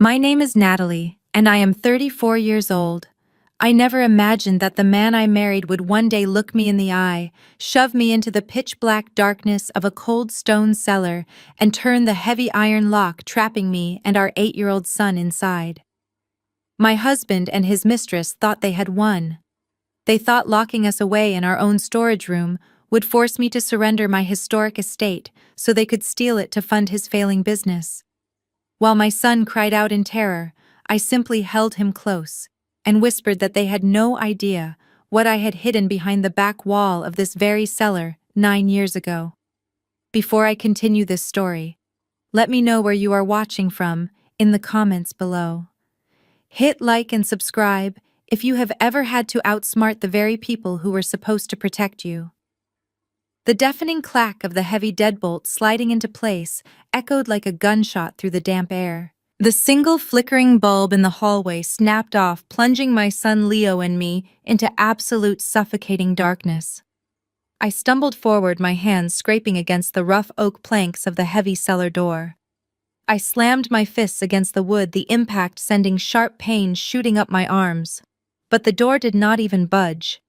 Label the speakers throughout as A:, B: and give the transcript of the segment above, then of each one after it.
A: My name is Natalie, and I am 34 years old. I never imagined that the man I married would one day look me in the eye, shove me into the pitch-black darkness of a cold stone cellar, and turn the heavy iron lock trapping me and our 8-year-old son inside. My husband and his mistress thought they had won. They thought locking us away in our own storage room would force me to surrender my historic estate so they could steal it to fund his failing business. While my son cried out in terror, I simply held him close and whispered that they had no idea what I had hidden behind the back wall of this very cellar 9 years ago. Before I continue this story, let me know where you are watching from in the comments below. Hit like and subscribe if you have ever had to outsmart the very people who were supposed to protect you. The deafening clack of the heavy deadbolt sliding into place echoed like a gunshot through the damp air. The single flickering bulb in the hallway snapped off, plunging my son Leo and me into absolute suffocating darkness. I stumbled forward, my hands scraping against the rough oak planks of the heavy cellar door. I slammed my fists against the wood, the impact sending sharp pain shooting up my arms. But the door did not even budge.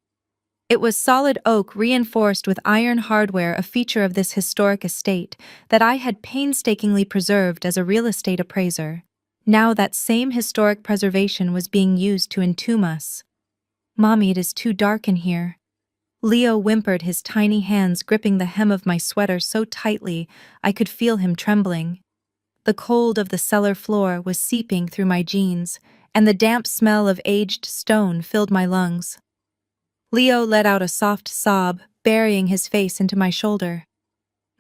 A: It was solid oak reinforced with iron hardware, a feature of this historic estate that I had painstakingly preserved as a real estate appraiser. Now that same historic preservation was being used to entomb us. "Mommy, it is too dark in here." Leo whimpered, his tiny hands gripping the hem of my sweater so tightly I could feel him trembling. The cold of the cellar floor was seeping through my jeans, and the damp smell of aged stone filled my lungs. Leo let out a soft sob, burying his face into my shoulder.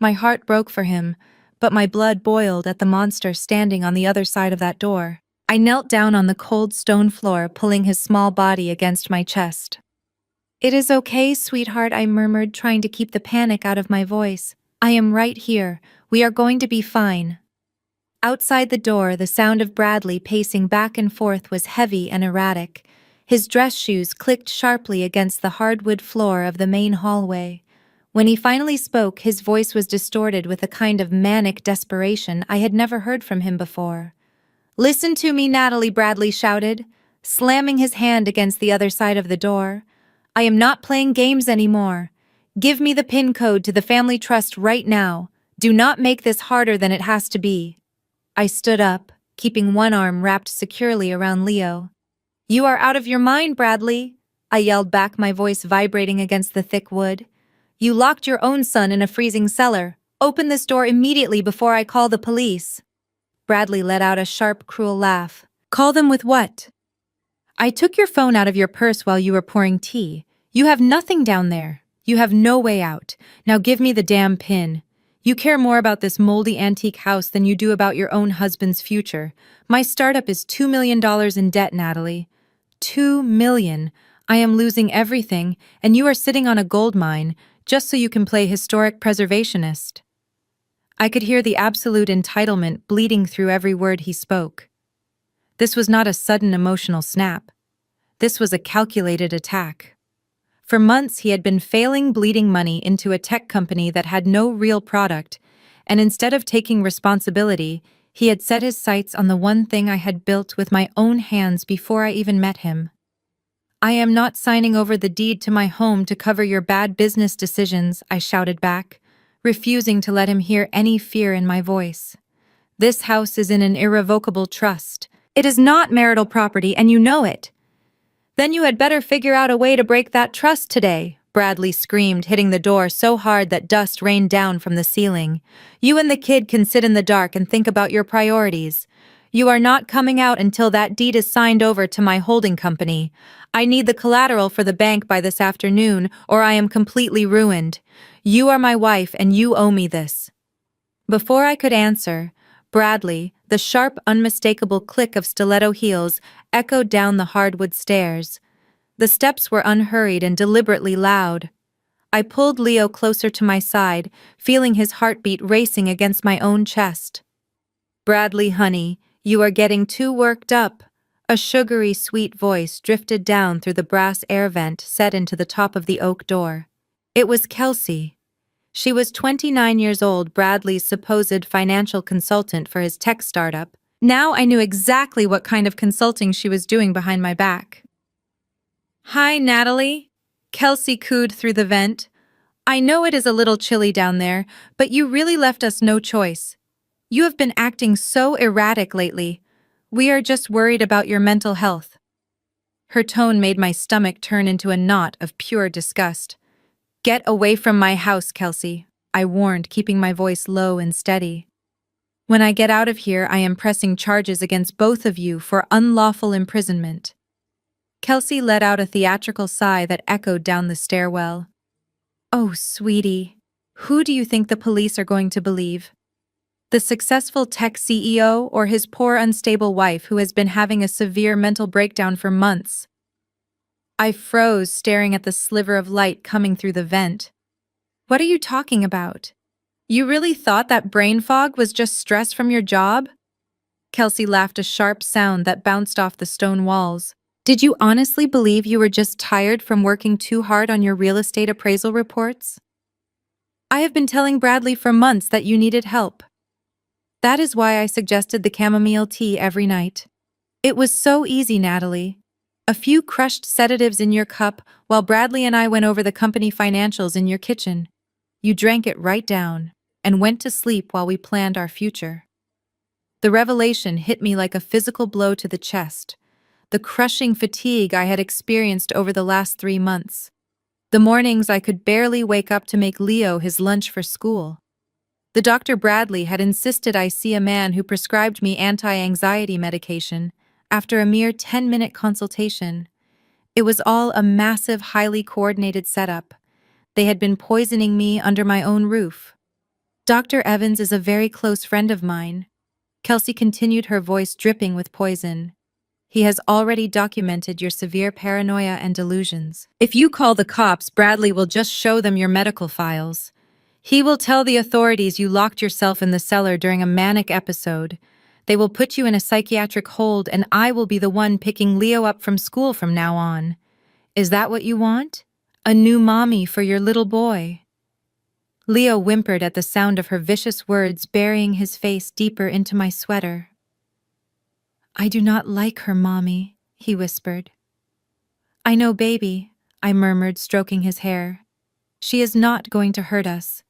A: My heart broke for him, but my blood boiled at the monster standing on the other side of that door. I knelt down on the cold stone floor, pulling his small body against my chest. "It is okay, sweetheart," I murmured, trying to keep the panic out of my voice. "I am right here. We are going to be fine." Outside the door, the sound of Bradley pacing back and forth was heavy and erratic. His dress shoes clicked sharply against the hardwood floor of the main hallway. When he finally spoke, his voice was distorted with a kind of manic desperation I had never heard from him before. "Listen to me, Natalie," Bradley shouted, slamming his hand against the other side of the door. "I am not playing games anymore. Give me the PIN code to the family trust right now. Do not make this harder than it has to be." I stood up, keeping one arm wrapped securely around Leo. "You are out of your mind, Bradley," I yelled back, my voice vibrating against the thick wood. "You locked your own son in a freezing cellar. Open this door immediately before I call the police." Bradley let out a sharp, cruel laugh. "Call them with what?" "I took your phone out of your purse while you were pouring tea. You have nothing down there. You have no way out. Now give me the damn PIN. You care more about this moldy antique house than you do about your own husband's future. My startup is $2 million in debt, Natalie. $2 million. I am losing everything, and you are sitting on a gold mine just so you can play historic preservationist." I could hear the absolute entitlement bleeding through every word he spoke. This was not a sudden emotional snap. This was a calculated attack. For months he had been failing, bleeding money into a tech company that had no real product, and instead of taking responsibility, he had set his sights on the one thing I had built with my own hands before I even met him. "I am not signing over the deed to my home to cover your bad business decisions," I shouted back, refusing to let him hear any fear in my voice. "This house is in an irrevocable trust. It is not marital property, and you know it." "Then you had better figure out a way to break that trust today," Bradley screamed, hitting the door so hard that dust rained down from the ceiling. "You and the kid can sit in the dark and think about your priorities. You are not coming out until that deed is signed over to my holding company. I need the collateral for the bank by this afternoon, or I am completely ruined. You are my wife and you owe me this." Before I could answer, Bradley, the sharp, unmistakable click of stiletto heels, echoed down the hardwood stairs. The steps were unhurried and deliberately loud. I pulled Leo closer to my side, feeling his heartbeat racing against my own chest. "Bradley, honey, you are getting too worked up." A sugary, sweet voice drifted down through the brass air vent set into the top of the oak door. It was Kelsey. She was 29 years old, Bradley's supposed financial consultant for his tech startup, Now I knew exactly what kind of consulting she was doing behind my back. "Hi, Natalie," Kelsey cooed through the vent. "I know it is a little chilly down there, but you really left us no choice. You have been acting so erratic lately. We are just worried about your mental health." Her tone made my stomach turn into a knot of pure disgust. "Get away from my house, Kelsey," I warned, keeping my voice low and steady. "When I get out of here, I am pressing charges against both of you for unlawful imprisonment." Kelsey let out a theatrical sigh that echoed down the stairwell. "Oh, sweetie, who do you think the police are going to believe? The successful tech CEO or his poor unstable wife who has been having a severe mental breakdown for months?" I froze, staring at the sliver of light coming through the vent. "What are you talking about? You really thought that brain fog was just stress from your job?" Kelsey laughed, a sharp sound that bounced off the stone walls. "Did you honestly believe you were just tired from working too hard on your real estate appraisal reports? I have been telling Bradley for months that you needed help. That is why I suggested the chamomile tea every night. It was so easy, Natalie. A few crushed sedatives in your cup while Bradley and I went over the company financials in your kitchen. You drank it right down and went to sleep while we planned our future." The revelation hit me like a physical blow to the chest, the crushing fatigue I had experienced over the last 3 months. The mornings I could barely wake up to make Leo his lunch for school. The Dr. Bradley had insisted I see a man who prescribed me anti-anxiety medication after a mere 10-minute consultation. It was all a massive, highly coordinated setup. They had been poisoning me under my own roof. "Dr. Evans is a very close friend of mine," Kelsey continued, her voice dripping with poison. "He has already documented your severe paranoia and delusions. If you call the cops, Bradley will just show them your medical files. He will tell the authorities you locked yourself in the cellar during a manic episode. They will put you in a psychiatric hold, and I will be the one picking Leo up from school from now on. Is that what you want? A new mommy for your little boy?" Leo whimpered at the sound of her vicious words, burying his face deeper into my sweater. "I do not like her, Mommy," he whispered. "I know, baby," I murmured, stroking his hair. "She is not going to hurt us.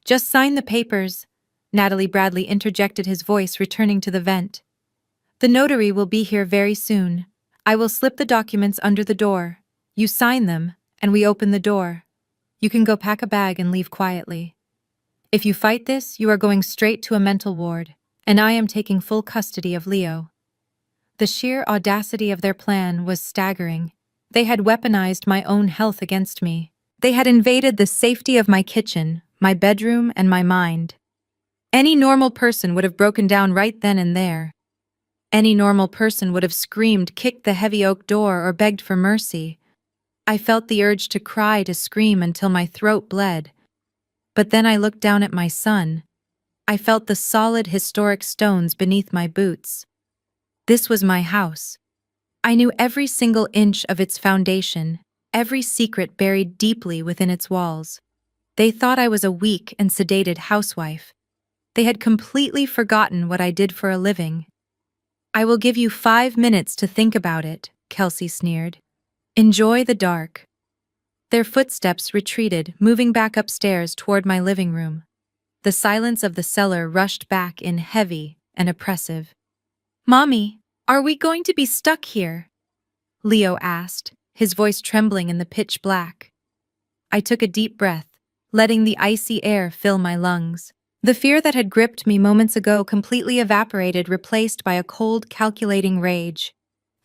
A: Just sign the papers," Natalie Bradley interjected, his voice returning to the vent. "The notary will be here very soon. I will slip the documents under the door. You sign them, and we open the door. You can go pack a bag and leave quietly. If you fight this, you are going straight to a mental ward, and I am taking full custody of Leo." The sheer audacity of their plan was staggering. They had weaponized my own health against me. They had invaded the safety of my kitchen, my bedroom, and my mind. Any normal person would have broken down right then and there. Any normal person would have screamed, kicked the heavy oak door, or begged for mercy. I felt the urge to cry, to scream until my throat bled. But then I looked down at my son. I felt the solid, historic stones beneath my boots. This was my house. I knew every single inch of its foundation, every secret buried deeply within its walls. They thought I was a weak and sedated housewife. They had completely forgotten what I did for a living. "I will give you 5 minutes to think about it," Kelsey sneered. "Enjoy the dark." Their footsteps retreated, moving back upstairs toward my living room. The silence of the cellar rushed back in, heavy and oppressive. "Mommy, are we going to be stuck here?" Leo asked, his voice trembling in the pitch black. I took a deep breath, letting the icy air fill my lungs. The fear that had gripped me moments ago completely evaporated, replaced by a cold, calculating rage.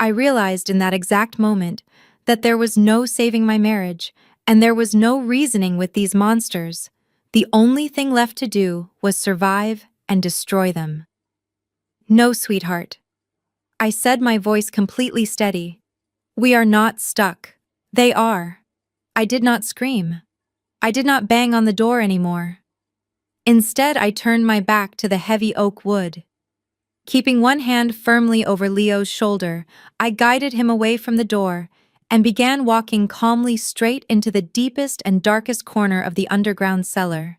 A: I realized in that exact moment that there was no saving my marriage, and there was no reasoning with these monsters. The only thing left to do was survive and destroy them. "No, sweetheart," I said, my voice completely steady. "We are not stuck. They are." I did not scream. I did not bang on the door anymore. Instead, I turned my back to the heavy oak wood. Keeping one hand firmly over Leo's shoulder, I guided him away from the door and began walking calmly straight into the deepest and darkest corner of the underground cellar.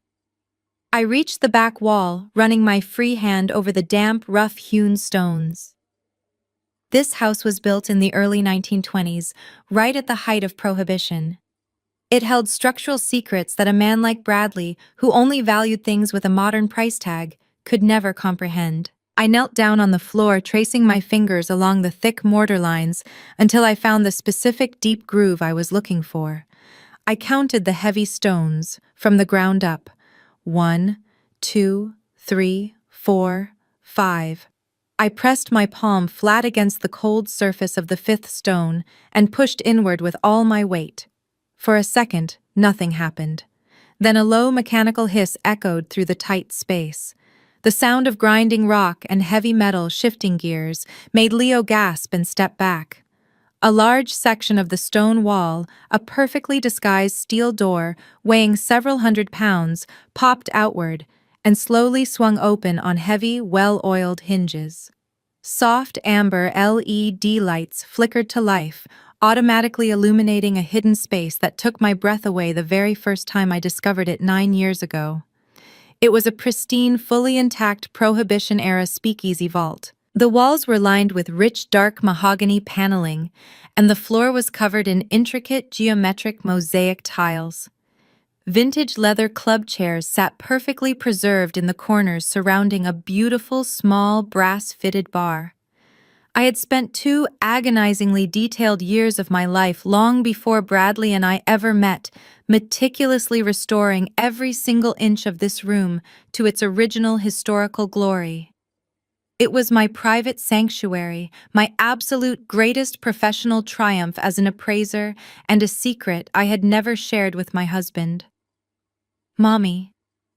A: I reached the back wall, running my free hand over the damp, rough-hewn stones. This house was built in the early 1920s, right at the height of Prohibition. It held structural secrets that a man like Bradley, who only valued things with a modern price tag, could never comprehend. I knelt down on the floor, tracing my fingers along the thick mortar lines until I found the specific deep groove I was looking for. I counted the heavy stones from the ground up. 1, 2, 3, 4, 5. I pressed my palm flat against the cold surface of the fifth stone and pushed inward with all my weight. For a second, nothing happened. Then a low mechanical hiss echoed through the tight space. The sound of grinding rock and heavy metal shifting gears made Leo gasp and step back. A large section of the stone wall, a perfectly disguised steel door weighing several hundred pounds, popped outward and slowly swung open on heavy, well-oiled hinges. Soft amber LED lights flickered to life, automatically illuminating a hidden space that took my breath away the very first time I discovered it 9 years ago. It was a pristine, fully intact Prohibition-era speakeasy vault. The walls were lined with rich, dark mahogany paneling, and the floor was covered in intricate geometric mosaic tiles. Vintage leather club chairs sat perfectly preserved in the corners surrounding a beautiful, small, brass-fitted bar. I had spent 2 agonizingly detailed years of my life long before Bradley and I ever met, meticulously restoring every single inch of this room to its original historical glory. It was my private sanctuary, my absolute greatest professional triumph as an appraiser, and a secret I had never shared with my husband. "Mommy,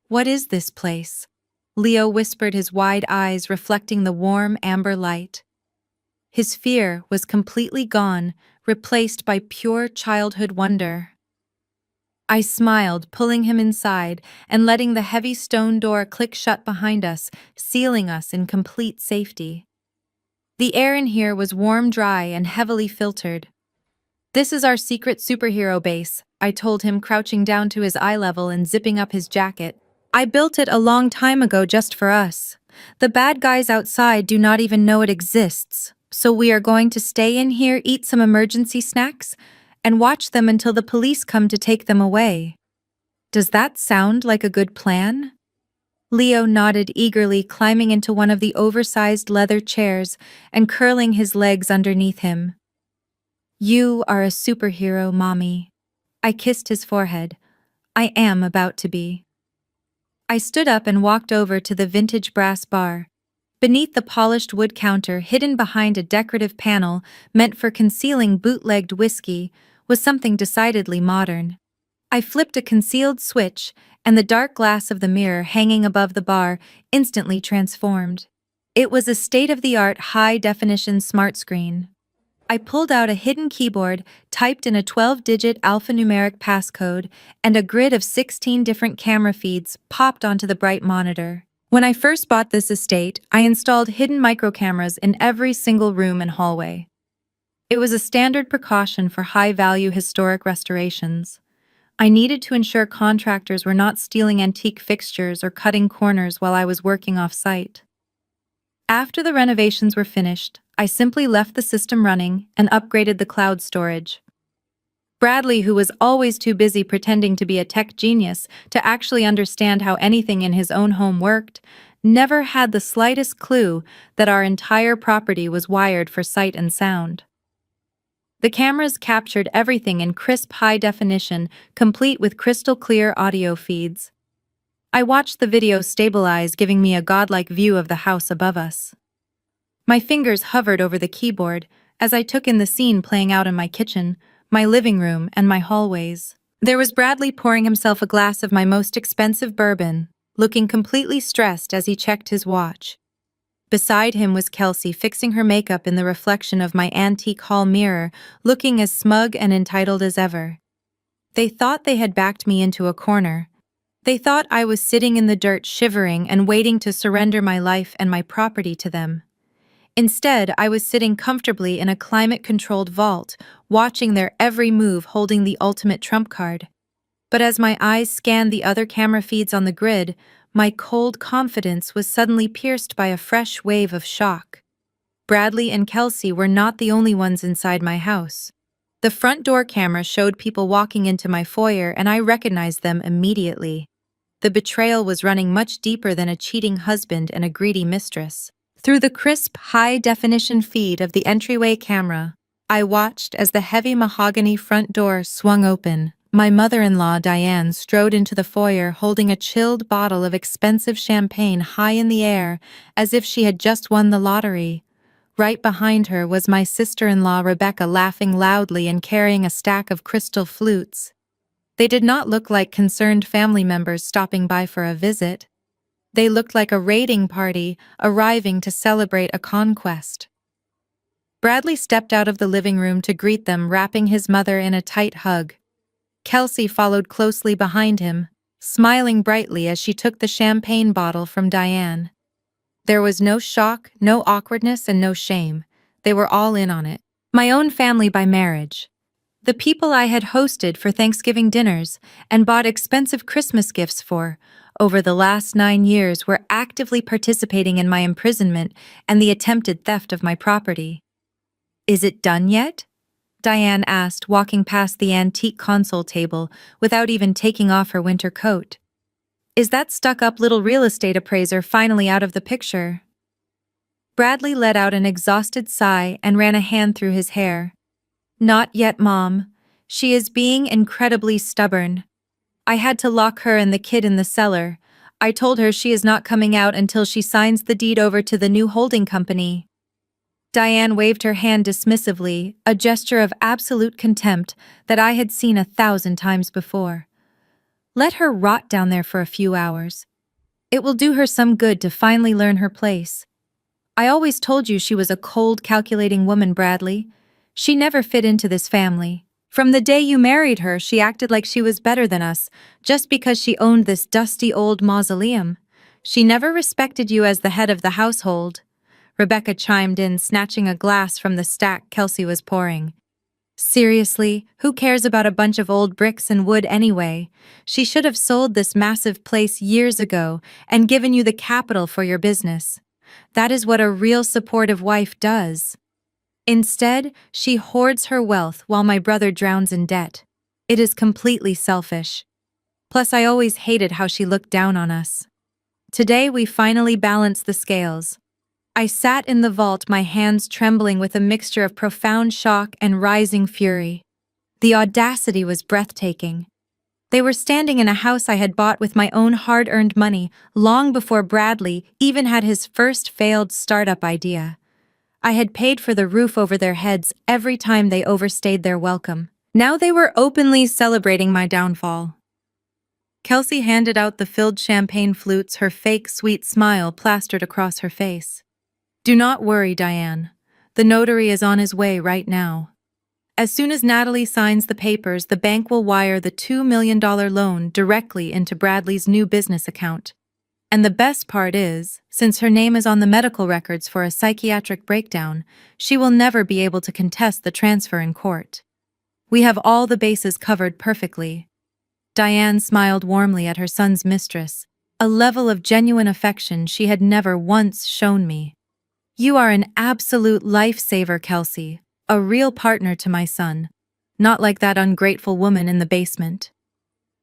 A: what is this place?" Leo whispered, his wide eyes reflecting the warm amber light. His fear was completely gone, replaced by pure childhood wonder. I smiled, pulling him inside and letting the heavy stone door click shut behind us, sealing us in complete safety. The air in here was warm, dry, and heavily filtered. "This is our secret superhero base," I told him, crouching down to his eye level and zipping up his jacket. "I built it a long time ago just for us. The bad guys outside do not even know it exists, so we are going to stay in here, eat some emergency snacks, and watch them until the police come to take them away. Does that sound like a good plan?" Leo nodded eagerly, climbing into one of the oversized leather chairs and curling his legs underneath him. "You are a superhero, Mommy." I kissed his forehead. "I am about to be." I stood up and walked over to the vintage brass bar. Beneath the polished wood counter, hidden behind a decorative panel meant for concealing bootlegged whiskey, was something decidedly modern. I flipped a concealed switch, and the dark glass of the mirror hanging above the bar instantly transformed. It was a state-of-the-art high-definition smart screen. I pulled out a hidden keyboard, typed in a 12-digit alphanumeric passcode, and a grid of 16 different camera feeds popped onto the bright monitor. When I first bought this estate, I installed hidden microcameras in every single room and hallway. It was a standard precaution for high-value historic restorations. I needed to ensure contractors were not stealing antique fixtures or cutting corners while I was working off-site. After the renovations were finished, I simply left the system running and upgraded the cloud storage. Bradley, who was always too busy pretending to be a tech genius to actually understand how anything in his own home worked, never had the slightest clue that our entire property was wired for sight and sound. The cameras captured everything in crisp high definition, complete with crystal clear audio feeds. I watched the video stabilize, giving me a godlike view of the house above us. My fingers hovered over the keyboard as I took in the scene playing out in my kitchen, my living room, and my hallways. There was Bradley pouring himself a glass of my most expensive bourbon, looking completely stressed as he checked his watch. Beside him was Kelsey, fixing her makeup in the reflection of my antique hall mirror, looking as smug and entitled as ever. They thought they had backed me into a corner. They thought I was sitting in the dirt, shivering and waiting to surrender my life and my property to them. Instead, I was sitting comfortably in a climate-controlled vault, watching their every move, holding the ultimate trump card. But as my eyes scanned the other camera feeds on the grid, my cold confidence was suddenly pierced by a fresh wave of shock. Bradley and Kelsey were not the only ones inside my house. The front door camera showed people walking into my foyer, and I recognized them immediately. The betrayal was running much deeper than a cheating husband and a greedy mistress. Through the crisp, high-definition feed of the entryway camera, I watched as the heavy mahogany front door swung open. My mother-in-law, Diane, strode into the foyer holding a chilled bottle of expensive champagne high in the air, as if she had just won the lottery. Right behind her was my sister-in-law, Rebecca, laughing loudly and carrying a stack of crystal flutes. They did not look like concerned family members stopping by for a visit. They looked like a raiding party arriving to celebrate a conquest. Bradley stepped out of the living room to greet them, wrapping his mother in a tight hug. Kelsey followed closely behind him, smiling brightly as she took the champagne bottle from Diane. There was no shock, no awkwardness, and no shame. They were all in on it. My own family by marriage. The people I had hosted for Thanksgiving dinners and bought expensive Christmas gifts for over the last 9 years were actively participating in my imprisonment and the attempted theft of my property. "Is it done yet?" Diane asked, walking past the antique console table without even taking off her winter coat. "Is that stuck-up little real estate appraiser finally out of the picture?" Bradley let out an exhausted sigh and ran a hand through his hair. "Not yet, Mom. She is being incredibly stubborn. I had to lock her and the kid in the cellar. I told her she is not coming out until she signs the deed over to the new holding company." Diane waved her hand dismissively, a gesture of absolute contempt that I had seen 1,000 times before. Let her rot down there for a few hours. It will do her some good to finally learn her place. I always told you she was a cold, calculating woman, Bradley. She never fit into this family. From the day you married her, she acted like she was better than us, just because she owned this dusty old mausoleum. She never respected you as the head of the household. Rebecca chimed in, snatching a glass from the stack Kelsey was pouring. "Seriously, who cares about a bunch of old bricks and wood anyway? She should have sold this massive place years ago and given you the capital for your business. That is what a real supportive wife does. Instead, she hoards her wealth while my brother drowns in debt. It is completely selfish. Plus, I always hated how she looked down on us. Today, we finally balanced the scales. I sat in the vault, my hands trembling with a mixture of profound shock and rising fury. The audacity was breathtaking. They were standing in a house I had bought with my own hard-earned money long before Bradley even had his first failed startup idea. I had paid for the roof over their heads every time they overstayed their welcome. Now they were openly celebrating my downfall. Kelsey handed out the filled champagne flutes, her fake sweet smile plastered across her face. "Do not worry, Diane. The notary is on his way right now. As soon as Natalie signs the papers, the bank will wire the $2 million loan directly into Bradley's new business account. And the best part is, since her name is on the medical records for a psychiatric breakdown, she will never be able to contest the transfer in court. We have all the bases covered perfectly." Diane smiled warmly at her son's mistress, a level of genuine affection she had never once shown me. "You are an absolute lifesaver, Kelsey, a real partner to my son, not like that ungrateful woman in the basement."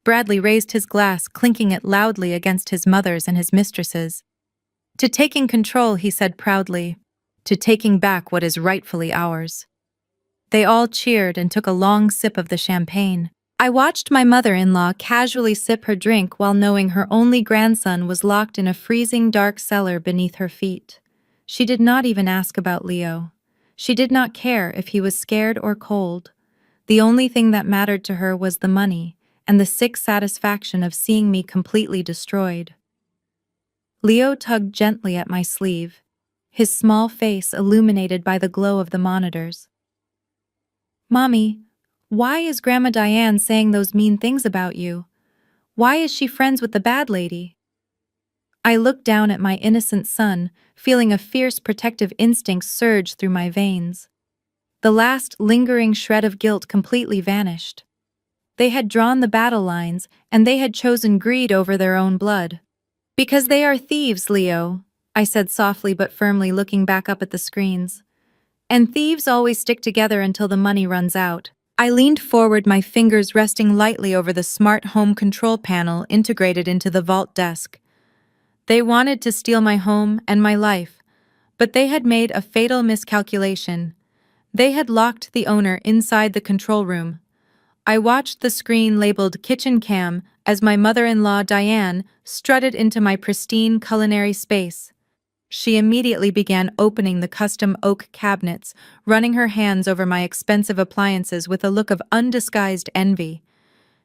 A: Bradley raised his glass, clinking it loudly against his mother's and his mistress's. "To taking control," he said proudly. "To taking back what is rightfully ours." They all cheered and took a long sip of the champagne. I watched my mother-in-law casually sip her drink while knowing her only grandson was locked in a freezing dark cellar beneath her feet. She did not even ask about Leo. She did not care if he was scared or cold. The only thing that mattered to her was the money and the sick satisfaction of seeing me completely destroyed. Leo tugged gently at my sleeve, his small face illuminated by the glow of the monitors. "Mommy, why is Grandma Diane saying those mean things about you? Why is she friends with the bad lady?" I looked down at my innocent son, feeling a fierce protective instinct surge through my veins. The last lingering shred of guilt completely vanished. They had drawn the battle lines, and they had chosen greed over their own blood. Because they are thieves, Leo, I said softly but firmly, looking back up at the screens. And thieves always stick together until the money runs out. I leaned forward, my fingers resting lightly over the smart home control panel integrated into the vault desk. They wanted to steal my home and my life, but they had made a fatal miscalculation. They had locked the owner inside the control room. I watched the screen labeled Kitchen Cam as my mother-in-law Diane strutted into my pristine culinary space. She immediately began opening the custom oak cabinets, running her hands over my expensive appliances with a look of undisguised envy.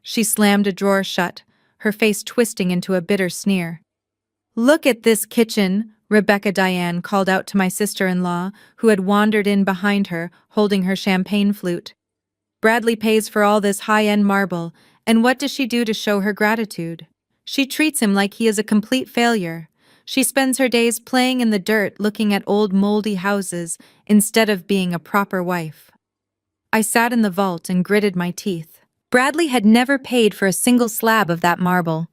A: She slammed a drawer shut, her face twisting into a bitter sneer. "Look at this kitchen," Rebecca Diane called out to my sister-in-law, who had wandered in behind her, holding her champagne flute. "Bradley pays for all this high-end marble, and what does she do to show her gratitude? She treats him like he is a complete failure. She spends her days playing in the dirt looking at old moldy houses instead of being a proper wife." I sat in the vault and gritted my teeth. Bradley had never paid for a single slab of that marble.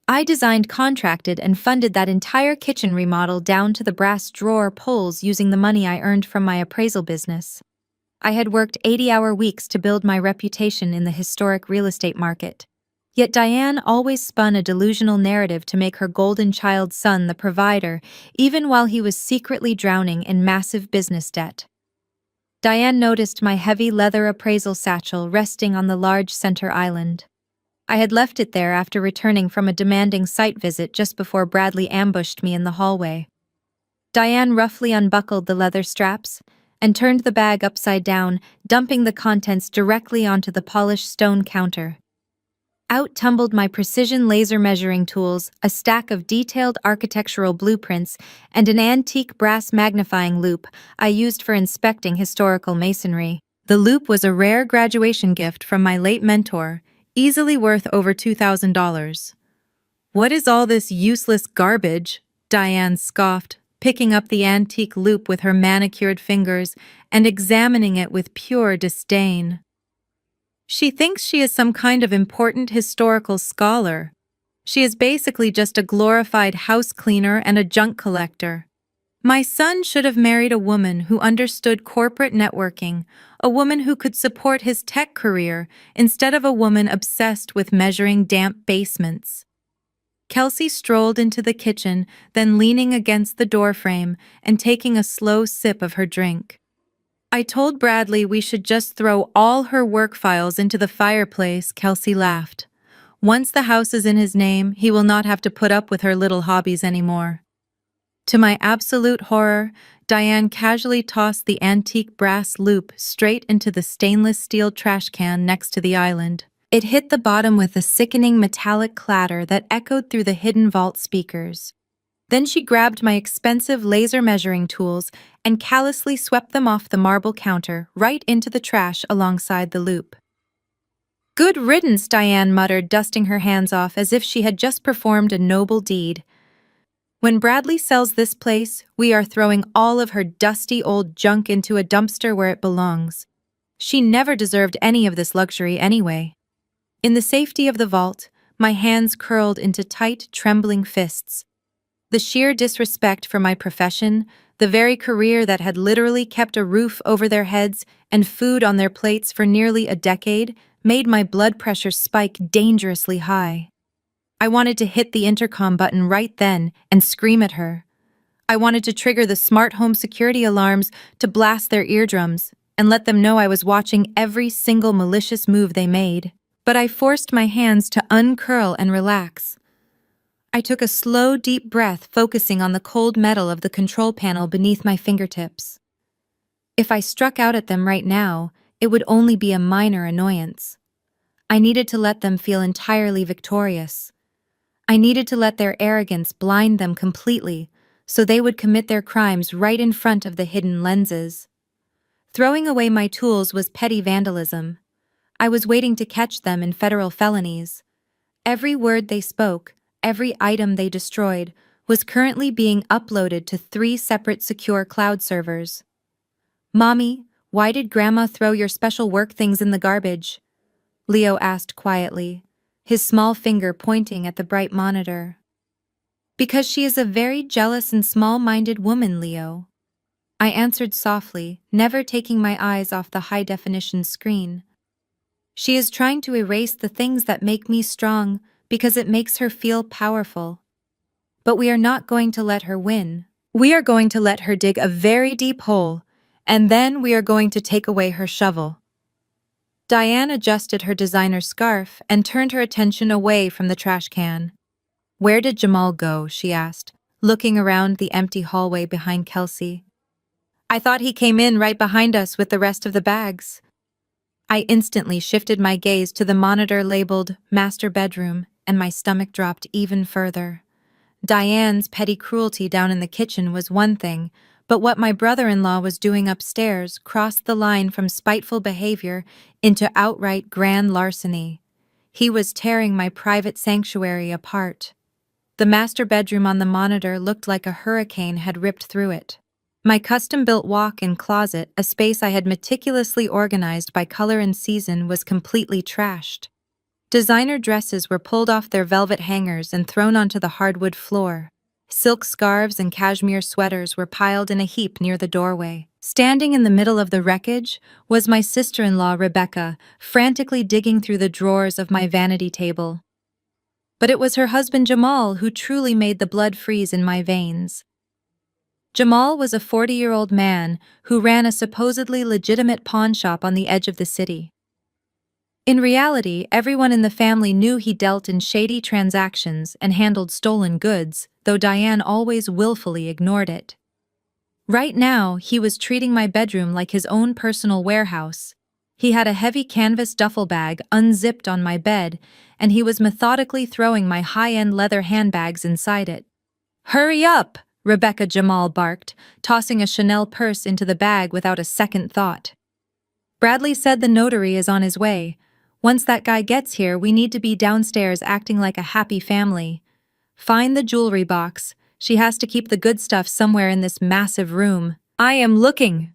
A: I designed, contracted, and funded that entire kitchen remodel down to the brass drawer pulls using the money I earned from my appraisal business. I had worked 80-hour weeks to build my reputation in the historic real estate market. Yet Diane always spun a delusional narrative to make her golden child son the provider, even while he was secretly drowning in massive business debt. Diane noticed my heavy leather appraisal satchel resting on the large center island. I had left it there after returning from a demanding site visit just before Bradley ambushed me in the hallway. Diane roughly unbuckled the leather straps and turned the bag upside down, dumping the contents directly onto the polished stone counter. Out tumbled my precision laser measuring tools, a stack of detailed architectural blueprints, and an antique brass magnifying loupe I used for inspecting historical masonry. The loupe was a rare graduation gift from my late mentor, easily worth over $2,000. "What is all this useless garbage?" Diane scoffed, picking up the antique loupe with her manicured fingers and examining it with pure disdain. "She thinks she is some kind of important historical scholar. She is basically just a glorified house cleaner and a junk collector. My son should have married a woman who understood corporate networking, a woman who could support his tech career, instead of a woman obsessed with measuring damp basements." Kelsey strolled into the kitchen, then leaning against the doorframe and taking a slow sip of her drink. "I told Bradley we should just throw all her work files into the fireplace," Kelsey laughed. "Once the house is in his name, he will not have to put up with her little hobbies anymore." To my absolute horror, Diane casually tossed the antique brass loupe straight into the stainless steel trash can next to the island. It hit the bottom with a sickening metallic clatter that echoed through the hidden vault speakers. Then she grabbed my expensive laser measuring tools and callously swept them off the marble counter right into the trash alongside the loupe. "Good riddance," Diane muttered, dusting her hands off as if she had just performed a noble deed. "When Bradley sells this place, we are throwing all of her dusty old junk into a dumpster where it belongs. She never deserved any of this luxury anyway." In the safety of the vault, my hands curled into tight, trembling fists. The sheer disrespect for my profession, the very career that had literally kept a roof over their heads and food on their plates for nearly a decade, made my blood pressure spike dangerously high. I wanted to hit the intercom button right then and scream at her. I wanted to trigger the smart home security alarms to blast their eardrums and let them know I was watching every single malicious move they made. But I forced my hands to uncurl and relax. I took a slow, deep breath, focusing on the cold metal of the control panel beneath my fingertips. If I struck out at them right now, it would only be a minor annoyance. I needed to let them feel entirely victorious. I needed to let their arrogance blind them completely, so they would commit their crimes right in front of the hidden lenses. Throwing away my tools was petty vandalism. I was waiting to catch them in federal felonies. Every word they spoke, every item they destroyed, was currently being uploaded to 3 separate secure cloud servers. "Mommy, why did Grandma throw your special work things in the garbage?" Leo asked quietly, his small finger pointing at the bright monitor. Because she is a very jealous and small-minded woman, Leo. I answered softly, never taking my eyes off the high-definition screen. She is trying to erase the things that make me strong because it makes her feel powerful. But we are not going to let her win. We are going to let her dig a very deep hole, and then we are going to take away her shovel. Diane adjusted her designer scarf and turned her attention away from the trash can. "Where did Jamal go?" she asked, looking around the empty hallway behind Kelsey. "I thought he came in right behind us with the rest of the bags." I instantly shifted my gaze to the monitor labeled Master Bedroom, and my stomach dropped even further. Diane's petty cruelty down in the kitchen was one thing, but what my brother-in-law was doing upstairs crossed the line from spiteful behavior into outright grand larceny. He was tearing my private sanctuary apart. The master bedroom on the monitor looked like a hurricane had ripped through it. My custom-built walk-in closet, a space I had meticulously organized by color and season, was completely trashed. Designer dresses were pulled off their velvet hangers and thrown onto the hardwood floor. Silk scarves and cashmere sweaters were piled in a heap near the doorway. Standing in the middle of the wreckage was my sister-in-law, Rebecca, frantically digging through the drawers of my vanity table. But it was her husband Jamal who truly made the blood freeze in my veins. Jamal was a 40-year-old man who ran a supposedly legitimate pawn shop on the edge of the city. In reality, everyone in the family knew he dealt in shady transactions and handled stolen goods, though Diane always willfully ignored it. Right now, he was treating my bedroom like his own personal warehouse. He had a heavy canvas duffel bag unzipped on my bed, and he was methodically throwing my high-end leather handbags inside it. "Hurry up!" Rebecca Jamal barked, tossing a Chanel purse into the bag without a second thought. "Bradley said the notary is on his way. Once that guy gets here, we need to be downstairs acting like a happy family. Find the jewelry box. She has to keep the good stuff somewhere in this massive room." "I am looking!"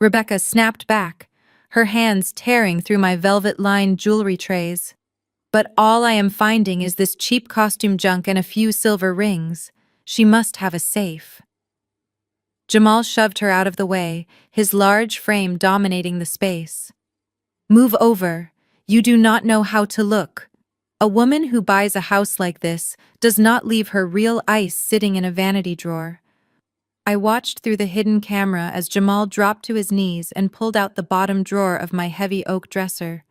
A: Rebecca snapped back, her hands tearing through my velvet-lined jewelry trays. "But all I am finding is this cheap costume junk and a few silver rings. She must have a safe." Jamal shoved her out of the way, his large frame dominating the space. "Move over. You do not know how to look. A woman who buys a house like this does not leave her real ice sitting in a vanity drawer." I watched through the hidden camera as Jamal dropped to his knees and pulled out the bottom drawer of my heavy oak dresser.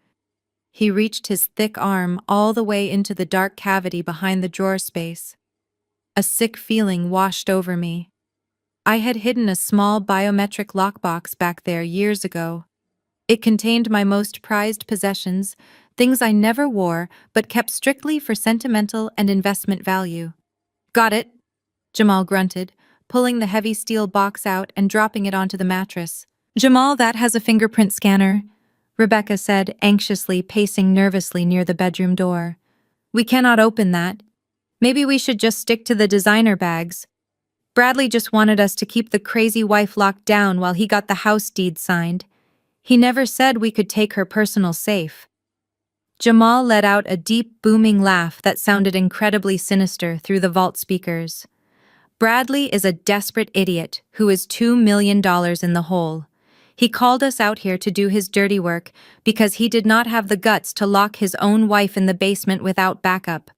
A: He reached his thick arm all the way into the dark cavity behind the drawer space. A sick feeling washed over me. I had hidden a small biometric lockbox back there years ago. It contained my most prized possessions, things I never wore but kept strictly for sentimental and investment value. "Got it," Jamal grunted, pulling the heavy steel box out and dropping it onto the mattress. "Jamal, that has a fingerprint scanner," Rebecca said, anxiously pacing nervously near the bedroom door. "We cannot open that. Maybe we should just stick to the designer bags. Bradley just wanted us to keep the crazy wife locked down while he got the house deed signed. He never said we could take her personal safe." Jamal let out a deep, booming laugh that sounded incredibly sinister through the vault speakers. "Bradley is a desperate idiot who is $2 million in the hole. He called us out here to do his dirty work because he did not have the guts to lock his own wife in the basement without backup.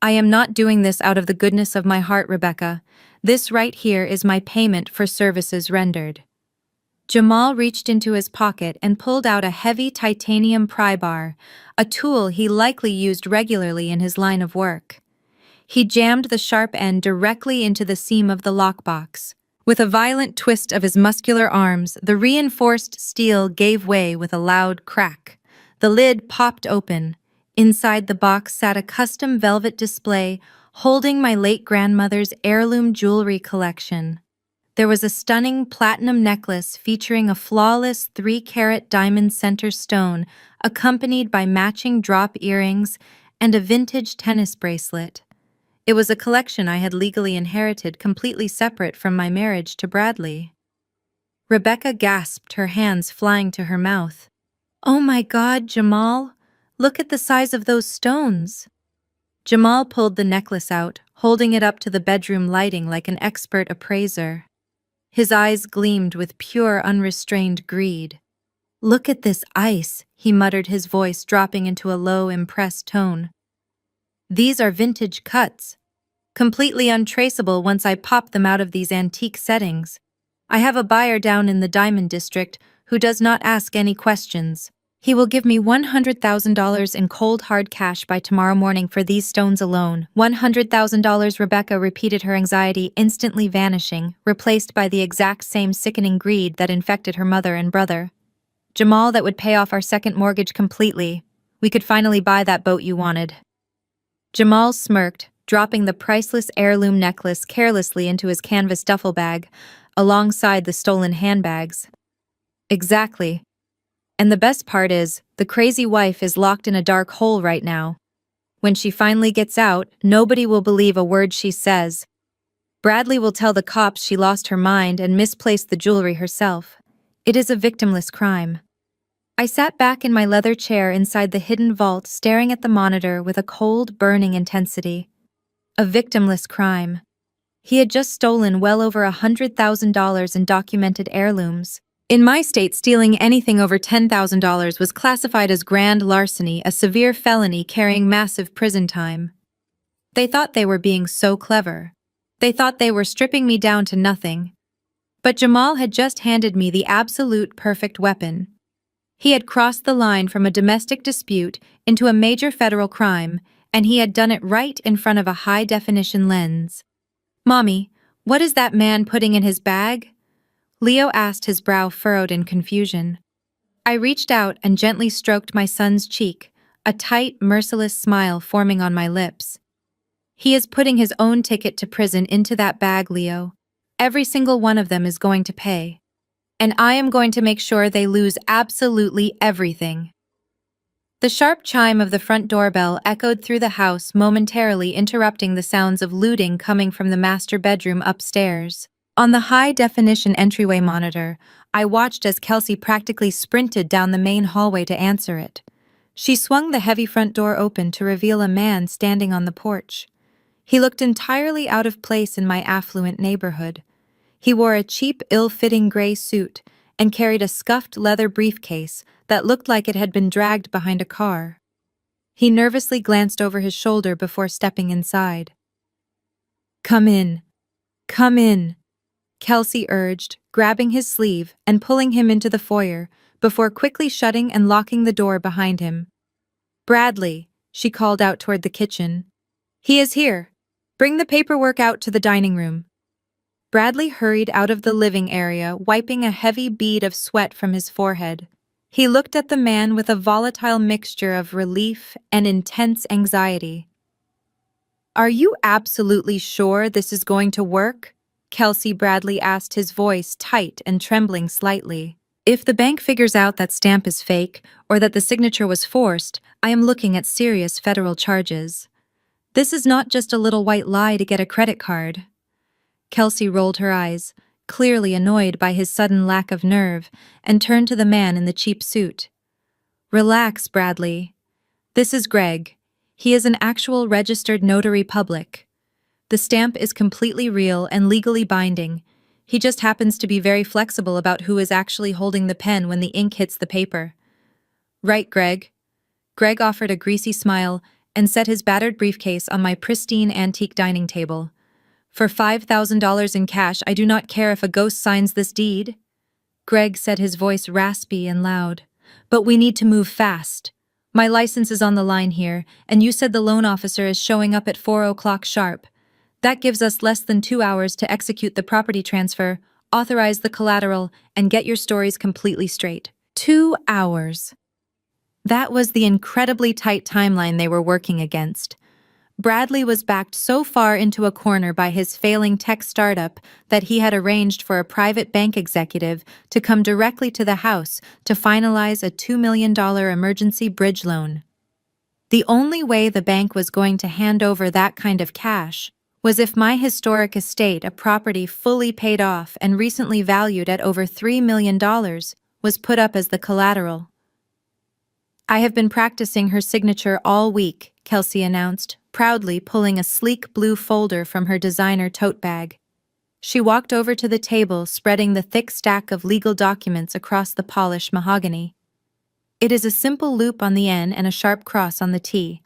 A: I am not doing this out of the goodness of my heart, Rebecca. This right here is my payment for services rendered." Jamal reached into his pocket and pulled out a heavy titanium pry bar, a tool he likely used regularly in his line of work. He jammed the sharp end directly into the seam of the lockbox. With a violent twist of his muscular arms, the reinforced steel gave way with a loud crack. The lid popped open. Inside the box sat a custom velvet display holding my late grandmother's heirloom jewelry collection. There was a stunning platinum necklace featuring a flawless 3-carat diamond center stone, accompanied by matching drop earrings and a vintage tennis bracelet. It was a collection I had legally inherited completely separate from my marriage to Bradley. Rebecca gasped, her hands flying to her mouth. "Oh my God, Jamal! Look at the size of those stones!" Jamal pulled the necklace out, holding it up to the bedroom lighting like an expert appraiser. His eyes gleamed with pure, unrestrained greed. "Look at this ice," he muttered, his voice dropping into a low, impressed tone. "These are vintage cuts, completely untraceable once I pop them out of these antique settings. I have a buyer down in the Diamond District who does not ask any questions. He will give me $100,000 in cold hard cash by tomorrow morning for these stones alone." $100,000, Rebecca repeated, her anxiety instantly vanishing, replaced by the exact same sickening greed that infected her mother and brother. "Jamal, that would pay off our second mortgage completely. We could finally buy that boat you wanted." Jamal smirked, dropping the priceless heirloom necklace carelessly into his canvas duffel bag, alongside the stolen handbags. "Exactly. And the best part is, the crazy wife is locked in a dark hole right now. When she finally gets out, nobody will believe a word she says. Bradley will tell the cops she lost her mind and misplaced the jewelry herself. It is a victimless crime." I sat back in my leather chair inside the hidden vault, staring at the monitor with a cold, burning intensity. A victimless crime. He had just stolen well over $100,000 in documented heirlooms. In my state, stealing anything over $10,000 was classified as grand larceny, a severe felony carrying massive prison time. They thought they were being so clever. They thought they were stripping me down to nothing. But Jamal had just handed me the absolute perfect weapon. He had crossed the line from a domestic dispute into a major federal crime, and he had done it right in front of a high-definition lens. "Mommy, what is that man putting in his bag?" Leo asked, his brow furrowed in confusion. I reached out and gently stroked my son's cheek, a tight, merciless smile forming on my lips. "He is putting his own ticket to prison into that bag, Leo. Every single one of them is going to pay. And I am going to make sure they lose absolutely everything." The sharp chime of the front doorbell echoed through the house, momentarily interrupting the sounds of looting coming from the master bedroom upstairs. On the high-definition entryway monitor, I watched as Kelsey practically sprinted down the main hallway to answer it. She swung the heavy front door open to reveal a man standing on the porch. He looked entirely out of place in my affluent neighborhood. He wore a cheap, ill-fitting gray suit and carried a scuffed leather briefcase that looked like it had been dragged behind a car. He nervously glanced over his shoulder before stepping inside. "Come in. Come in," Kelsey urged, grabbing his sleeve and pulling him into the foyer before quickly shutting and locking the door behind him. "Bradley," she called out toward the kitchen. "He is here. Bring the paperwork out to the dining room." Bradley hurried out of the living area, wiping a heavy bead of sweat from his forehead. He looked at the man with a volatile mixture of relief and intense anxiety. "Are you absolutely sure this is going to work?" Kelsey, Bradley asked, his voice tight and trembling slightly. "If the bank figures out that stamp is fake or that the signature was forced, I am looking at serious federal charges. This is not just a little white lie to get a credit card." Kelsey rolled her eyes, clearly annoyed by his sudden lack of nerve, and turned to the man in the cheap suit. "Relax, Bradley. This is Greg. He is an actual registered notary public. The stamp is completely real and legally binding. He just happens to be very flexible about who is actually holding the pen when the ink hits the paper." "Right, Greg." Greg offered a greasy smile and set his battered briefcase on my pristine antique dining table. "For $5,000 in cash, I do not care if a ghost signs this deed." Greg said, his voice raspy and loud. "But we need to move fast. My license is on the line here, and you said the loan officer is showing up at 4 o'clock sharp. That gives us less than 2 hours to execute the property transfer, authorize the collateral, and get your stories completely straight." 2 hours. That was the incredibly tight timeline they were working against. Bradley was backed so far into a corner by his failing tech startup that he had arranged for a private bank executive to come directly to the house to finalize a $2 million emergency bridge loan. The only way the bank was going to hand over that kind of cash was if my historic estate, a property fully paid off and recently valued at over $3 million, was put up as the collateral. "I have been practicing her signature all week," Kelsey announced, proudly pulling a sleek blue folder from her designer tote bag. She walked over to the table, spreading the thick stack of legal documents across the polished mahogany. It is a simple loop on the N and a sharp cross on the T.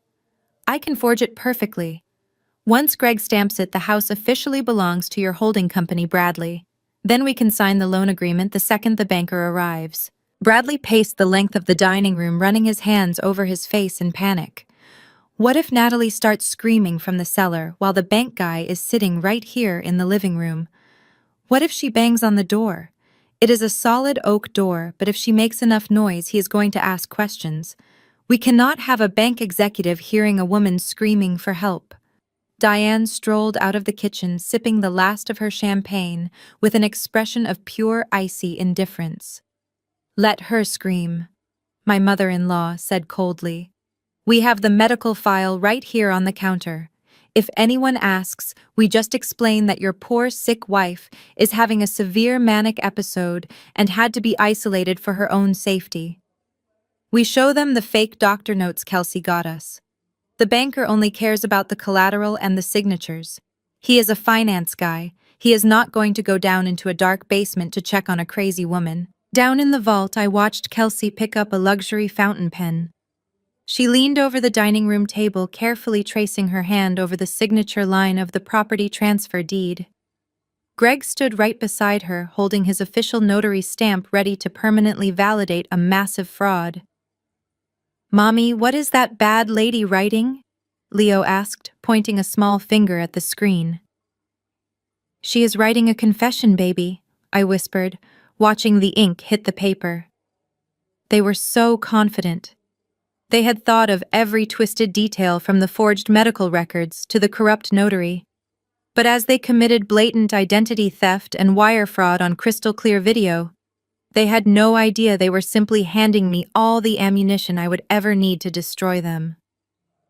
A: I can forge it perfectly. Once Greg stamps it, the house officially belongs to your holding company, Bradley. Then we can sign the loan agreement the second the banker arrives. Bradley paced the length of the dining room, running his hands over his face in panic. What if Natalie starts screaming from the cellar while the bank guy is sitting right here in the living room? What if she bangs on the door? It is a solid oak door, but if she makes enough noise, he is going to ask questions. We cannot have a bank executive hearing a woman screaming for help. Diane strolled out of the kitchen, sipping the last of her champagne with an expression of pure icy indifference. Let her scream, my mother-in-law said coldly. We have the medical file right here on the counter. If anyone asks, we just explain that your poor sick wife is having a severe manic episode and had to be isolated for her own safety. We show them the fake doctor notes Kelsey got us. The banker only cares about the collateral and the signatures. He is a finance guy. He is not going to go down into a dark basement to check on a crazy woman. Down in the vault, I watched Kelsey pick up a luxury fountain pen. She leaned over the dining room table, carefully tracing her hand over the signature line of the property transfer deed. Greg stood right beside her, holding his official notary stamp ready to permanently validate a massive fraud. Mommy, what is that bad lady writing? Leo asked, pointing a small finger at the screen. She is writing a confession, baby, I whispered, watching the ink hit the paper. They were so confident. They had thought of every twisted detail from the forged medical records to the corrupt notary. But as they committed blatant identity theft and wire fraud on crystal-clear video, they had no idea they were simply handing me all the ammunition I would ever need to destroy them.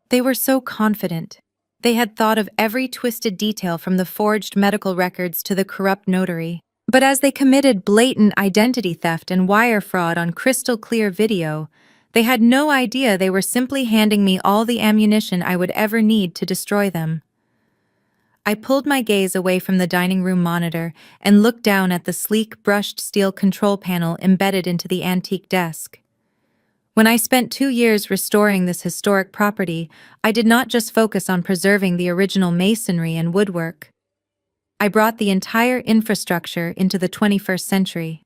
A: They were so confident. They had thought of every twisted detail from the forged medical records to the corrupt notary. But as they committed blatant identity theft and wire fraud on crystal-clear video, they had no idea they were simply handing me all the ammunition I would ever need to destroy them. I pulled my gaze away from the dining room monitor and looked down at the sleek brushed steel control panel embedded into the antique desk. When I spent 2 years restoring this historic property, I did not just focus on preserving the original masonry and woodwork. I brought the entire infrastructure into the 21st century.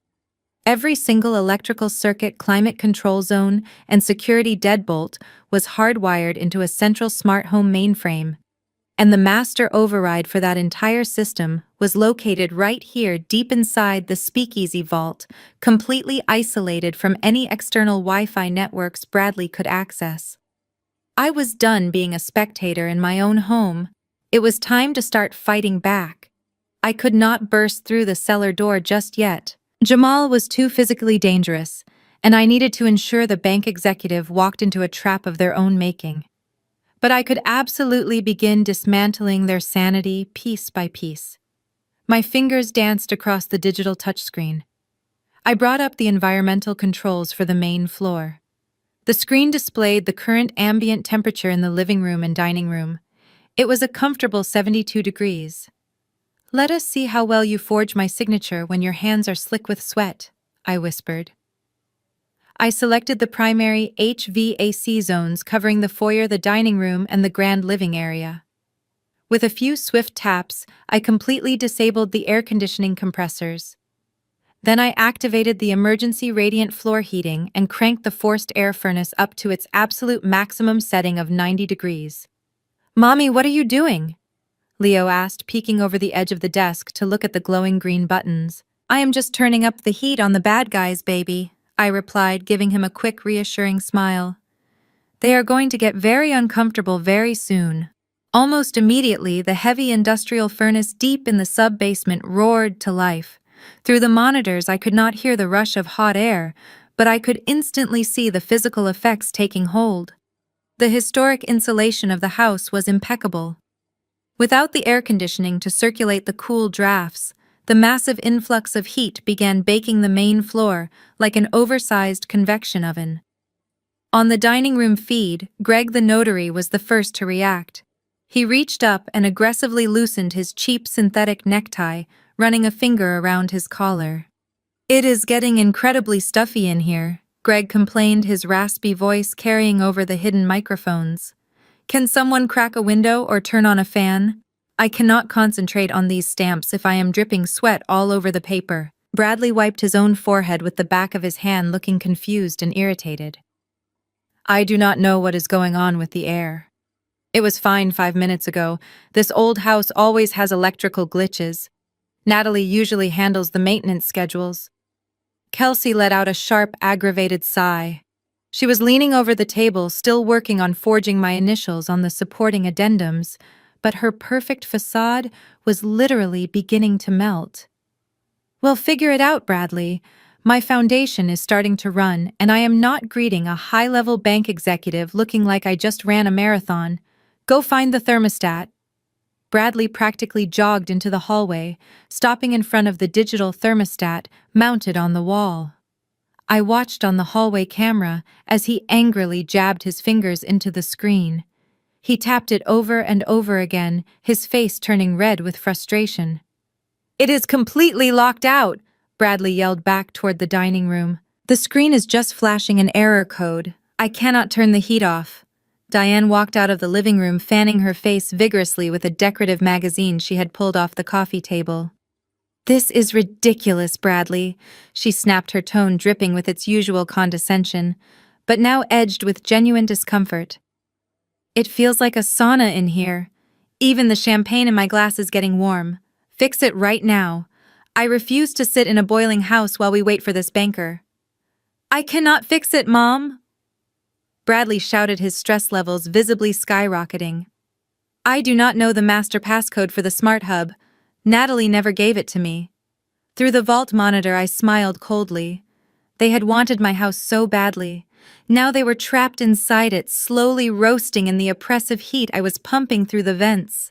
A: Every single electrical circuit, climate control zone, and security deadbolt was hardwired into a central smart home mainframe. And the master override for that entire system was located right here deep inside the speakeasy vault, completely isolated from any external Wi-Fi networks Bradley could access. I was done being a spectator in my own home. It was time to start fighting back. I could not burst through the cellar door just yet. Jamal was too physically dangerous, and I needed to ensure the bank executive walked into a trap of their own making. But I could absolutely begin dismantling their sanity piece by piece. My fingers danced across the digital touchscreen. I brought up the environmental controls for the main floor. The screen displayed the current ambient temperature in the living room and dining room. It was a comfortable 72 degrees. Let us see how well you forge my signature when your hands are slick with sweat, I whispered. I selected the primary HVAC zones covering the foyer, the dining room, and the grand living area. With a few swift taps, I completely disabled the air conditioning compressors. Then I activated the emergency radiant floor heating and cranked the forced air furnace up to its absolute maximum setting of 90 degrees. Mommy, what are you doing? Leo asked, peeking over the edge of the desk to look at the glowing green buttons. I am just turning up the heat on the bad guys, baby, I replied, giving him a quick, reassuring smile. They are going to get very uncomfortable very soon. Almost immediately, the heavy industrial furnace deep in the sub-basement roared to life. Through the monitors, I could not hear the rush of hot air, but I could instantly see the physical effects taking hold. The historic insulation of the house was impeccable. Without the air conditioning to circulate the cool drafts, the massive influx of heat began baking the main floor like an oversized convection oven. On the dining room feed, Greg the notary was the first to react. He reached up and aggressively loosened his cheap synthetic necktie, running a finger around his collar. "It is getting incredibly stuffy in here," Greg complained, his raspy voice carrying over the hidden microphones. "Can someone crack a window or turn on a fan? I cannot concentrate on these stamps if I am dripping sweat all over the paper." Bradley wiped his own forehead with the back of his hand, looking confused and irritated. "I do not know what is going on with the air. It was fine 5 minutes ago. This old house always has electrical glitches. Natalie usually handles the maintenance schedules." Kelsey let out a sharp, aggravated sigh. She was leaning over the table, still working on forging my initials on the supporting addendums, but her perfect facade was literally beginning to melt. "Well, figure it out, Bradley. My foundation is starting to run, and I am not greeting a high-level bank executive looking like I just ran a marathon. Go find the thermostat." Bradley practically jogged into the hallway, stopping in front of the digital thermostat mounted on the wall. I watched on the hallway camera as he angrily jabbed his fingers into the screen. He tapped it over and over again, his face turning red with frustration. "It is completely locked out," Bradley yelled back toward the dining room. "The screen is just flashing an error code. I cannot turn the heat off." Diane walked out of the living room, fanning her face vigorously with a decorative magazine she had pulled off the coffee table. "This is ridiculous, Bradley," she snapped, her tone dripping with its usual condescension, but now edged with genuine discomfort. "It feels like a sauna in here. Even the champagne in my glass is getting warm. Fix it right now. I refuse to sit in a boiling house while we wait for this banker." "I cannot fix it, Mom!" Bradley shouted, his stress levels visibly skyrocketing. "I do not know the master passcode for the smart hub. Natalie never gave it to me." Through the vault monitor, I smiled coldly. They had wanted my house so badly. Now they were trapped inside it, slowly roasting in the oppressive heat I was pumping through the vents.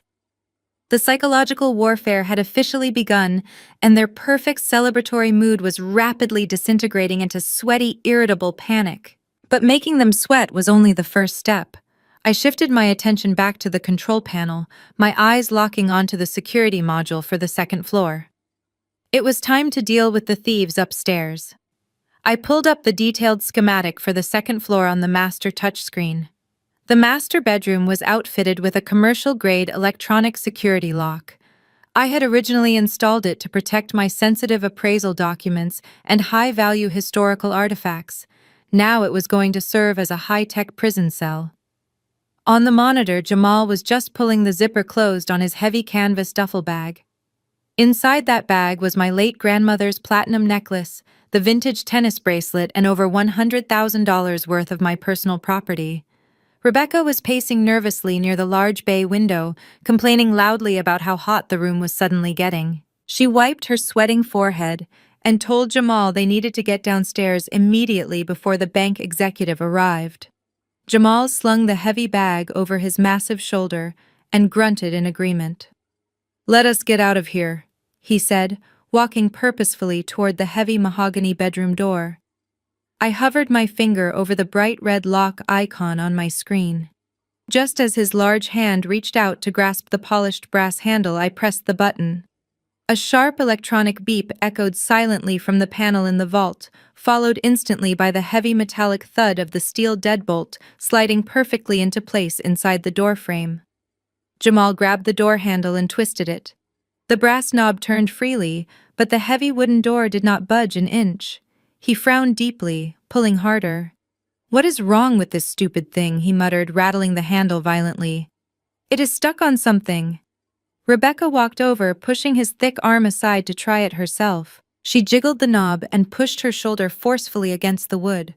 A: The psychological warfare had officially begun, and their perfect celebratory mood was rapidly disintegrating into sweaty, irritable panic. But making them sweat was only the first step. I shifted my attention back to the control panel, my eyes locking onto the security module for the second floor. It was time to deal with the thieves upstairs. I pulled up the detailed schematic for the second floor on the master touchscreen. The master bedroom was outfitted with a commercial-grade electronic security lock. I had originally installed it to protect my sensitive appraisal documents and high-value historical artifacts. Now it was going to serve as a high-tech prison cell. On the monitor, Jamal was just pulling the zipper closed on his heavy canvas duffel bag. Inside that bag was my late grandmother's platinum necklace, the vintage tennis bracelet, and over $100,000 worth of my personal property. Rebecca was pacing nervously near the large bay window, complaining loudly about how hot the room was suddenly getting. She wiped her sweating forehead and told Jamal they needed to get downstairs immediately before the bank executive arrived. Jamal slung the heavy bag over his massive shoulder and grunted in agreement. "Let us get out of here," he said, walking purposefully toward the heavy mahogany bedroom door. I hovered my finger over the bright red lock icon on my screen. Just as his large hand reached out to grasp the polished brass handle, I pressed the button. A sharp electronic beep echoed silently from the panel in the vault, followed instantly by the heavy metallic thud of the steel deadbolt sliding perfectly into place inside the doorframe. Jamal grabbed the door handle and twisted it. The brass knob turned freely, but the heavy wooden door did not budge an inch. He frowned deeply, pulling harder. "What is wrong with this stupid thing?" he muttered, rattling the handle violently. "It is stuck on something." Rebecca walked over, pushing his thick arm aside to try it herself. She jiggled the knob and pushed her shoulder forcefully against the wood.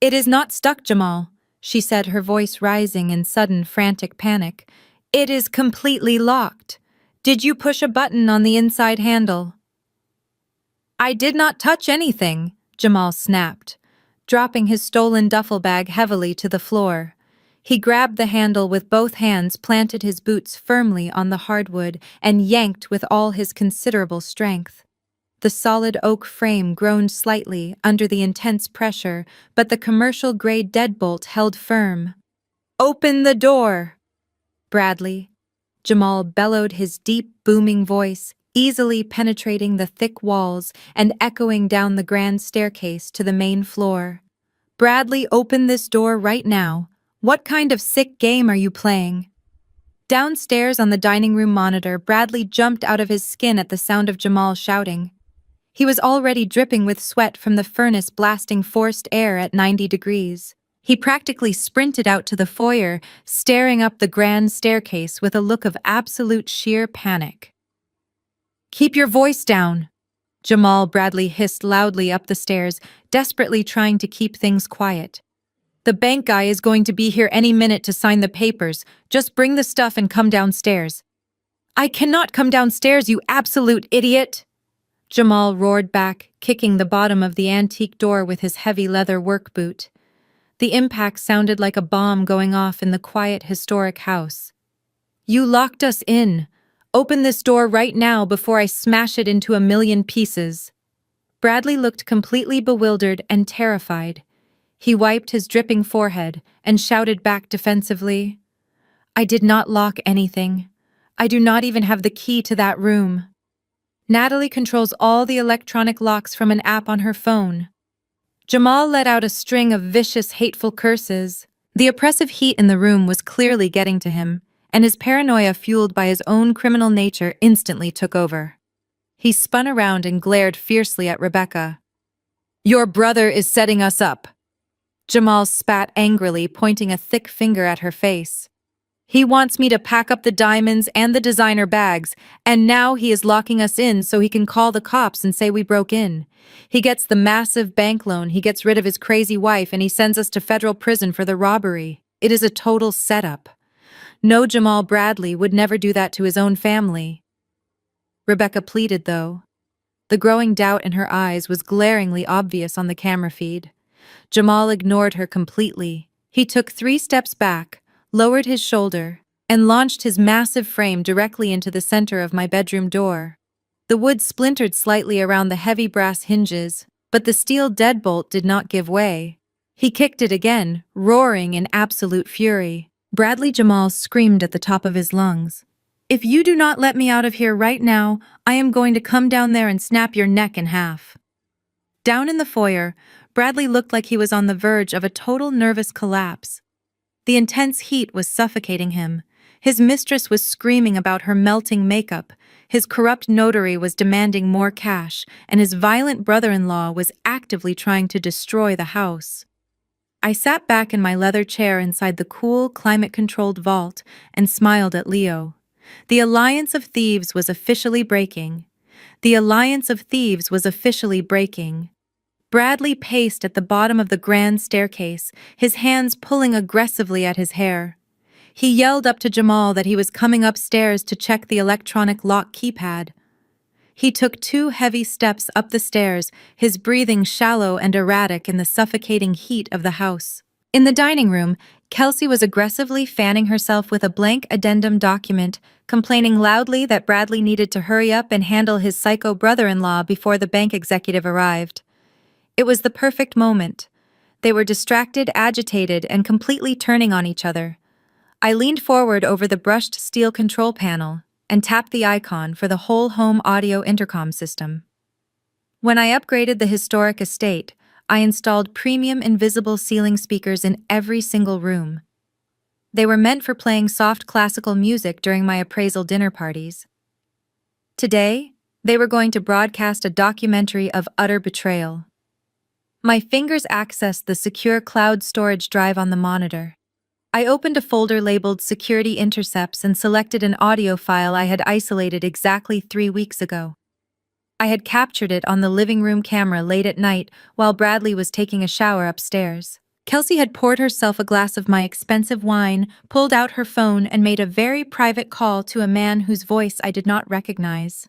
A: "It is not stuck, Jamal," she said, her voice rising in sudden, frantic panic. "It is completely locked. Did you push a button on the inside handle?" "I did not touch anything," Jamal snapped, dropping his stolen duffel bag heavily to the floor. He grabbed the handle with both hands, planted his boots firmly on the hardwood, and yanked with all his considerable strength. The solid oak frame groaned slightly under the intense pressure, but the commercial-grade deadbolt held firm. "Open the door!" Bradley. Jamal bellowed, his deep, booming voice easily penetrating the thick walls and echoing down the grand staircase to the main floor. Bradley, open this door right now. What kind of sick game are you playing? Downstairs on the dining room monitor, Bradley jumped out of his skin at the sound of Jamal shouting. He was already dripping with sweat from the furnace blasting forced air at 90 degrees. He practically sprinted out to the foyer, staring up the grand staircase with a look of absolute sheer panic. "Keep your voice down," Jamal Bradley hissed loudly up the stairs, desperately trying to keep things quiet. "The bank guy is going to be here any minute to sign the papers. Just bring the stuff and come downstairs." "I cannot come downstairs, you absolute idiot!" Jamal roared back, kicking the bottom of the antique door with his heavy leather work boot. The impact sounded like a bomb going off in the quiet, historic house. "You locked us in. Open this door right now before I smash it into a million pieces." Bradley looked completely bewildered and terrified. He wiped his dripping forehead and shouted back defensively, "I did not lock anything. I do not even have the key to that room. Natalie controls all the electronic locks from an app on her phone." Jamal let out a string of vicious, hateful curses. The oppressive heat in the room was clearly getting to him, and his paranoia, fueled by his own criminal nature, instantly took over. He spun around and glared fiercely at Rebecca. "Your brother is setting us up." Jamal spat angrily, pointing a thick finger at her face. "He wants me to pack up the diamonds and the designer bags, and now he is locking us in so he can call the cops and say we broke in. He gets the massive bank loan, he gets rid of his crazy wife, and he sends us to federal prison for the robbery. It is a total setup. No, Jamal Bradley would never do that to his own family." Rebecca pleaded, though. The growing doubt in her eyes was glaringly obvious on the camera feed. Jamal ignored her completely. He took 3 steps back, lowered his shoulder, and launched his massive frame directly into the center of my bedroom door. The wood splintered slightly around the heavy brass hinges, but the steel deadbolt did not give way. He kicked it again, roaring in absolute fury. Bradley Jamal screamed at the top of his lungs. "If you do not let me out of here right now, I am going to come down there and snap your neck in half." Down in the foyer, Bradley looked like he was on the verge of a total nervous collapse. The intense heat was suffocating him. His mistress was screaming about her melting makeup, his corrupt notary was demanding more cash, and his violent brother-in-law was actively trying to destroy the house. I sat back in my leather chair inside the cool, climate-controlled vault and smiled at Leo. The Alliance of Thieves was officially breaking. The Alliance of Thieves was officially breaking. Bradley paced at the bottom of the grand staircase, his hands pulling aggressively at his hair. He yelled up to Jamal that he was coming upstairs to check the electronic lock keypad. He took 2 heavy steps up the stairs, his breathing shallow and erratic in the suffocating heat of the house. In the dining room, Kelsey was aggressively fanning herself with a blank addendum document, complaining loudly that Bradley needed to hurry up and handle his psycho brother-in-law before the bank executive arrived. It was the perfect moment. They were distracted, agitated, and completely turning on each other. I leaned forward over the brushed steel control panel and tapped the icon for the whole home audio intercom system. When I upgraded the historic estate, I installed premium invisible ceiling speakers in every single room. They were meant for playing soft classical music during my appraisal dinner parties. Today, they were going to broadcast a documentary of utter betrayal. My fingers accessed the secure cloud storage drive on the monitor. I opened a folder labeled Security Intercepts and selected an audio file I had isolated exactly 3 weeks ago. I had captured it on the living room camera late at night while Bradley was taking a shower upstairs. Kelsey had poured herself a glass of my expensive wine, pulled out her phone, and made a very private call to a man whose voice I did not recognize.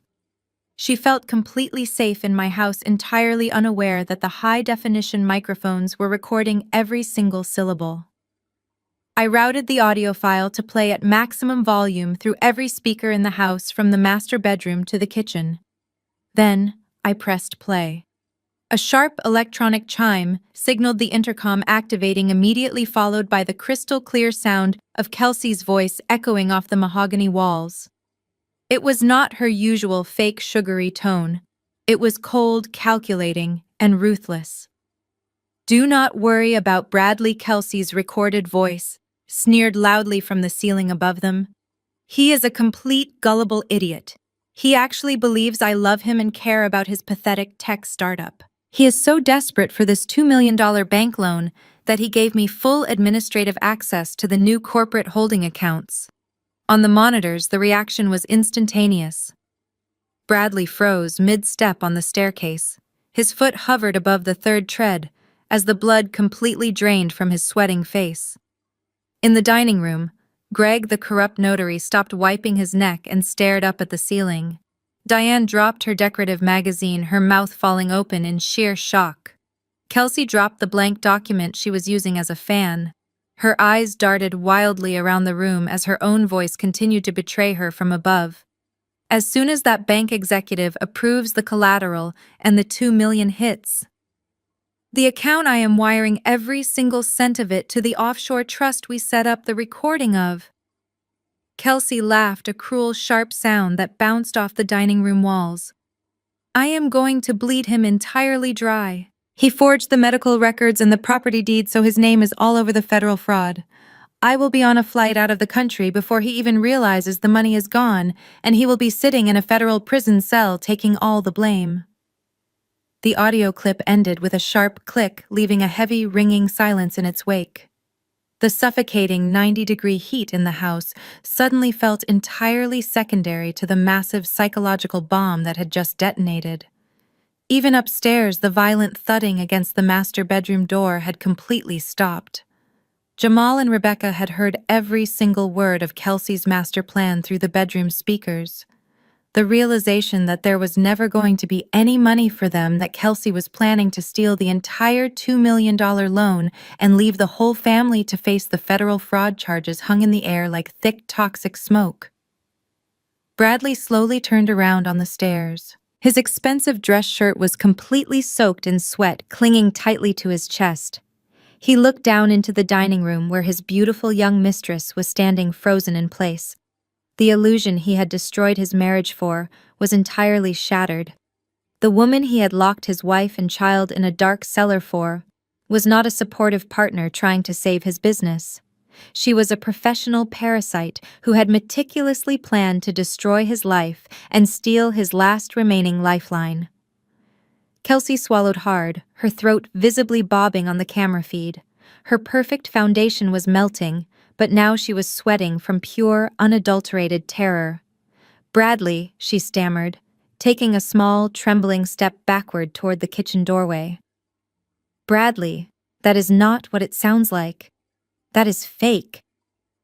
A: She felt completely safe in my house, entirely unaware that the high-definition microphones were recording every single syllable. I routed the audio file to play at maximum volume through every speaker in the house from the master bedroom to the kitchen. Then, I pressed play. A sharp electronic chime signaled the intercom activating, immediately followed by the crystal-clear sound of Kelsey's voice echoing off the mahogany walls. It was not her usual fake sugary tone. It was cold, calculating, and ruthless. "Do not worry about Bradley," Kelsey's recorded voice sneered loudly from the ceiling above them. "He is a complete, gullible idiot. He actually believes I love him and care about his pathetic tech startup. He is so desperate for this $2 million bank loan that he gave me full administrative access to the new corporate holding accounts." On the monitors, the reaction was instantaneous. Bradley froze mid-step on the staircase. His foot hovered above the third tread as the blood completely drained from his sweating face. In the dining room, Greg, the corrupt notary, stopped wiping his neck and stared up at the ceiling. Diane dropped her decorative magazine, her mouth falling open in sheer shock. Kelsey dropped the blank document she was using as a fan. Her eyes darted wildly around the room as her own voice continued to betray her from above. "As soon as that bank executive approves the collateral and the 2 million hits, the account, I am wiring every single cent of it to the offshore trust we set up the recording of." Kelsey laughed, a cruel, sharp sound that bounced off the dining room walls. "I am going to bleed him entirely dry. He forged the medical records and the property deed, so his name is all over the federal fraud. I will be on a flight out of the country before he even realizes the money is gone, and he will be sitting in a federal prison cell taking all the blame." The audio clip ended with a sharp click, leaving a heavy, ringing silence in its wake. The suffocating 90-degree heat in the house suddenly felt entirely secondary to the massive psychological bomb that had just detonated. Even upstairs, the violent thudding against the master bedroom door had completely stopped. Jamal and Rebecca had heard every single word of Kelsey's master plan through the bedroom speakers. The realization that there was never going to be any money for them, that Kelsey was planning to steal the entire $2 million loan and leave the whole family to face the federal fraud charges, hung in the air like thick, toxic smoke. Bradley slowly turned around on the stairs. His expensive dress shirt was completely soaked in sweat, clinging tightly to his chest. He looked down into the dining room where his beautiful young mistress was standing frozen in place. The illusion he had destroyed his marriage for was entirely shattered. The woman he had locked his wife and child in a dark cellar for was not a supportive partner trying to save his business. She was a professional parasite who had meticulously planned to destroy his life and steal his last remaining lifeline. Kelsey swallowed hard, her throat visibly bobbing on the camera feed. Her perfect foundation was melting, but now she was sweating from pure, unadulterated terror. "Bradley," she stammered, taking a small, trembling step backward toward the kitchen doorway. "Bradley, that is not what it sounds like. That is fake.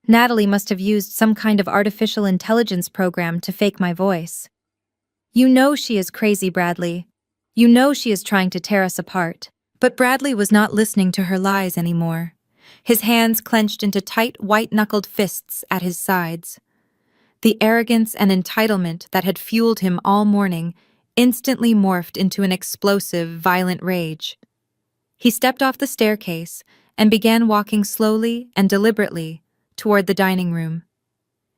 A: Natalie must have used some kind of artificial intelligence program to fake my voice. You know she is crazy, Bradley. You know she is trying to tear us apart." But Bradley was not listening to her lies anymore. His hands clenched into tight, white-knuckled fists at his sides. The arrogance and entitlement that had fueled him all morning instantly morphed into an explosive, violent rage. He stepped off the staircase and began walking slowly and deliberately toward the dining room.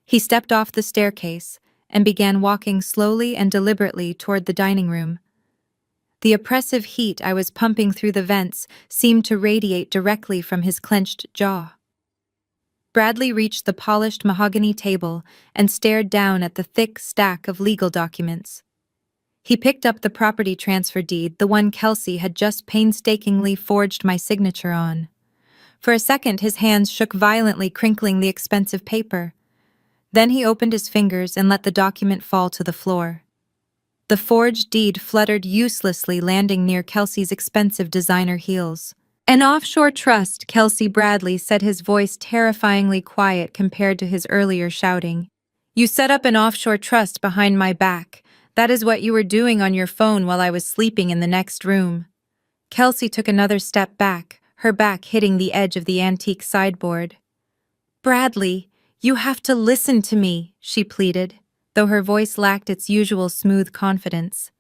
A: He stepped off the staircase and began walking slowly and deliberately toward the dining room. The oppressive heat I was pumping through the vents seemed to radiate directly from his clenched jaw. Bradley reached the polished mahogany table and stared down at the thick stack of legal documents. He picked up the property transfer deed, the one Kelsey had just painstakingly forged my signature on. For a second, his hands shook violently, crinkling the expensive paper. Then he opened his fingers and let the document fall to the floor. The forged deed fluttered uselessly, landing near Kelsey's expensive designer heels. "An offshore trust," Kelsey Bradley said, his voice terrifyingly quiet compared to his earlier shouting. "You set up an offshore trust behind my back. That is what you were doing on your phone while I was sleeping in the next room." Kelsey took another step back, her back hitting the edge of the antique sideboard. "Bradley, you have to listen to me," she pleaded, though her voice lacked its usual smooth confidence.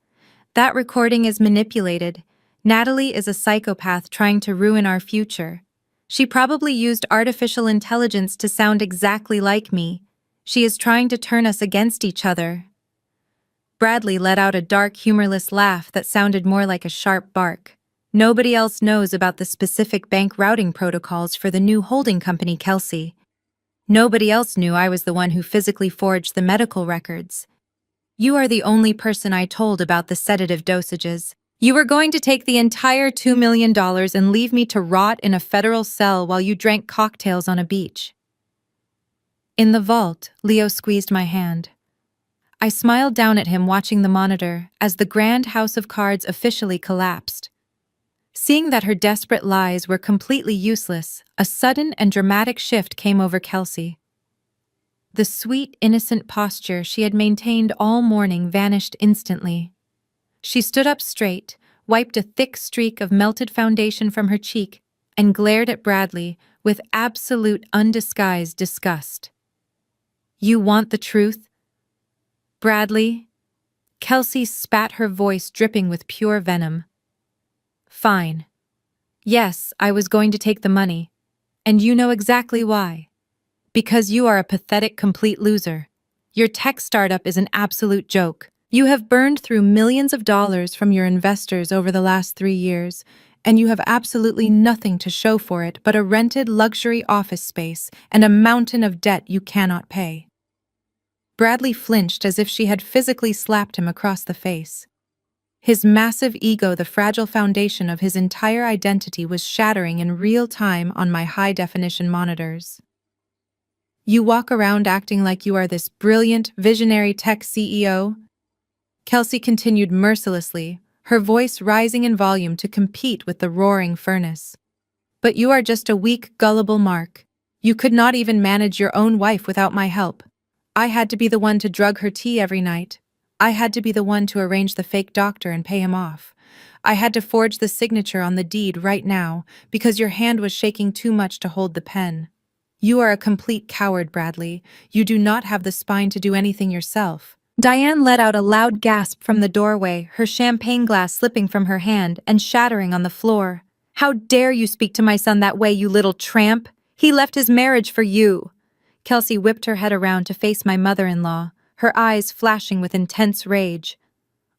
A: "That recording is manipulated. Natalie is a psychopath trying to ruin our future. She probably used artificial intelligence to sound exactly like me. She is trying to turn us against each other. Bradley let out a dark, humorless laugh that sounded more like a sharp bark. Nobody else knows about the specific bank routing protocols for the new holding company, Kelsey. Nobody else knew I was the one who physically forged the medical records. You are the only person I told about the sedative dosages. You were going to take the entire $2 million and leave me to rot in a federal cell while you drank cocktails on a beach. In the vault, Leo squeezed my hand. I smiled down at him watching the monitor as the grand house of cards officially collapsed. Seeing that her desperate lies were completely useless, a sudden and dramatic shift came over Kelsey. The sweet, innocent posture she had maintained all morning vanished instantly. She stood up straight, wiped a thick streak of melted foundation from her cheek, and glared at Bradley with absolute undisguised disgust. "You want the truth, Bradley?" Kelsey spat, her voice dripping with pure venom. "Fine. Yes, I was going to take the money. And you know exactly why. Because you are a pathetic, complete loser. Your tech startup is an absolute joke. You have burned through millions of dollars from your investors over the last 3 years, and you have absolutely nothing to show for it but a rented luxury office space and a mountain of debt you cannot pay." Bradley flinched as if she had physically slapped him across the face. His massive ego, the fragile foundation of his entire identity, was shattering in real time on my high-definition monitors. "You walk around acting like you are this brilliant, visionary tech CEO?" Kelsey continued mercilessly, her voice rising in volume to compete with the roaring furnace. "But you are just a weak, gullible mark. You could not even manage your own wife without my help. I had to be the one to drug her tea every night. I had to be the one to arrange the fake doctor and pay him off. I had to forge the signature on the deed right now because your hand was shaking too much to hold the pen. You are a complete coward, Bradley. You do not have the spine to do anything yourself." Diane let out a loud gasp from the doorway, her champagne glass slipping from her hand and shattering on the floor. "How dare you speak to my son that way, you little tramp? He left his marriage for you." Kelsey whipped her head around to face my mother-in-law, her eyes flashing with intense rage.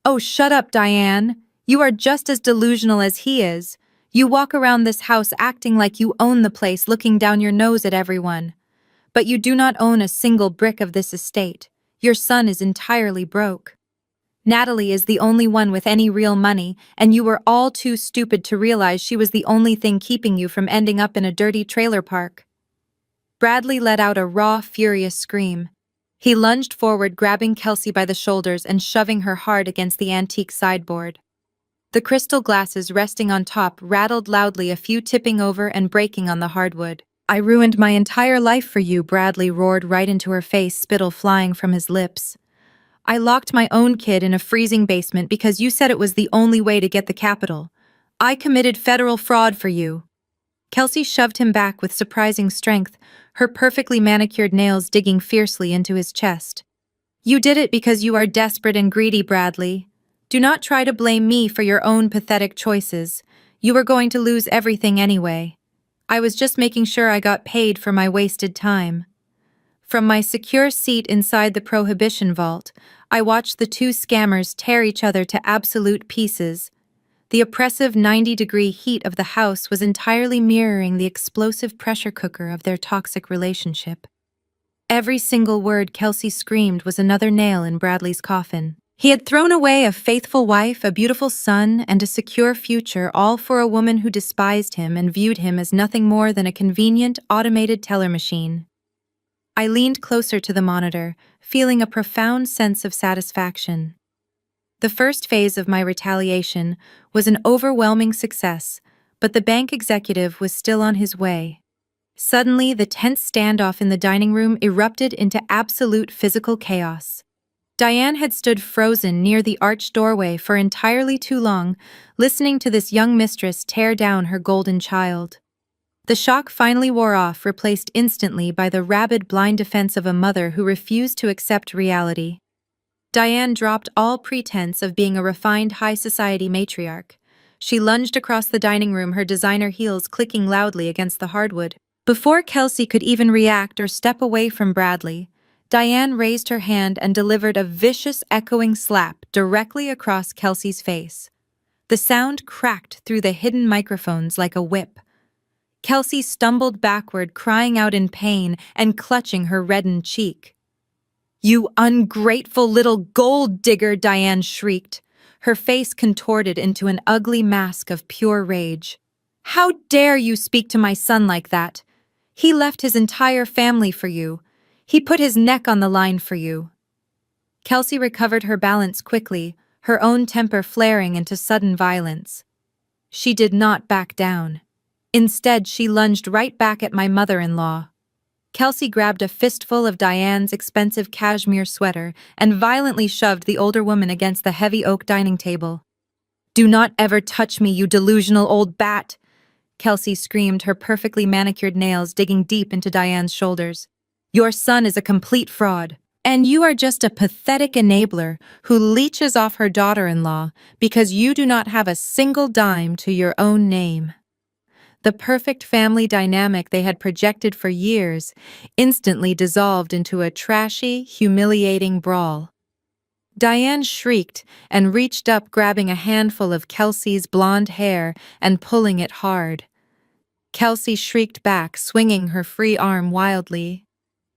A: "Oh, shut up, Diane. You are just as delusional as he is. You walk around this house acting like you own the place, looking down your nose at everyone. But you do not own a single brick of this estate. Your son is entirely broke. Natalie is the only one with any real money, and you were all too stupid to realize she was the only thing keeping you from ending up in a dirty trailer park." Bradley let out a raw, furious scream. He lunged forward, grabbing Kelsey by the shoulders and shoving her hard against the antique sideboard. The crystal glasses resting on top rattled loudly, a few tipping over and breaking on the hardwood. "I ruined my entire life for you," Bradley roared right into her face, spittle flying from his lips. "I locked my own kid in a freezing basement because you said it was the only way to get the capital. I committed federal fraud for you." Kelsey shoved him back with surprising strength, her perfectly manicured nails digging fiercely into his chest. "You did it because you are desperate and greedy, Bradley. Do not try to blame me for your own pathetic choices. You were going to lose everything anyway. I was just making sure I got paid for my wasted time." From my secure seat inside the Prohibition Vault, I watched the two scammers tear each other to absolute pieces. The oppressive 90-degree heat of the house was entirely mirroring the explosive pressure cooker of their toxic relationship. Every single word Kelsey screamed was another nail in Bradley's coffin. He had thrown away a faithful wife, a beautiful son, and a secure future, all for a woman who despised him and viewed him as nothing more than a convenient, automated teller machine. I leaned closer to the monitor, feeling a profound sense of satisfaction. The first phase of my retaliation was an overwhelming success, but the bank executive was still on his way. Suddenly, the tense standoff in the dining room erupted into absolute physical chaos. Diane had stood frozen near the arched doorway for entirely too long, listening to this young mistress tear down her golden child. The shock finally wore off, replaced instantly by the rabid, blind defense of a mother who refused to accept reality. Diane dropped all pretense of being a refined high society matriarch. She lunged across the dining room, her designer heels clicking loudly against the hardwood. Before Kelsey could even react or step away from Bradley, Diane raised her hand and delivered a vicious, echoing slap directly across Kelsey's face. The sound cracked through the hidden microphones like a whip. Kelsey stumbled backward, crying out in pain and clutching her reddened cheek. "You ungrateful little gold digger!" Diane shrieked, her face contorted into an ugly mask of pure rage. "How dare you speak to my son like that? He left his entire family for you. He put his neck on the line for you." Kelsey recovered her balance quickly, her own temper flaring into sudden violence. She did not back down. Instead, she lunged right back at my mother-in-law. Kelsey grabbed a fistful of Diane's expensive cashmere sweater and violently shoved the older woman against the heavy oak dining table. "Do not ever touch me, you delusional old bat!" Kelsey screamed, her perfectly manicured nails digging deep into Diane's shoulders. "Your son is a complete fraud, and you are just a pathetic enabler who leeches off her daughter-in-law because you do not have a single dime to your own name." The perfect family dynamic they had projected for years instantly dissolved into a trashy, humiliating brawl. Diane shrieked and reached up, grabbing a handful of Kelsey's blonde hair and pulling it hard. Kelsey shrieked back, swinging her free arm wildly.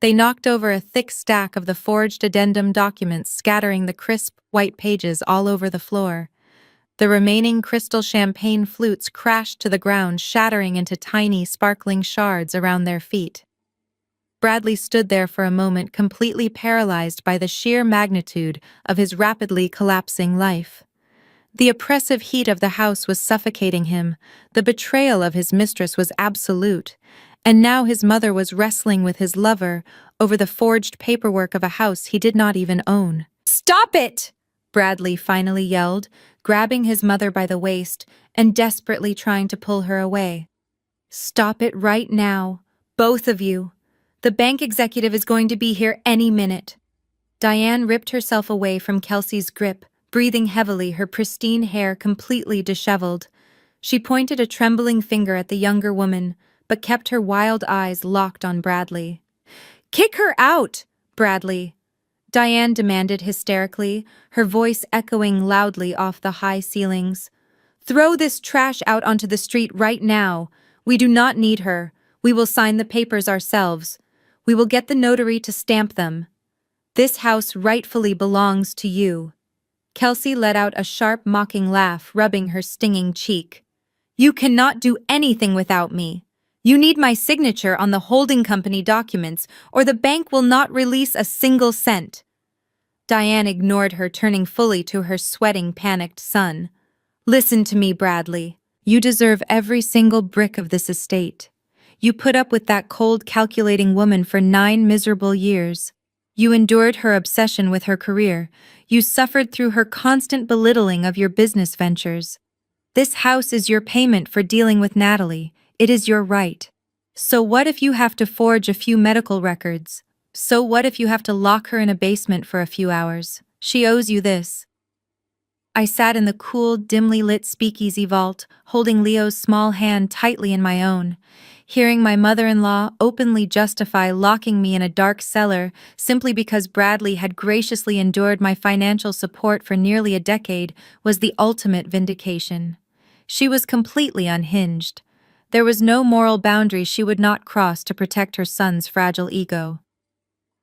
A: They knocked over a thick stack of the forged addendum documents, scattering the crisp, white pages all over the floor. The remaining crystal champagne flutes crashed to the ground, shattering into tiny, sparkling shards around their feet. Bradley stood there for a moment, completely paralyzed by the sheer magnitude of his rapidly collapsing life. The oppressive heat of the house was suffocating him, the betrayal of his mistress was absolute, and now his mother was wrestling with his lover over the forged paperwork of a house he did not even own. "Stop it!" Bradley finally yelled, grabbing his mother by the waist and desperately trying to pull her away. "Stop it right now, both of you. The bank executive is going to be here any minute." Diane ripped herself away from Kelsey's grip, breathing heavily, her pristine hair completely disheveled. She pointed a trembling finger at the younger woman, but kept her wild eyes locked on Bradley. "Kick her out, Bradley!" Diane demanded hysterically, her voice echoing loudly off the high ceilings. "Throw this trash out onto the street right now. We do not need her. We will sign the papers ourselves. We will get the notary to stamp them. This house rightfully belongs to you." Kelsey let out a sharp, mocking laugh, rubbing her stinging cheek. "You cannot do anything without me. You need my signature on the holding company documents, or the bank will not release a single cent." Diane ignored her, turning fully to her sweating, panicked son. "Listen to me, Bradley. You deserve every single brick of this estate. You put up with that cold, calculating woman for 9 miserable years. You endured her obsession with her career. You suffered through her constant belittling of your business ventures. This house is your payment for dealing with Natalie. It is your right. So what if you have to forge a few medical records? So what if you have to lock her in a basement for a few hours? She owes you this." I sat in the cool, dimly lit speakeasy vault, holding Leo's small hand tightly in my own. Hearing my mother-in-law openly justify locking me in a dark cellar simply because Bradley had graciously endured my financial support for nearly a decade was the ultimate vindication. She was completely unhinged. There was no moral boundary she would not cross to protect her son's fragile ego.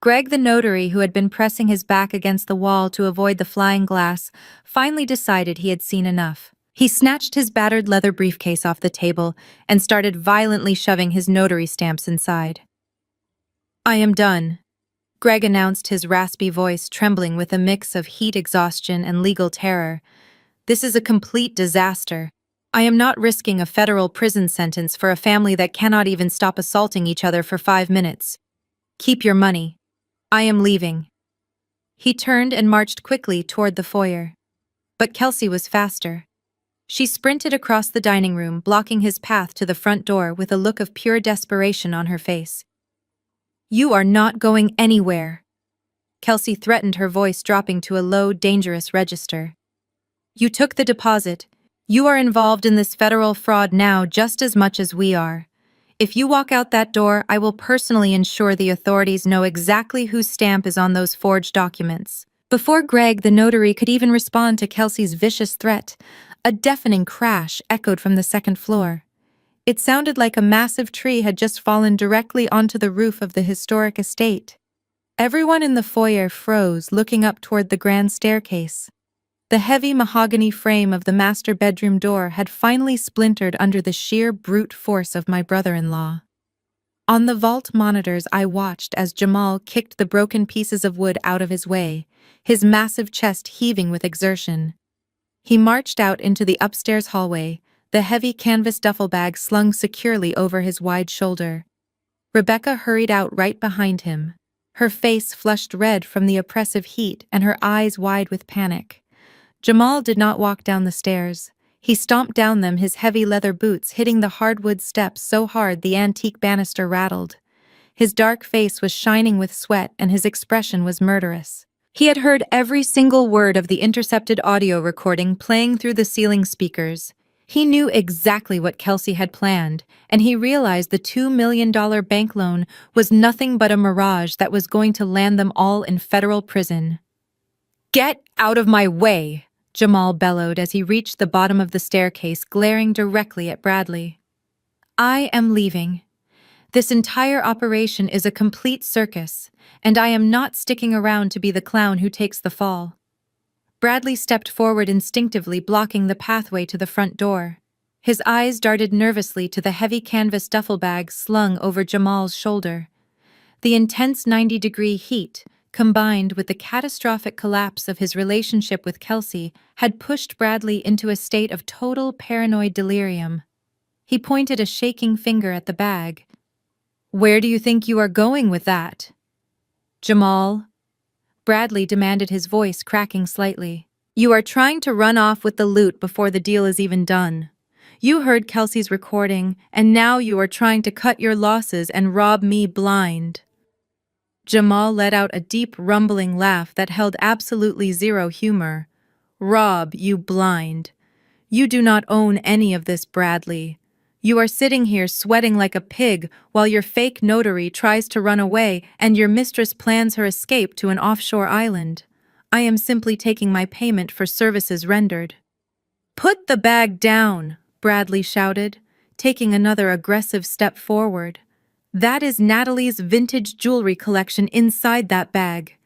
A: Greg, the notary, who had been pressing his back against the wall to avoid the flying glass, finally decided he had seen enough. He snatched his battered leather briefcase off the table and started violently shoving his notary stamps inside. "I am done," Greg announced, his raspy voice trembling with a mix of heat exhaustion and legal terror. "This is a complete disaster. I am not risking a federal prison sentence for a family that cannot even stop assaulting each other for 5 minutes. Keep your money. I am leaving." He turned and marched quickly toward the foyer. But Kelsey was faster. She sprinted across the dining room, blocking his path to the front door with a look of pure desperation on her face. "You are not going anywhere," Kelsey threatened, her voice dropping to a low, dangerous register. "You took the deposit. You are involved in this federal fraud now just as much as we are. If you walk out that door, I will personally ensure the authorities know exactly whose stamp is on those forged documents. Before Greg, the notary, could even respond to Kelsey's vicious threat, a deafening crash echoed from the second floor. It sounded like a massive tree had just fallen directly onto the roof of the historic estate. Everyone in the foyer froze, looking up toward the grand staircase. The heavy mahogany frame of the master bedroom door had finally splintered under the sheer brute force of my brother-in-law. On the vault monitors, I watched as Jamal kicked the broken pieces of wood out of his way, his massive chest heaving with exertion. He marched out into the upstairs hallway, the heavy canvas duffel bag slung securely over his wide shoulder. Rebecca hurried out right behind him, her face flushed red from the oppressive heat and her eyes wide with panic. Jamal did not walk down the stairs. He stomped down them, his heavy leather boots hitting the hardwood steps so hard the antique banister rattled. His dark face was shining with sweat and his expression was murderous. He had heard every single word of the intercepted audio recording playing through the ceiling speakers. He knew exactly what Kelsey had planned, and he realized the $2 million bank loan was nothing but a mirage that was going to land them all in federal prison. "Get out of my way!" Jamal bellowed as he reached the bottom of the staircase, glaring directly at Bradley. "I am leaving. This entire operation is a complete circus, and I am not sticking around to be the clown who takes the fall." Bradley stepped forward instinctively, blocking the pathway to the front door. His eyes darted nervously to the heavy canvas duffel bag slung over Jamal's shoulder. The intense 90-degree heat, combined with the catastrophic collapse of his relationship with Kelsey, had pushed Bradley into a state of total paranoid delirium. He pointed a shaking finger at the bag. "Where do you think you are going with that?" "Jamal," Bradley demanded, his voice cracking slightly. "You are trying to run off with the loot before the deal is even done. You heard Kelsey's recording, and now you are trying to cut your losses and rob me blind." Jamal let out a deep, rumbling laugh that held absolutely zero humor. "Rob you blind. You do not own any of this, Bradley. You are sitting here sweating like a pig while your fake notary tries to run away and your mistress plans her escape to an offshore island. I am simply taking my payment for services rendered." "Put the bag down," Bradley shouted, taking another aggressive step forward. "That is Natalie's vintage jewelry collection inside that bag.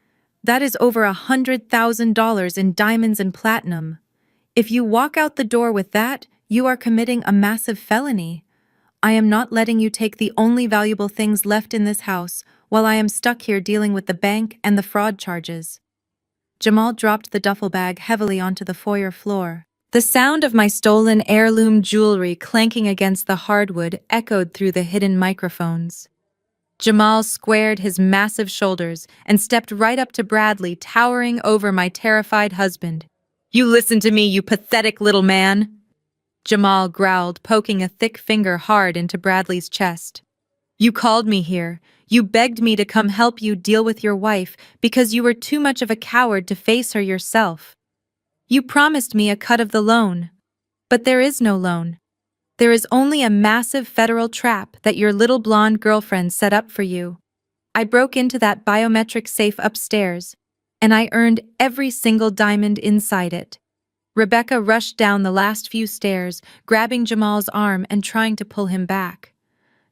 A: That is over $100,000 in diamonds and platinum. If you walk out the door with that, you are committing a massive felony. I am not letting you take the only valuable things left in this house while I am stuck here dealing with the bank and the fraud charges." Jamal dropped the duffel bag heavily onto the foyer floor. The sound of my stolen heirloom jewelry clanking against the hardwood echoed through the hidden microphones. Jamal squared his massive shoulders and stepped right up to Bradley, towering over my terrified husband. "You listen to me, you pathetic little man," Jamal growled, poking a thick finger hard into Bradley's chest. "You called me here. You begged me to come help you deal with your wife because you were too much of a coward to face her yourself. You promised me a cut of the loan. But there is no loan. There is only a massive federal trap that your little blonde girlfriend set up for you. I broke into that biometric safe upstairs, and I earned every single diamond inside it." Rebecca rushed down the last few stairs, grabbing Jamal's arm and trying to pull him back.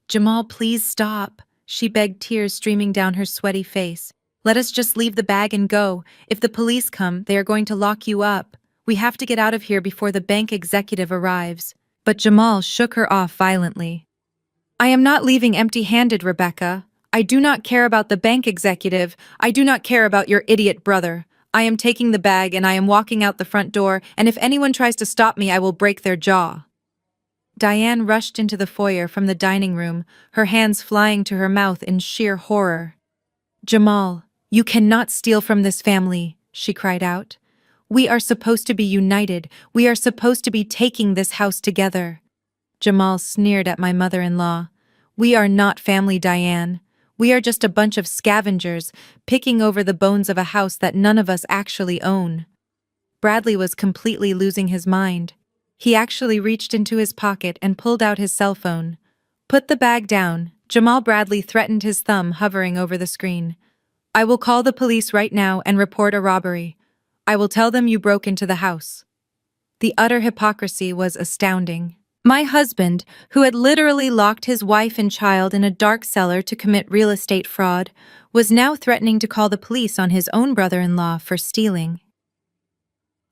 A: "Jamal, please stop," she begged, tears streaming down her sweaty face. "Let us just leave the bag and go. If the police come, they are going to lock you up. We have to get out of here before the bank executive arrives." But Jamal shook her off violently. "I am not leaving empty-handed, Rebecca. I do not care about the bank executive. I do not care about your idiot brother. I am taking the bag and I am walking out the front door, and if anyone tries to stop me, I will break their jaw." Diane rushed into the foyer from the dining room, her hands flying to her mouth in sheer horror. "Jamal, you cannot steal from this family," she cried out. "We are supposed to be united. We are supposed to be taking this house together." Jamal sneered at my mother-in-law. "We are not family, Diane. We are just a bunch of scavengers picking over the bones of a house that none of us actually own." Bradley was completely losing his mind. He actually reached into his pocket and pulled out his cell phone. Put the bag down. Jamal Bradley threatened, his thumb hovering over the screen. I will call the police right now and report a robbery. I will tell them you broke into the house. The utter hypocrisy was astounding. My husband, who had literally locked his wife and child in a dark cellar to commit real estate fraud, was now threatening to call the police on his own brother-in-law for stealing.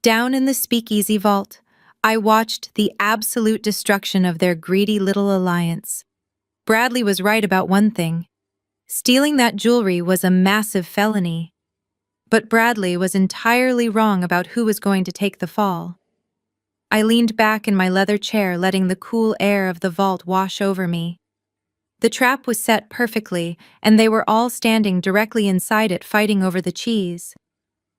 A: Down in the speakeasy vault, I watched the absolute destruction of their greedy little alliance. Bradley was right about one thing. Stealing that jewelry was a massive felony. But Bradley was entirely wrong about who was going to take the fall. I leaned back in my leather chair, letting the cool air of the vault wash over me. The trap was set perfectly, and they were all standing directly inside it, fighting over the cheese.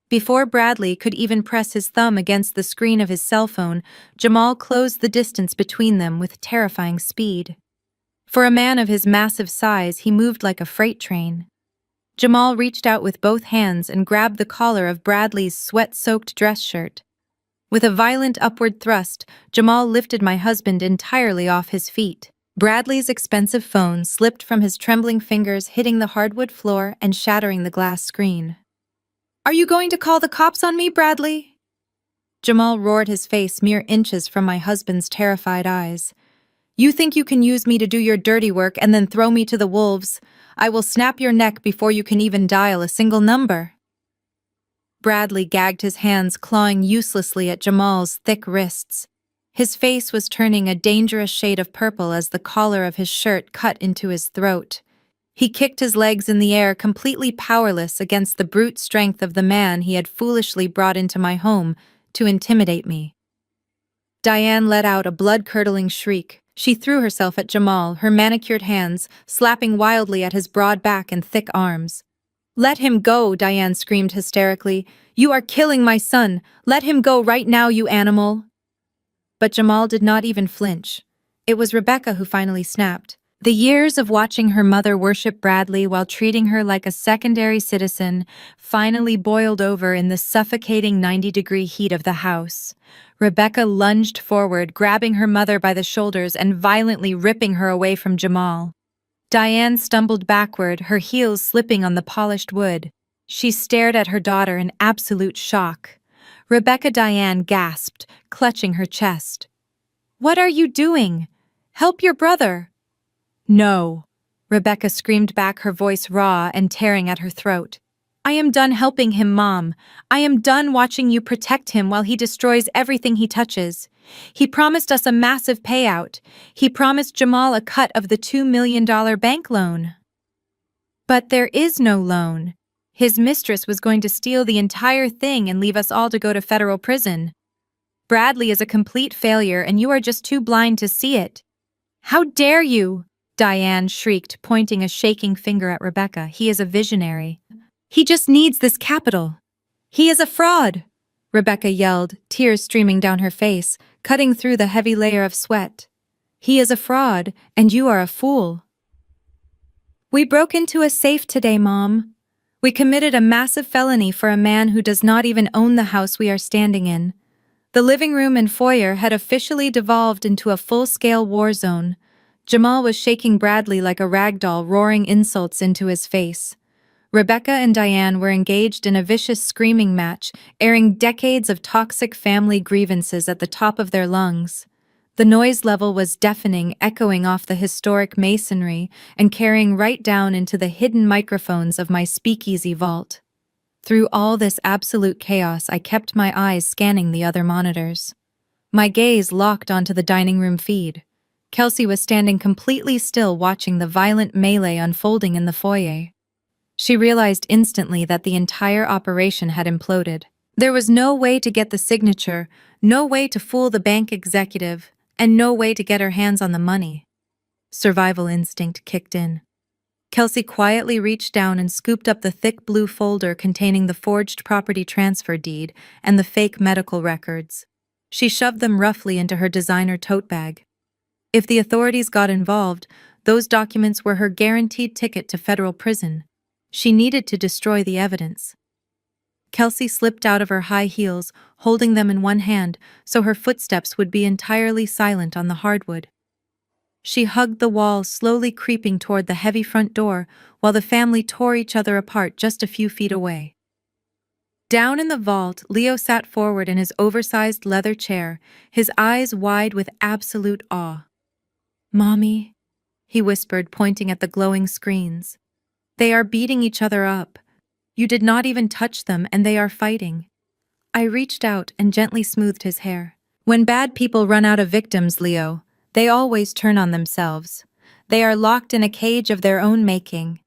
A: Before Bradley could even press his thumb against the screen of his cell phone, Jamal closed the distance between them with terrifying speed. For a man of his massive size, he moved like a freight train. Jamal reached out with both hands and grabbed the collar of Bradley's sweat-soaked dress shirt. With a violent upward thrust, Jamal lifted my husband entirely off his feet. Bradley's expensive phone slipped from his trembling fingers, hitting the hardwood floor and shattering the glass screen. Are you going to call the cops on me, Bradley? Jamal roared, his face mere inches from my husband's terrified eyes. You think you can use me to do your dirty work and then throw me to the wolves? I will snap your neck before you can even dial a single number. Bradley gagged his hands, clawing uselessly at Jamal's thick wrists. His face was turning a dangerous shade of purple as the collar of his shirt cut into his throat. He kicked his legs in the air, completely powerless against the brute strength of the man he had foolishly brought into my home to intimidate me. Diane let out a blood-curdling shriek. She threw herself at Jamal, her manicured hands slapping wildly at his broad back and thick arms. Let him go, Diane screamed hysterically. You are killing my son. Let him go right now, you animal. But Jamal did not even flinch. It was Rebecca who finally snapped. The years of watching her mother worship Bradley while treating her like a secondary citizen finally boiled over in the suffocating 90-degree heat of the house. Rebecca lunged forward, grabbing her mother by the shoulders and violently ripping her away from Jamal. Diane stumbled backward, her heels slipping on the polished wood. She stared at her daughter in absolute shock. Diane gasped, clutching her chest. What are you doing? Help your brother. No, Rebecca screamed back, her voice raw and tearing at her throat. I am done helping him, Mom. I am done watching you protect him while he destroys everything he touches. He promised us a massive payout. He promised Jamal a cut of the $2 million bank loan. But there is no loan. His mistress was going to steal the entire thing and leave us all to go to federal prison. Bradley is a complete failure and you are just too blind to see it. How dare you? Diane shrieked, pointing a shaking finger at Rebecca. He is a visionary. He just needs this capital. He is a fraud, Rebecca yelled, tears streaming down her face, cutting through the heavy layer of sweat. He is a fraud, and you are a fool. We broke into a safe today, Mom. We committed a massive felony for a man who does not even own the house we are standing in. The living room and foyer had officially devolved into a full-scale war zone. Jamal was shaking Bradley like a rag doll, roaring insults into his face. Rebecca and Diane were engaged in a vicious screaming match, airing decades of toxic family grievances at the top of their lungs. The noise level was deafening, echoing off the historic masonry and carrying right down into the hidden microphones of my speakeasy vault. Through all this absolute chaos, I kept my eyes scanning the other monitors. My gaze locked onto the dining room feed. Kelsey was standing completely still, watching the violent melee unfolding in the foyer. She realized instantly that the entire operation had imploded. There was no way to get the signature, no way to fool the bank executive, and no way to get her hands on the money. Survival instinct kicked in. Kelsey quietly reached down and scooped up the thick blue folder containing the forged property transfer deed and the fake medical records. She shoved them roughly into her designer tote bag. If the authorities got involved, those documents were her guaranteed ticket to federal prison. She needed to destroy the evidence. Kelsey slipped out of her high heels, holding them in one hand so her footsteps would be entirely silent on the hardwood. She hugged the wall, slowly creeping toward the heavy front door while the family tore each other apart just a few feet away. Down in the vault, Leo sat forward in his oversized leather chair, his eyes wide with absolute awe. "Mommy," he whispered, pointing at the glowing screens. "They are beating each other up. You did not even touch them, and they are fighting." I reached out and gently smoothed his hair. "When bad people run out of victims, Leo, they always turn on themselves. They are locked in a cage of their own making."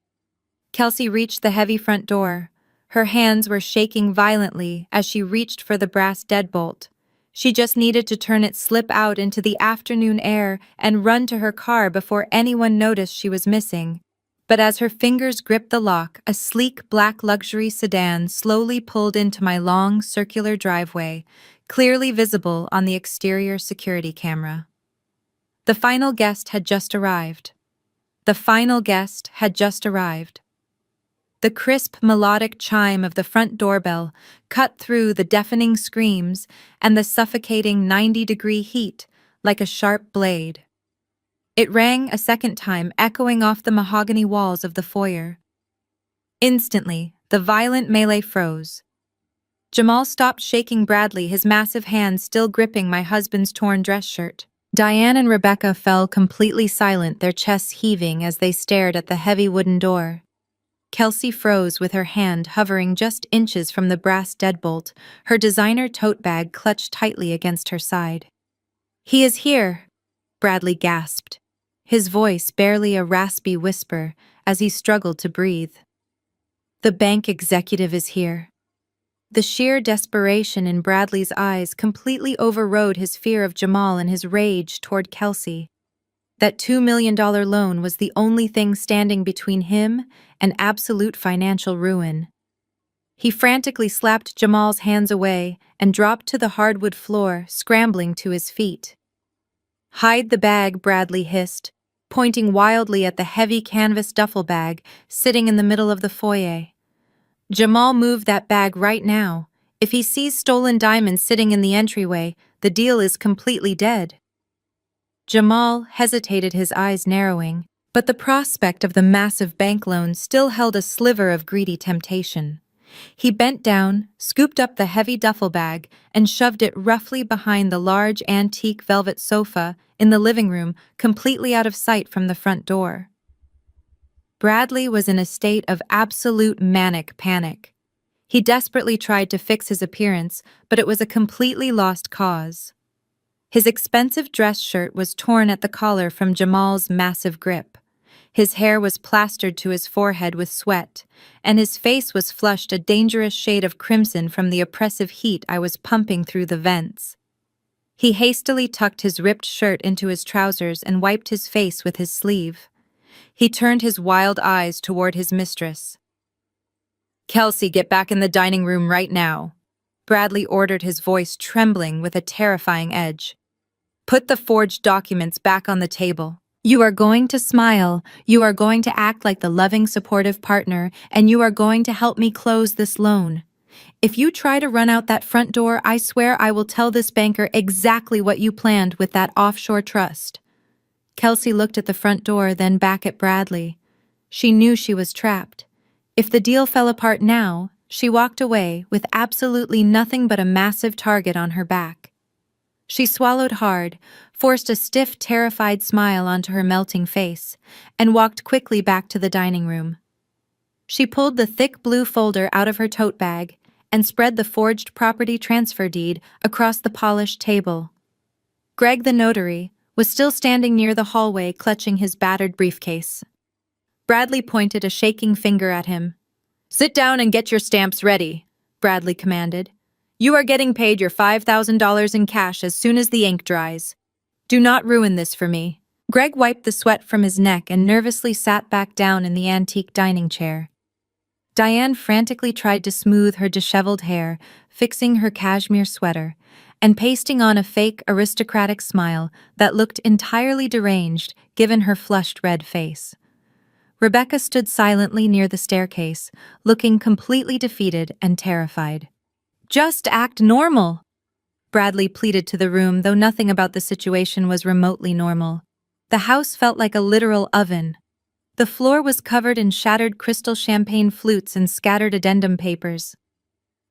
A: Kelsey reached the heavy front door. Her hands were shaking violently as she reached for the brass deadbolt. She just needed to turn it slip out into the afternoon air and run to her car before anyone noticed she was missing. But as her fingers gripped the lock, a sleek black luxury sedan slowly pulled into my long, circular driveway, clearly visible on the exterior security camera. The final guest had just arrived. The final guest had just arrived. The crisp, melodic chime of the front doorbell cut through the deafening screams and the suffocating 90-degree heat like a sharp blade. It rang a second time, echoing off the mahogany walls of the foyer. Instantly, the violent melee froze. Jamal stopped shaking Bradley, his massive hand still gripping my husband's torn dress shirt. Diane and Rebecca fell completely silent, their chests heaving as they stared at the heavy wooden door. Kelsey froze with her hand hovering just inches from the brass deadbolt, her designer tote bag clutched tightly against her side. "He is here," Bradley gasped, his voice barely a raspy whisper as he struggled to breathe. "The bank executive is here." The sheer desperation in Bradley's eyes completely overrode his fear of Jamal and his rage toward Kelsey. That $2 million loan was the only thing standing between him and absolute financial ruin. He frantically slapped Jamal's hands away and dropped to the hardwood floor, scrambling to his feet. "Hide the bag," Bradley hissed, pointing wildly at the heavy canvas duffel bag sitting in the middle of the foyer. "Jamal moved that bag right now. If he sees stolen diamonds sitting in the entryway, the deal is completely dead." Jamal hesitated, his eyes narrowing, but the prospect of the massive bank loan still held a sliver of greedy temptation. He bent down, scooped up the heavy duffel bag, and shoved it roughly behind the large antique velvet sofa in the living room, completely out of sight from the front door. Bradley was in a state of absolute manic panic. He desperately tried to fix his appearance, but it was a completely lost cause. His expensive dress shirt was torn at the collar from Jamal's massive grip. His hair was plastered to his forehead with sweat, and his face was flushed a dangerous shade of crimson from the oppressive heat I was pumping through the vents. He hastily tucked his ripped shirt into his trousers and wiped his face with his sleeve. He turned his wild eyes toward his mistress. "Kelsey, get back in the dining room right now," Bradley ordered, his voice trembling with a terrifying edge. "Put the forged documents back on the table. You are going to smile, you are going to act like the loving, supportive partner, and you are going to help me close this loan. If you try to run out that front door, I swear I will tell this banker exactly what you planned with that offshore trust." Kelsey looked at the front door, then back at Bradley. She knew she was trapped. If the deal fell apart now, she walked away with absolutely nothing but a massive target on her back. She swallowed hard, forced a stiff, terrified smile onto her melting face, and walked quickly back to the dining room. She pulled the thick blue folder out of her tote bag and spread the forged property transfer deed across the polished table. Greg, the notary, was still standing near the hallway, clutching his battered briefcase. Bradley pointed a shaking finger at him. "Sit down and get your stamps ready," Bradley commanded. "You are getting paid your $5,000 in cash as soon as the ink dries. Do not ruin this for me." Greg wiped the sweat from his neck and nervously sat back down in the antique dining chair. Diane frantically tried to smooth her disheveled hair, fixing her cashmere sweater, and pasting on a fake aristocratic smile that looked entirely deranged given her flushed red face. Rebecca stood silently near the staircase, looking completely defeated and terrified. "Just act normal," Bradley pleaded to the room, though nothing about the situation was remotely normal. The house felt like a literal oven. The floor was covered in shattered crystal champagne flutes and scattered addendum papers.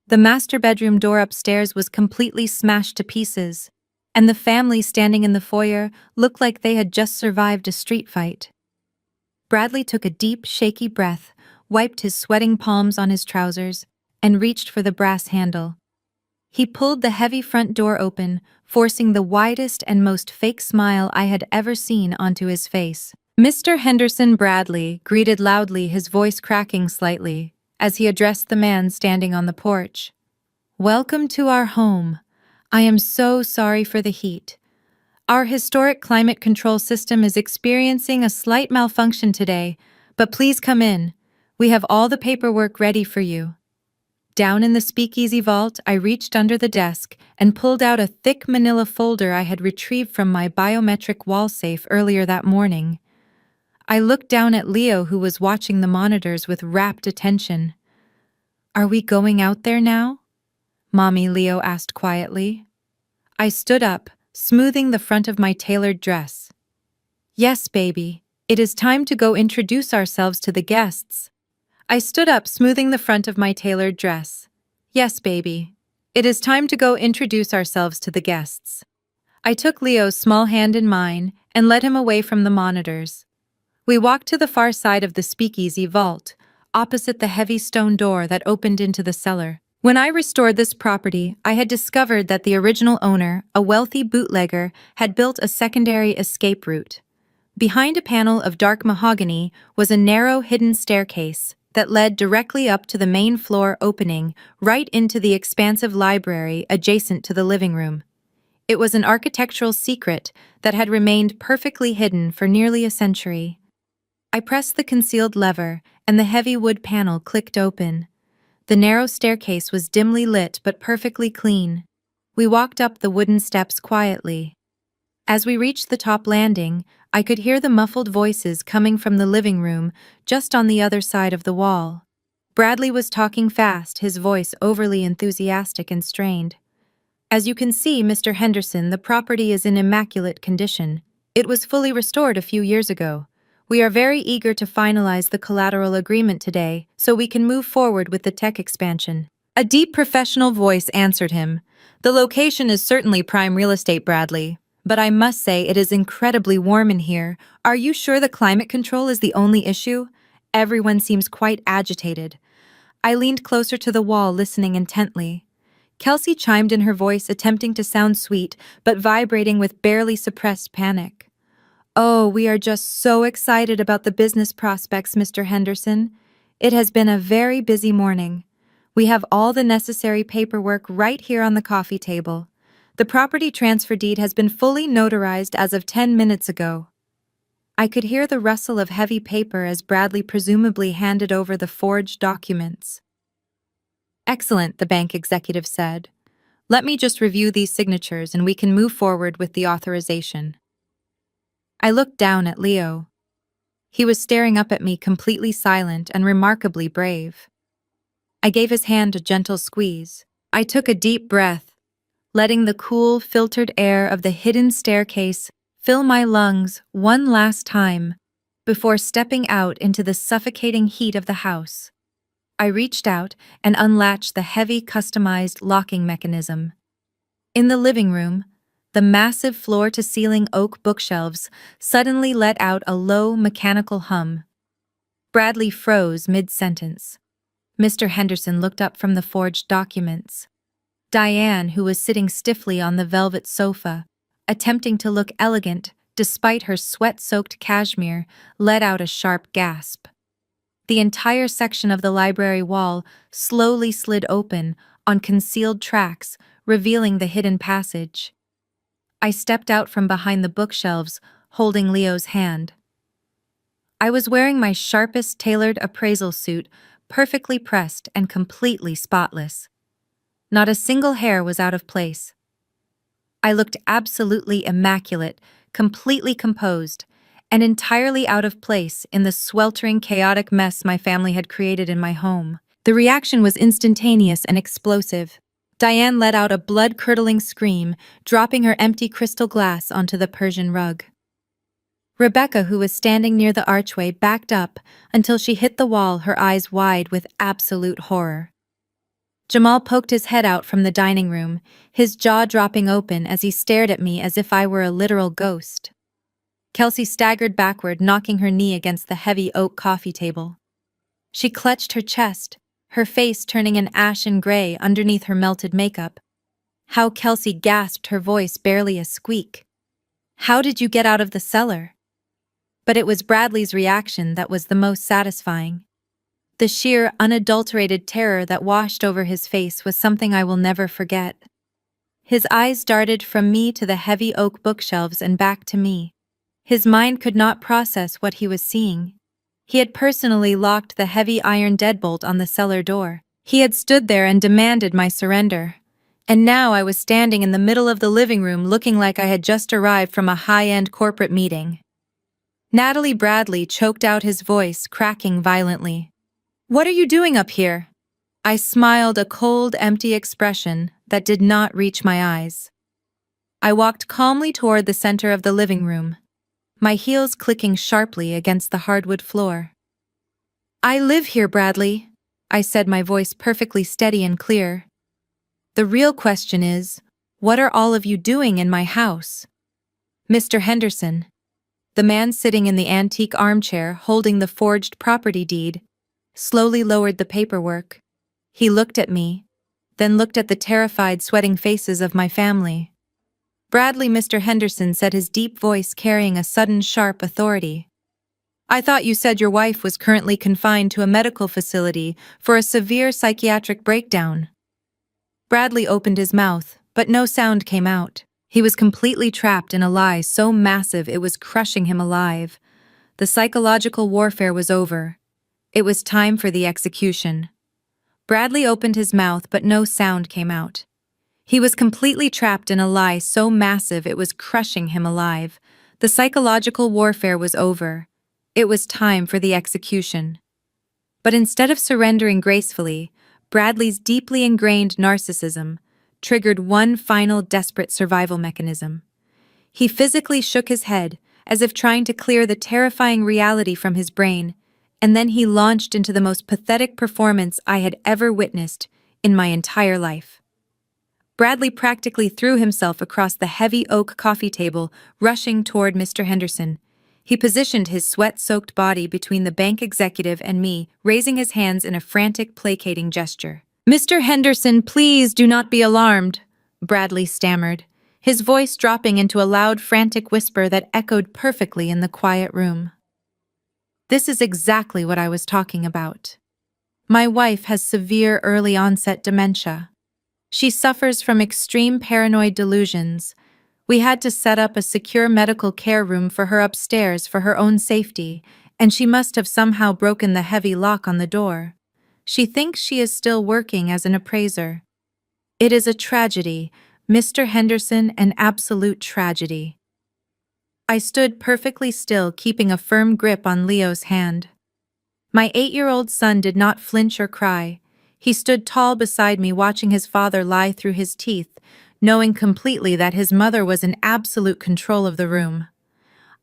A: The master bedroom door upstairs was completely smashed to pieces, and the family standing in the foyer looked like they had just survived a street fight. Bradley took a deep, shaky breath, wiped his sweating palms on his trousers, and reached for the brass handle. He pulled the heavy front door open, forcing the widest and most fake smile I had ever seen onto his face. Mr. Henderson Bradley greeted loudly, his voice cracking slightly, as he addressed the man standing on the porch. "Welcome to our home. I am so sorry for the heat. Our historic climate control system is experiencing a slight malfunction today, but please come in. We have all the paperwork ready for you." Down in the speakeasy vault, I reached under the desk and pulled out a thick manila folder I had retrieved from my biometric wall safe earlier that morning. I looked down at Leo, who was watching the monitors with rapt attention. "Are we going out there now?" Mommy, Leo asked quietly. I stood up, smoothing the front of my tailored dress. "Yes, baby. It is time to go introduce ourselves to the guests." I stood up, smoothing the front of my tailored dress. "Yes, baby. It is time to go introduce ourselves to the guests." I took Leo's small hand in mine and led him away from the monitors. We walked to the far side of the speakeasy vault, opposite the heavy stone door that opened into the cellar. When I restored this property, I had discovered that the original owner, a wealthy bootlegger, had built a secondary escape route. Behind a panel of dark mahogany was a narrow, hidden staircase that led directly up to the main floor, opening right into the expansive library adjacent to the living room. It was an architectural secret that had remained perfectly hidden for nearly a century. I pressed the concealed lever, and the heavy wood panel clicked open. The narrow staircase was dimly lit but perfectly clean. We walked up the wooden steps quietly. As we reached the top landing, I could hear the muffled voices coming from the living room just on the other side of the wall. Bradley was talking fast, his voice overly enthusiastic and strained. "As you can see, Mr. Henderson, the property is in immaculate condition. It was fully restored a few years ago. We are very eager to finalize the collateral agreement today so we can move forward with the tech expansion." A deep professional voice answered him. "The location is certainly prime real estate, Bradley. But I must say it is incredibly warm in here. Are you sure the climate control is the only issue? Everyone seems quite agitated." I leaned closer to the wall, listening intently. Kelsey chimed in, her voice attempting to sound sweet, but vibrating with barely suppressed panic. "Oh, we are just so excited about the business prospects, Mr. Henderson. It has been a very busy morning. We have all the necessary paperwork right here on the coffee table. The property transfer deed has been fully notarized as of 10 minutes ago." I could hear the rustle of heavy paper as Bradley presumably handed over the forged documents. "Excellent," the bank executive said. "Let me just review these signatures and we can move forward with the authorization." I looked down at Leo. He was staring up at me, completely silent and remarkably brave. I gave his hand a gentle squeeze. I took a deep breath, letting the cool, filtered air of the hidden staircase fill my lungs one last time before stepping out into the suffocating heat of the house. I reached out and unlatched the heavy, customized locking mechanism. In the living room, the massive floor-to-ceiling oak bookshelves suddenly let out a low, mechanical hum. Bradley froze mid-sentence. Mr. Henderson looked up from the forged documents. Diane, who was sitting stiffly on the velvet sofa, attempting to look elegant despite her sweat-soaked cashmere, let out a sharp gasp. The entire section of the library wall slowly slid open on concealed tracks, revealing the hidden passage. I stepped out from behind the bookshelves, holding Leo's hand. I was wearing my sharpest tailored appraisal suit, perfectly pressed and completely spotless. Not a single hair was out of place. I looked absolutely immaculate, completely composed, and entirely out of place in the sweltering, chaotic mess my family had created in my home. The reaction was instantaneous and explosive. Diane let out a blood-curdling scream, dropping her empty crystal glass onto the Persian rug. Rebecca, who was standing near the archway, backed up until she hit the wall, her eyes wide with absolute horror. Jamal poked his head out from the dining room, his jaw dropping open as he stared at me as if I were a literal ghost. Kelsey staggered backward, knocking her knee against the heavy oak coffee table. She clutched her chest, her face turning an ashen gray underneath her melted makeup. How Kelsey gasped, her voice barely a squeak. "How did you get out of the cellar?" But it was Bradley's reaction that was the most satisfying. The sheer, unadulterated terror that washed over his face was something I will never forget. His eyes darted from me to the heavy oak bookshelves and back to me. His mind could not process what he was seeing. He had personally locked the heavy iron deadbolt on the cellar door. He had stood there and demanded my surrender. And now I was standing in the middle of the living room looking like I had just arrived from a high-end corporate meeting. Natalie Bradley choked out, his voice cracking violently. "What are you doing up here?" I smiled, a cold, empty expression that did not reach my eyes. I walked calmly toward the center of the living room, my heels clicking sharply against the hardwood floor. "I live here, Bradley," I said, my voice perfectly steady and clear. "The real question is, what are all of you doing in my house?" Mr. Henderson, the man sitting in the antique armchair holding the forged property deed, slowly lowered the paperwork. He looked at me, then looked at the terrified, sweating faces of my family. "Bradley," Mr. Henderson said, his deep voice carrying a sudden, sharp authority. "I thought you said your wife was currently confined to a medical facility for a severe psychiatric breakdown." Bradley opened his mouth, but no sound came out. He was completely trapped in a lie so massive it was crushing him alive. The psychological warfare was over. It was time for the execution. Bradley opened his mouth, but no sound came out. He was completely trapped in a lie so massive it was crushing him alive. The psychological warfare was over. It was time for the execution. But instead of surrendering gracefully, Bradley's deeply ingrained narcissism triggered one final desperate survival mechanism. He physically shook his head, as if trying to clear the terrifying reality from his brain, and then he launched into the most pathetic performance I had ever witnessed in my entire life. Bradley practically threw himself across the heavy oak coffee table, rushing toward Mr. Henderson. He positioned his sweat-soaked body between the bank executive and me, raising his hands in a frantic, placating gesture. "Mr. Henderson, please do not be alarmed," Bradley stammered, his voice dropping into a loud, frantic whisper that echoed perfectly in the quiet room. This is exactly what I was talking about. My wife has severe early-onset dementia. She suffers from extreme paranoid delusions. We had to set up a secure medical care room for her upstairs for her own safety, and she must have somehow broken the heavy lock on the door. She thinks she is still working as an appraiser. It is a tragedy, Mr. Henderson, an absolute tragedy. I stood perfectly still, keeping a firm grip on Leo's hand. My 8-year-old son did not flinch or cry. He stood tall beside me, watching his father lie through his teeth, knowing completely that his mother was in absolute control of the room.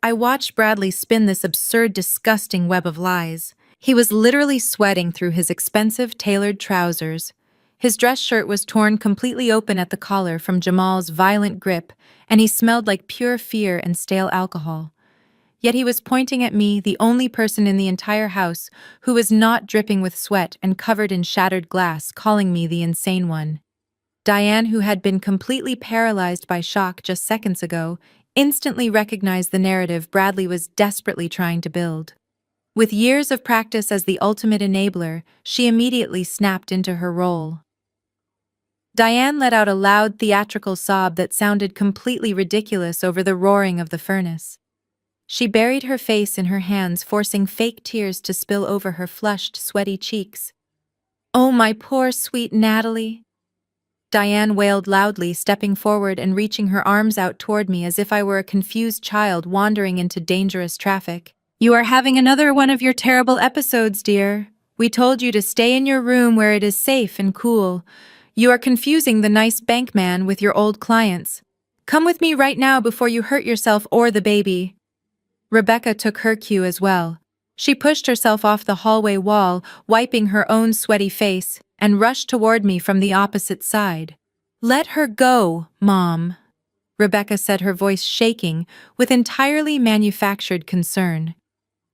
A: I watched Bradley spin this absurd, disgusting web of lies. He was literally sweating through his expensive, tailored trousers. His dress shirt was torn completely open at the collar from Jamal's violent grip, and he smelled like pure fear and stale alcohol. Yet he was pointing at me, the only person in the entire house who was not dripping with sweat and covered in shattered glass, calling me the insane one. Diane, who had been completely paralyzed by shock just seconds ago, instantly recognized the narrative Bradley was desperately trying to build. With years of practice as the ultimate enabler, she immediately snapped into her role. Diane let out a loud, theatrical sob that sounded completely ridiculous over the roaring of the furnace. She buried her face in her hands, forcing fake tears to spill over her flushed, sweaty cheeks. "Oh, my poor, sweet Natalie." Diane wailed loudly, stepping forward and reaching her arms out toward me as if I were a confused child wandering into dangerous traffic. "You are having another one of your terrible episodes, dear. We told you to stay in your room where it is safe and cool. You are confusing the nice bank man with your old clients. Come with me right now before you hurt yourself or the baby." Rebecca took her cue as well. She pushed herself off the hallway wall, wiping her own sweaty face, and rushed toward me from the opposite side. "Let her go, Mom," Rebecca said, her voice shaking with entirely manufactured concern.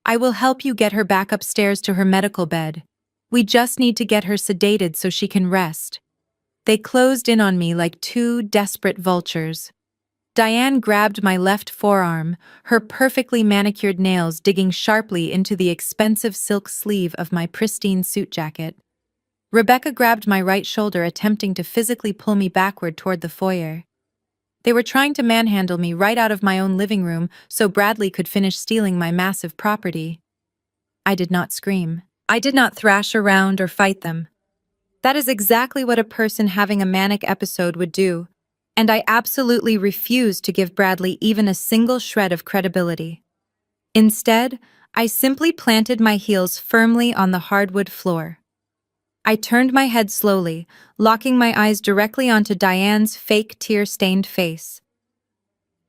A: "I will help you get her back upstairs to her medical bed. We just need to get her sedated so she can rest." They closed in on me like two desperate vultures. Diane grabbed my left forearm, her perfectly manicured nails digging sharply into the expensive silk sleeve of my pristine suit jacket. Rebecca grabbed my right shoulder, attempting to physically pull me backward toward the foyer. They were trying to manhandle me right out of my own living room so Bradley could finish stealing my massive property. I did not scream. I did not thrash around or fight them. That is exactly what a person having a manic episode would do, and I absolutely refused to give Bradley even a single shred of credibility. Instead, I simply planted my heels firmly on the hardwood floor. I turned my head slowly, locking my eyes directly onto Diane's fake tear-stained face.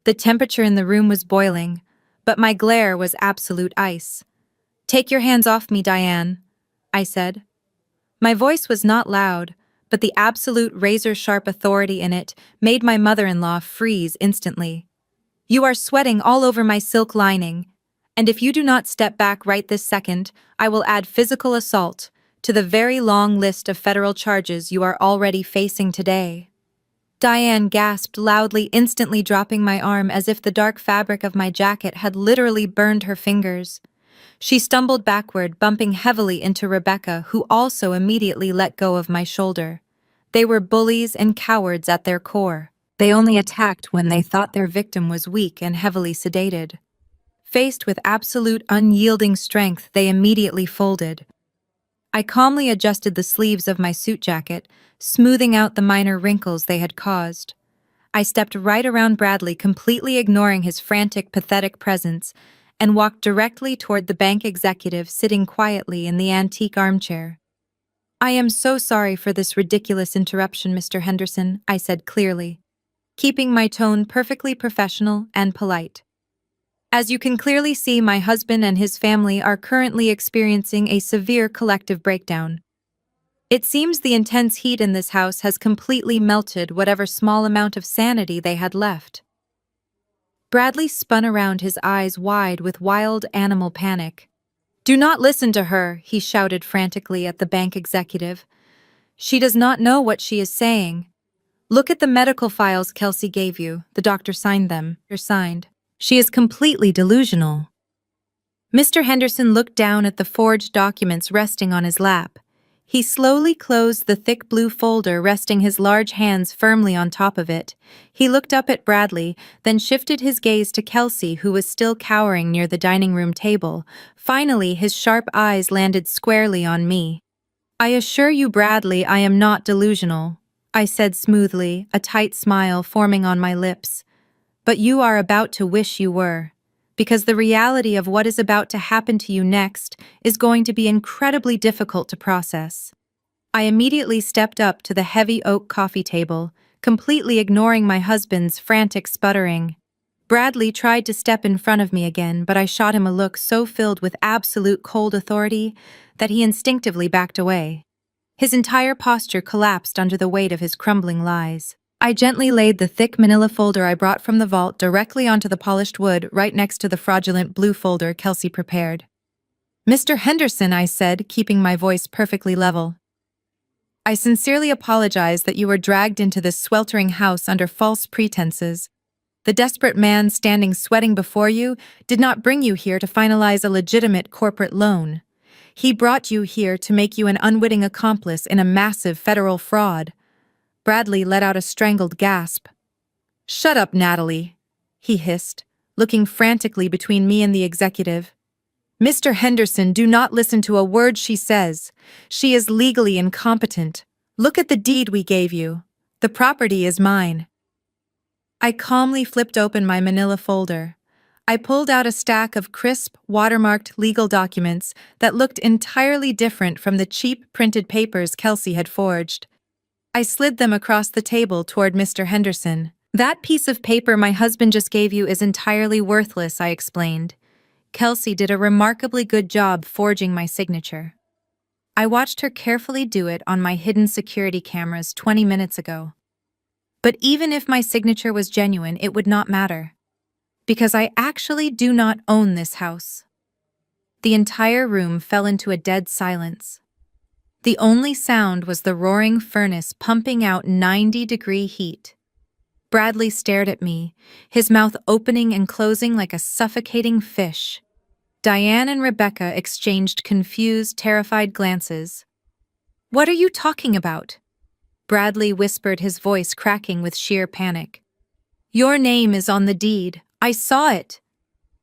A: The temperature in the room was boiling, but my glare was absolute ice. "Take your hands off me, Diane," I said. My voice was not loud, but the absolute razor-sharp authority in it made my mother-in-law freeze instantly. "You are sweating all over my silk lining, and if you do not step back right this second, I will add physical assault to the very long list of federal charges you are already facing today." Diane gasped loudly, instantly dropping my arm as if the dark fabric of my jacket had literally burned her fingers. She stumbled backward, bumping heavily into Rebecca, who also immediately let go of my shoulder. They were bullies and cowards at their core. They only attacked when they thought their victim was weak and heavily sedated. Faced with absolute unyielding strength, they immediately folded. I calmly adjusted the sleeves of my suit jacket, smoothing out the minor wrinkles they had caused. I stepped right around Bradley, completely ignoring his frantic, pathetic presence, and walked directly toward the bank executive sitting quietly in the antique armchair. "I am so sorry for this ridiculous interruption, Mr. Henderson," I said clearly, keeping my tone perfectly professional and polite. "As you can clearly see, my husband and his family are currently experiencing a severe collective breakdown. It seems the intense heat in this house has completely melted whatever small amount of sanity they had left." Bradley spun around, his eyes wide with wild animal panic. "Do not listen to her," he shouted frantically at the bank executive. "She does not know what she is saying. Look at the medical files Kelsey gave you. The doctor signed them. You're signed. She is completely delusional." Mr. Henderson looked down at the forged documents resting on his lap. He slowly closed the thick blue folder, resting his large hands firmly on top of it. He looked up at Bradley, then shifted his gaze to Kelsey, who was still cowering near the dining room table. Finally, his sharp eyes landed squarely on me. "I assure you, Bradley, I am not delusional," I said smoothly, a tight smile forming on my lips. "But you are about to wish you were, because the reality of what is about to happen to you next is going to be incredibly difficult to process." I immediately stepped up to the heavy oak coffee table, completely ignoring my husband's frantic sputtering. Bradley tried to step in front of me again, but I shot him a look so filled with absolute cold authority that he instinctively backed away. His entire posture collapsed under the weight of his crumbling lies. I gently laid the thick manila folder I brought from the vault directly onto the polished wood right next to the fraudulent blue folder Kelsey prepared. "Mr. Henderson," I said, keeping my voice perfectly level, "I sincerely apologize that you were dragged into this sweltering house under false pretenses. The desperate man standing sweating before you did not bring you here to finalize a legitimate corporate loan. He brought you here to make you an unwitting accomplice in a massive federal fraud." Bradley let out a strangled gasp. "Shut up, Natalie," he hissed, looking frantically between me and the executive. "Mr. Henderson, do not listen to a word she says. She is legally incompetent. Look at the deed we gave you. The property is mine. I calmly flipped open my manila folder. I pulled out a stack of crisp, watermarked legal documents that looked entirely different from the cheap printed papers Kelsey had forged. I slid them across the table toward Mr. Henderson. That piece of paper my husband just gave you is entirely worthless, I explained. Kelsey did a remarkably good job forging my signature. I watched her carefully do it on my hidden security cameras 20 minutes ago. But even if my signature was genuine, it would not matter. Because I actually do not own this house. The entire room fell into a dead silence. The only sound was the roaring furnace pumping out 90-degree heat. Bradley stared at me, his mouth opening and closing like a suffocating fish. Diane and Rebecca exchanged confused, terrified glances. "What are you talking about?" Bradley whispered, his voice cracking with sheer panic. "Your name is on the deed. I saw it.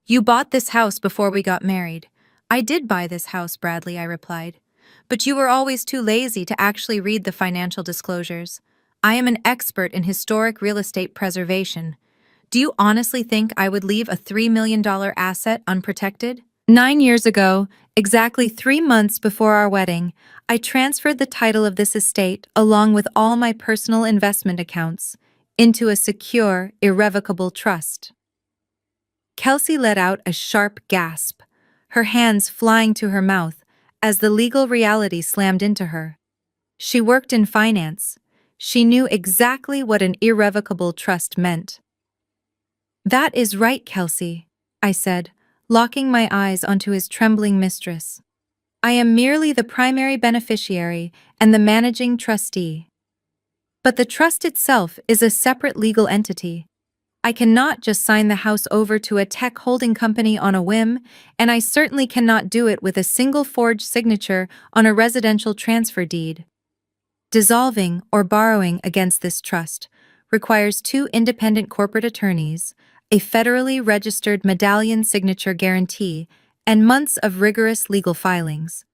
A: You bought this house before we got married." "I did buy this house, Bradley," I replied. "But you were always too lazy to actually read the financial disclosures. I am an expert in historic real estate preservation. Do you honestly think I would leave a $3 million asset unprotected?" 9 years ago, exactly 3 months before our wedding, I transferred the title of this estate, along with all my personal investment accounts, into a secure, irrevocable trust. Kelsey let out a sharp gasp, her hands flying to her mouth as the legal reality slammed into her. She worked in finance. She knew exactly what an irrevocable trust meant. "That is right, Kelsey," I said, locking my eyes onto his trembling mistress. "I am merely the primary beneficiary and the managing trustee. But the trust itself is a separate legal entity. I cannot just sign the house over to a tech holding company on a whim, and I certainly cannot do it with a single forged signature on a residential transfer deed. Dissolving or borrowing against this trust requires 2 independent corporate attorneys, a federally registered medallion signature guarantee, and months of rigorous legal filings."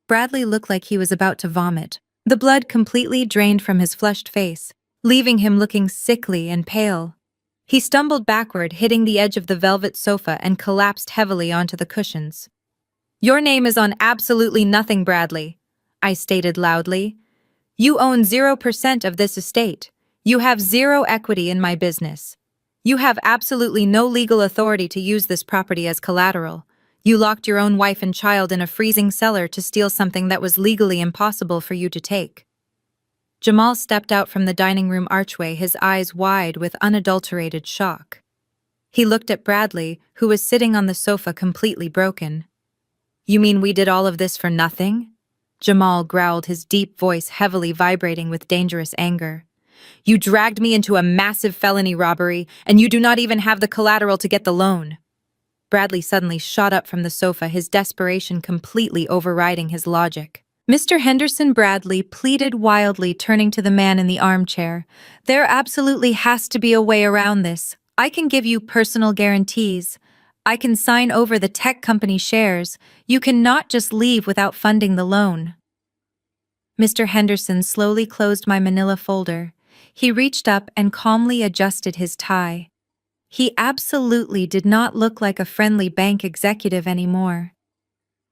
A: Bradley looked like he was about to vomit. The blood completely drained from his flushed face, leaving him looking sickly and pale. He stumbled backward, hitting the edge of the velvet sofa, and collapsed heavily onto the cushions. "Your name is on absolutely nothing, Bradley," I stated loudly. "You own 0% of this estate. You have 0 equity in my business. You have absolutely no legal authority to use this property as collateral. You locked your own wife and child in a freezing cellar to steal something that was legally impossible for you to take." Jamal stepped out from the dining room archway, his eyes wide with unadulterated shock. He looked at Bradley, who was sitting on the sofa completely broken. "You mean we did all of this for nothing?" Jamal growled, his deep voice heavily vibrating with dangerous anger. "You dragged me into a massive felony robbery, and you do not even have the collateral to get the loan." Bradley suddenly shot up from the sofa, his desperation completely overriding his logic. "Mr. Henderson," Bradley pleaded wildly, turning to the man in the armchair, "there absolutely has to be a way around this. I can give you personal guarantees. I can sign over the tech company shares. You cannot just leave without funding the loan." Mr. Henderson slowly closed my manila folder. He reached up and calmly adjusted his tie. He absolutely did not look like a friendly bank executive anymore.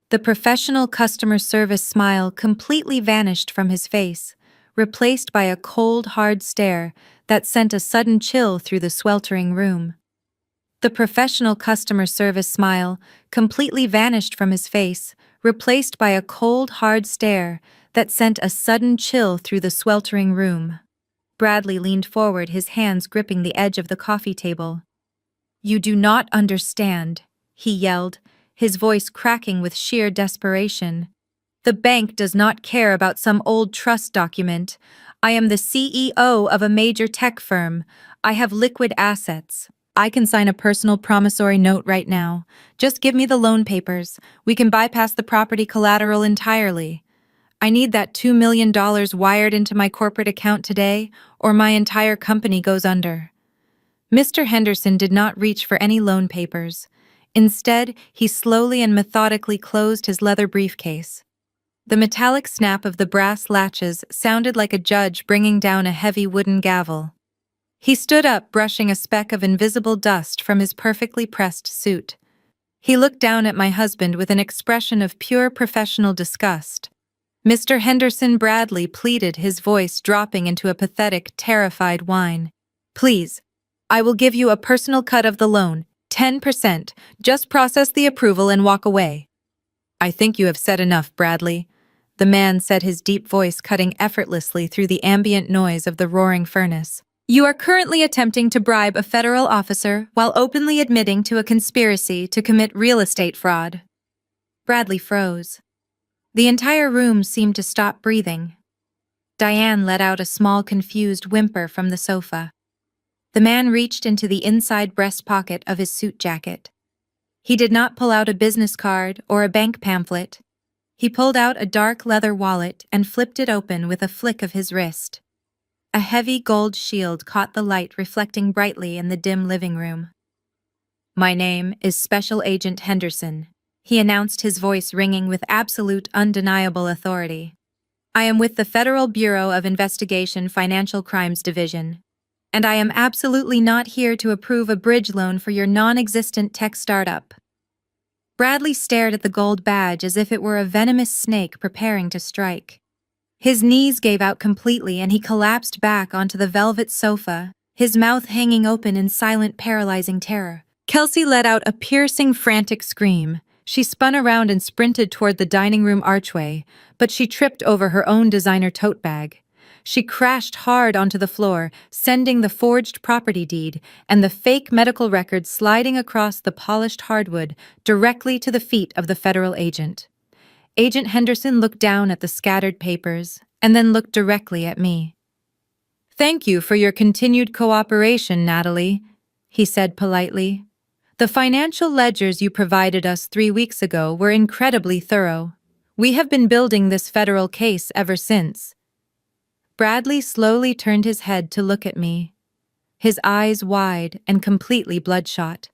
A: The professional customer service smile completely vanished from his face, replaced by a cold, hard stare that sent a sudden chill through the sweltering room. The professional customer service smile completely vanished from his face, replaced by a cold, hard stare that sent a sudden chill through the sweltering room. Bradley leaned forward, his hands gripping the edge of the coffee table. "You do not understand," he yelled, his voice cracking with sheer desperation. "The bank does not care about some old trust document. I am the CEO of a major tech firm. I have liquid assets. I can sign a personal promissory note right now. Just give me the loan papers. We can bypass the property collateral entirely. I need that $2 million wired into my corporate account today, or my entire company goes under." Mr. Henderson did not reach for any loan papers. Instead, he slowly and methodically closed his leather briefcase. The metallic snap of the brass latches sounded like a judge bringing down a heavy wooden gavel. He stood up, brushing a speck of invisible dust from his perfectly pressed suit. He looked down at my husband with an expression of pure professional disgust. "Mr. Henderson," Bradley pleaded, his voice dropping into a pathetic, terrified whine. "Please, I will give you a personal cut of the loan, 10%. Just process the approval and walk away." "I think you have said enough, Bradley," the man said, his deep voice cutting effortlessly through the ambient noise of the roaring furnace. "You are currently attempting to bribe a federal officer while openly admitting to a conspiracy to commit real estate fraud." Bradley froze. The entire room seemed to stop breathing. Diane let out a small, confused whimper from the sofa. The man reached into the inside breast pocket of his suit jacket. He did not pull out a business card or a bank pamphlet. He pulled out a dark leather wallet and flipped it open with a flick of his wrist. A heavy gold shield caught the light reflecting brightly in the dim living room. "My name is Special Agent Henderson," he announced, his voice ringing with absolute, undeniable authority. "I am with the Federal Bureau of Investigation Financial Crimes Division, and I am absolutely not here to approve a bridge loan for your non-existent tech startup." Bradley stared at the gold badge as if it were a venomous snake preparing to strike. His knees gave out completely and he collapsed back onto the velvet sofa, his mouth hanging open in silent, paralyzing terror. Kelsey let out a piercing, frantic scream. She spun around and sprinted toward the dining room archway, but she tripped over her own designer tote bag. She crashed hard onto the floor, sending the forged property deed and the fake medical record sliding across the polished hardwood directly to the feet of the federal agent. Agent Henderson looked down at the scattered papers and then looked directly at me. "Thank you for your continued cooperation, Natalie," he said politely. "The financial ledgers you provided us 3 weeks ago were incredibly thorough. We have been building this federal case ever since." Bradley slowly turned his head to look at me, his eyes wide and completely bloodshot.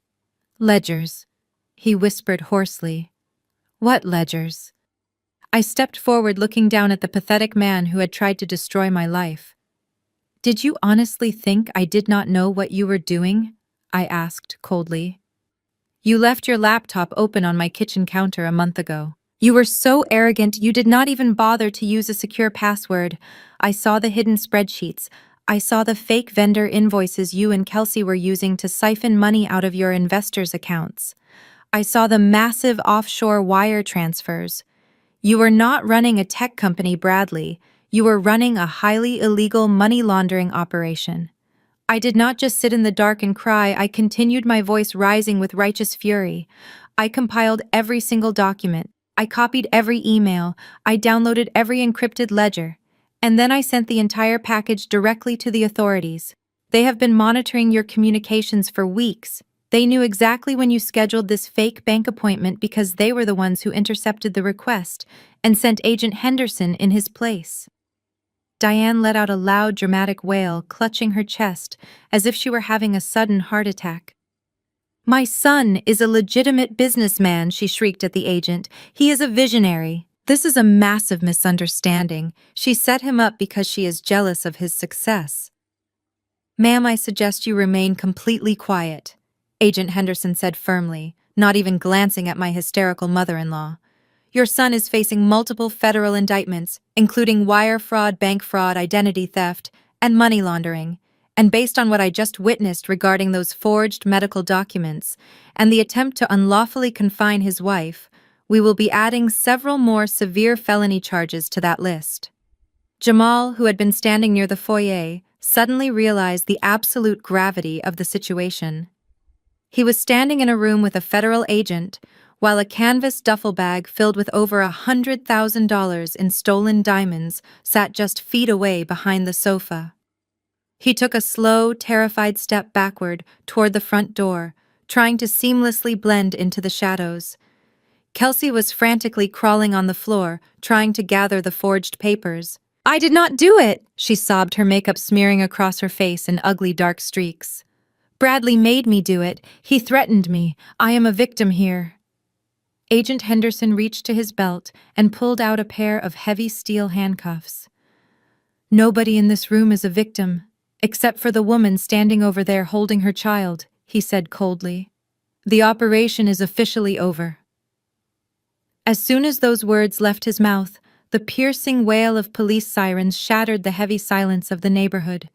A: "Ledgers," he whispered hoarsely. "What ledgers?" I stepped forward, looking down at the pathetic man who had tried to destroy my life. "Did you honestly think I did not know what you were doing?" I asked coldly. "You left your laptop open on my kitchen counter a month ago. You were so arrogant you did not even bother to use a secure password. I saw the hidden spreadsheets. I saw the fake vendor invoices you and Kelsey were using to siphon money out of your investors' accounts. I saw the massive offshore wire transfers. You were not running a tech company, Bradley. You were running a highly illegal money laundering operation." I did not just sit in the dark and cry. I continued, my voice rising with righteous fury. I compiled every single document. I copied every email. I downloaded every encrypted ledger. And then I sent the entire package directly to the authorities. They have been monitoring your communications for weeks. They knew exactly when you scheduled this fake bank appointment because they were the ones who intercepted the request and sent Agent Henderson in his place. Diane let out a loud, dramatic wail, clutching her chest as if she were having a sudden heart attack. "My son is a legitimate businessman," she shrieked at the agent. "He is a visionary. This is a massive misunderstanding. She set him up because she is jealous of his success." "Ma'am, I suggest you remain completely quiet," Agent Henderson said firmly, not even glancing at my hysterical mother-in-law. "Your son is facing multiple federal indictments, including wire fraud, bank fraud, identity theft, and money laundering. And based on what I just witnessed regarding those forged medical documents and the attempt to unlawfully confine his wife, we will be adding several more severe felony charges to that list." Jamal, who had been standing near the foyer, suddenly realized the absolute gravity of the situation. He was standing in a room with a federal agent, while a canvas duffel bag filled with over $100,000 in stolen diamonds sat just feet away behind the sofa. He took a slow, terrified step backward toward the front door, trying to seamlessly blend into the shadows. Kelsey was frantically crawling on the floor, trying to gather the forged papers. "I did not do it," she sobbed, her makeup smearing across her face in ugly dark streaks. "Bradley made me do it. He threatened me. I am a victim here." Agent Henderson reached to his belt and pulled out a pair of heavy steel handcuffs. "Nobody in this room is a victim, except for the woman standing over there holding her child," he said coldly. "The operation is officially over." As soon as those words left his mouth, the piercing wail of police sirens shattered the heavy silence of the neighborhood.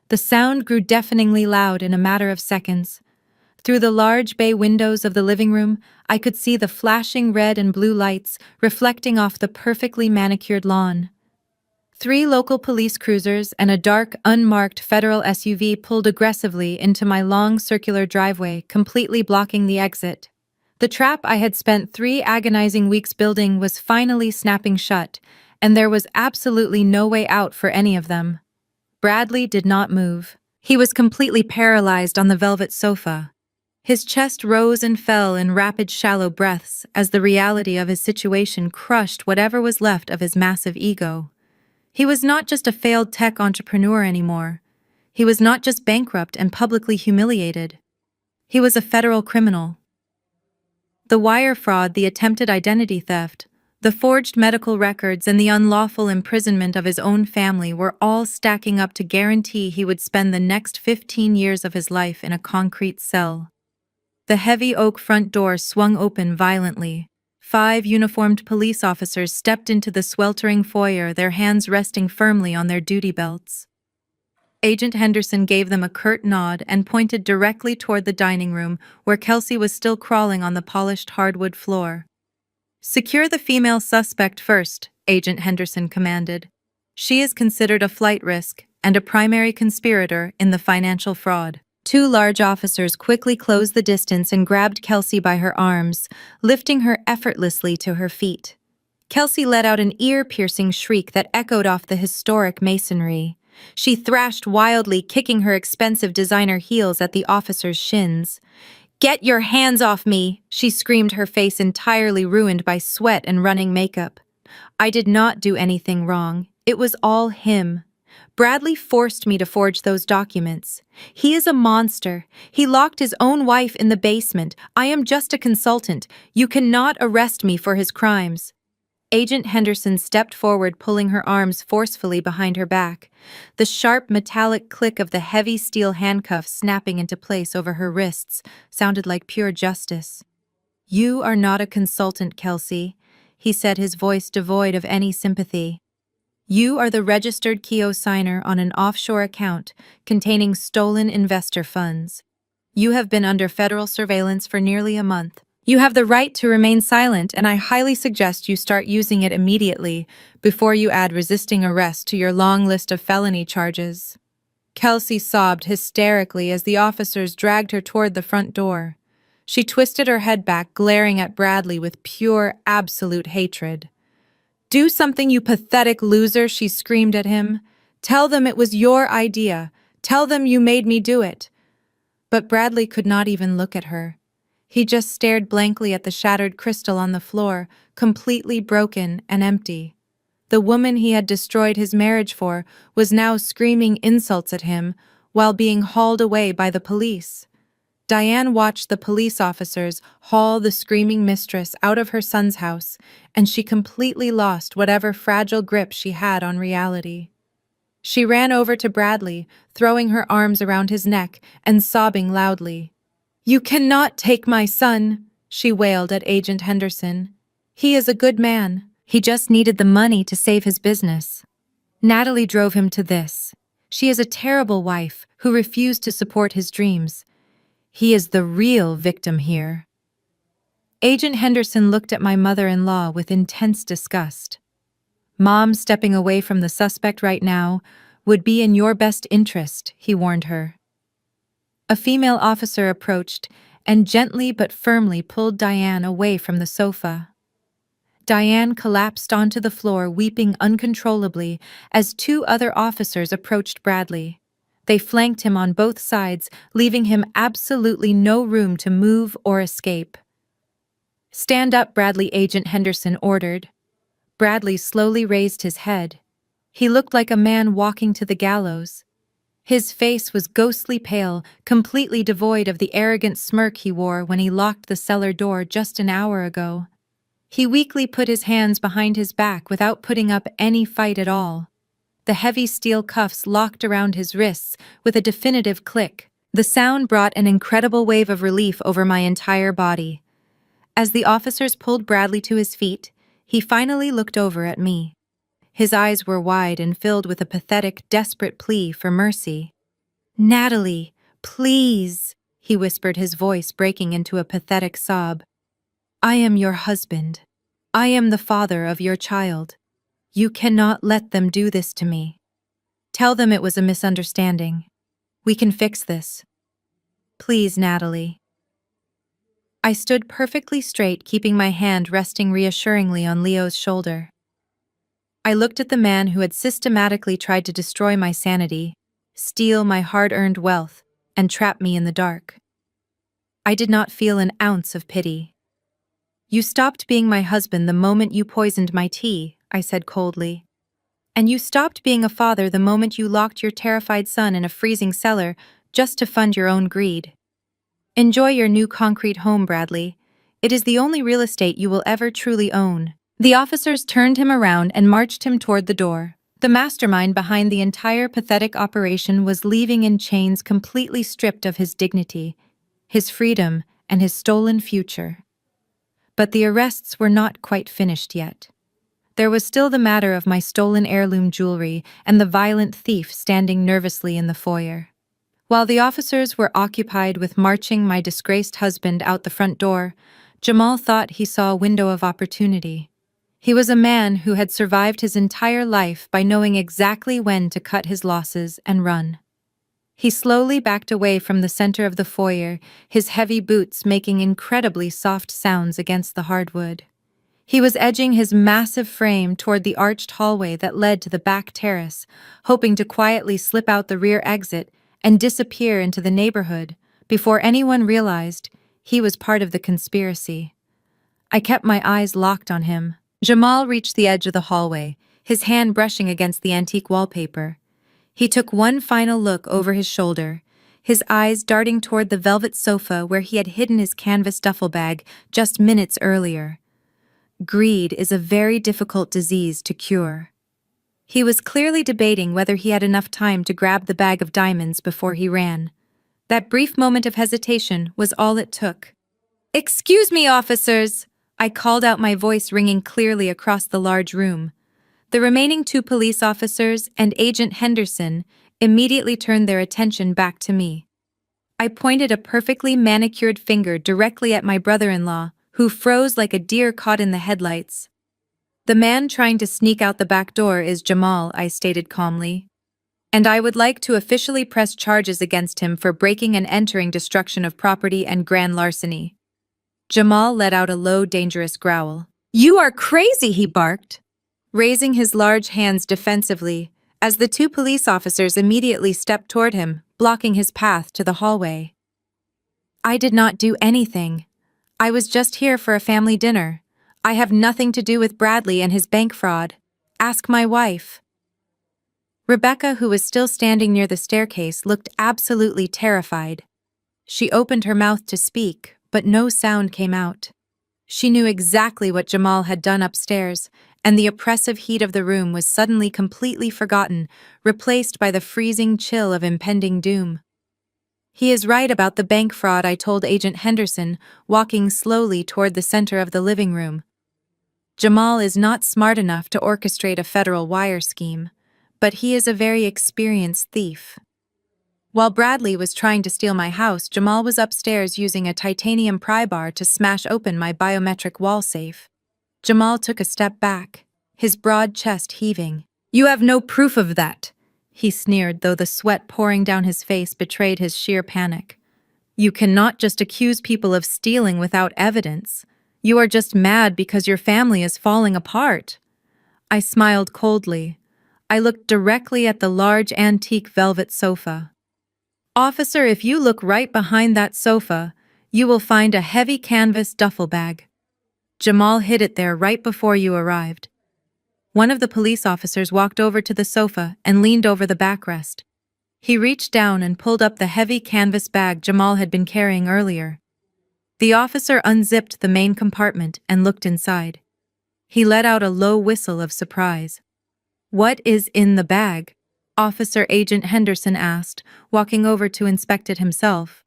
A: The sound grew deafeningly loud in a matter of seconds. Through the large bay windows of the living room, I could see the flashing red and blue lights reflecting off the perfectly manicured lawn. 3 local police cruisers and a dark, unmarked federal SUV pulled aggressively into my long circular driveway, completely blocking the exit. The trap I had spent 3 agonizing weeks building was finally snapping shut, and there was absolutely no way out for any of them. Bradley did not move. He was completely paralyzed on the velvet sofa. His chest rose and fell in rapid, shallow breaths as the reality of his situation crushed whatever was left of his massive ego. He was not just a failed tech entrepreneur anymore. He was not just bankrupt and publicly humiliated. He was a federal criminal. The wire fraud, the attempted identity theft, the forged medical records, and the unlawful imprisonment of his own family were all stacking up to guarantee he would spend the next 15 years of his life in a concrete cell. The heavy oak front door swung open violently. 5 uniformed police officers stepped into the sweltering foyer, their hands resting firmly on their duty belts. Agent Henderson gave them a curt nod and pointed directly toward the dining room, where Kelsey was still crawling on the polished hardwood floor. "Secure the female suspect first," Agent Henderson commanded. "She is considered a flight risk and a primary conspirator in the financial fraud." 2 large officers quickly closed the distance and grabbed Kelsey by her arms, lifting her effortlessly to her feet. Kelsey let out an ear-piercing shriek that echoed off the historic masonry. She thrashed wildly, kicking her expensive designer heels at the officer's shins. "Get your hands off me!" she screamed, her face entirely ruined by sweat and running makeup. "I did not do anything wrong. It was all him. Bradley forced me to forge those documents. He is a monster. He locked his own wife in the basement. I am just a consultant. You cannot arrest me for his crimes." Agent Henderson stepped forward, pulling her arms forcefully behind her back. The sharp metallic click of the heavy steel handcuffs snapping into place over her wrists sounded like pure justice. "You are not a consultant, Kelsey," he said, his voice devoid of any sympathy. "You are the registered co-signer on an offshore account containing stolen investor funds. You have been under federal surveillance for nearly a month. You have the right to remain silent, and I highly suggest you start using it immediately before you add resisting arrest to your long list of felony charges." Kelsey sobbed hysterically as the officers dragged her toward the front door. She twisted her head back, glaring at Bradley with pure, absolute hatred. "Do something, you pathetic loser," she screamed at him. "Tell them it was your idea. Tell them you made me do it." But Bradley could not even look at her. He just stared blankly at the shattered crystal on the floor, completely broken and empty. The woman he had destroyed his marriage for was now screaming insults at him while being hauled away by the police. Diane watched the police officers haul the screaming mistress out of her son's house, and she completely lost whatever fragile grip she had on reality. She ran over to Bradley, throwing her arms around his neck and sobbing loudly. "You cannot take my son," she wailed at Agent Henderson. "He is a good man. He just needed the money to save his business. Natalie drove him to this. She is a terrible wife who refused to support his dreams. He is the real victim here." Agent Henderson looked at my mother-in-law with intense disgust. "Mom, stepping away from the suspect right now would be in your best interest," he warned her. A female officer approached and gently but firmly pulled Diane away from the sofa. Diane collapsed onto the floor, weeping uncontrollably as 2 other officers approached Bradley. They flanked him on both sides, leaving him absolutely no room to move or escape. "Stand up, Bradley," Agent Henderson ordered. Bradley slowly raised his head. He looked like a man walking to the gallows. His face was ghostly pale, completely devoid of the arrogant smirk he wore when he locked the cellar door just an hour ago. He weakly put his hands behind his back without putting up any fight at all. The heavy steel cuffs locked around his wrists with a definitive click. The sound brought an incredible wave of relief over my entire body. As the officers pulled Bradley to his feet, he finally looked over at me. His eyes were wide and filled with a pathetic, desperate plea for mercy. "Natalie, please," he whispered, his voice breaking into a pathetic sob. "I am your husband. I am the father of your child. You cannot let them do this to me. Tell them it was a misunderstanding. We can fix this. Please, Natalie." I stood perfectly straight, keeping my hand resting reassuringly on Leo's shoulder. I looked at the man who had systematically tried to destroy my sanity, steal my hard-earned wealth, and trap me in the dark. I did not feel an ounce of pity. "You stopped being my husband the moment you poisoned my tea," I said coldly. "And you stopped being a father the moment you locked your terrified son in a freezing cellar just to fund your own greed. Enjoy your new concrete home, Bradley. It is the only real estate you will ever truly own." The officers turned him around and marched him toward the door. The mastermind behind the entire pathetic operation was leaving in chains, completely stripped of his dignity, his freedom, and his stolen future. But the arrests were not quite finished yet. There was still the matter of my stolen heirloom jewelry and the violent thief standing nervously in the foyer. While the officers were occupied with marching my disgraced husband out the front door, Jamal thought he saw a window of opportunity. He was a man who had survived his entire life by knowing exactly when to cut his losses and run. He slowly backed away from the center of the foyer, his heavy boots making incredibly soft sounds against the hardwood. He was edging his massive frame toward the arched hallway that led to the back terrace, hoping to quietly slip out the rear exit and disappear into the neighborhood before anyone realized he was part of the conspiracy. I kept my eyes locked on him. Jamal reached the edge of the hallway, his hand brushing against the antique wallpaper. He took one final look over his shoulder, his eyes darting toward the velvet sofa where he had hidden his canvas duffel bag just minutes earlier. Greed is a very difficult disease to cure. He was clearly debating whether he had enough time to grab the bag of diamonds before he ran. That brief moment of hesitation was all it took. "Excuse me, officers!" I called out, my voice ringing clearly across the large room. The remaining 2 police officers and Agent Henderson immediately turned their attention back to me. I pointed a perfectly manicured finger directly at my brother-in-law, who froze like a deer caught in the headlights. "The man trying to sneak out the back door is Jamal," I stated calmly. "And I would like to officially press charges against him for breaking and entering, destruction of property, and grand larceny." Jamal let out a low, dangerous growl. "You are crazy," he barked, raising his large hands defensively, as the 2 police officers immediately stepped toward him, blocking his path to the hallway. "I did not do anything. I was just here for a family dinner. I have nothing to do with Bradley and his bank fraud. Ask my wife." Rebecca, who was still standing near the staircase, looked absolutely terrified. She opened her mouth to speak, but no sound came out. She knew exactly what Jamal had done upstairs, and the oppressive heat of the room was suddenly completely forgotten, replaced by the freezing chill of impending doom. "He is right about the bank fraud," I told Agent Henderson, walking slowly toward the center of the living room. "Jamal is not smart enough to orchestrate a federal wire scheme, but he is a very experienced thief. While Bradley was trying to steal my house, Jamal was upstairs using a titanium pry bar to smash open my biometric wall safe." Jamal took a step back, his broad chest heaving. "You have no proof of that," he sneered, though the sweat pouring down his face betrayed his sheer panic. "You cannot just accuse people of stealing without evidence. You are just mad because your family is falling apart." I smiled coldly. I looked directly at the large antique velvet sofa. "Officer, if you look right behind that sofa, you will find a heavy canvas duffel bag. Jamal hid it there right before you arrived." One of the police officers walked over to the sofa and leaned over the backrest. He reached down and pulled up the heavy canvas bag Jamal had been carrying earlier. The officer unzipped the main compartment and looked inside. He let out a low whistle of surprise. "What is in the bag?" Officer Agent Henderson asked, walking over to inspect it himself.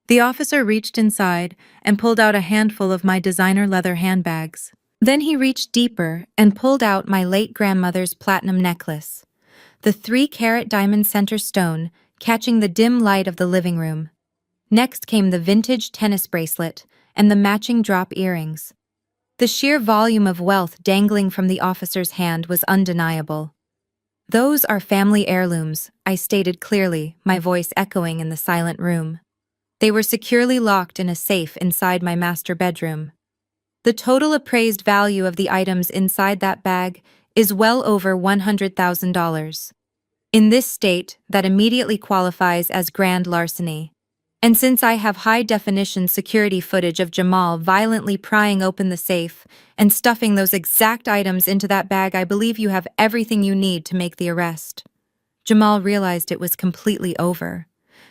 A: The officer reached inside and pulled out a handful of my designer leather handbags. Then he reached deeper and pulled out my late grandmother's platinum necklace, the 3-carat diamond center stone catching the dim light of the living room. Next came the vintage tennis bracelet and the matching drop earrings. The sheer volume of wealth dangling from the officer's hand was undeniable. "Those are family heirlooms," I stated clearly, my voice echoing in the silent room. They were securely locked in a safe inside my master bedroom. The total appraised value of the items inside that bag is well over $100,000. In this state, that immediately qualifies as grand larceny. And since I have high-definition security footage of Jamal violently prying open the safe and stuffing those exact items into that bag, I believe you have everything you need to make the arrest. Jamal realized it was completely over.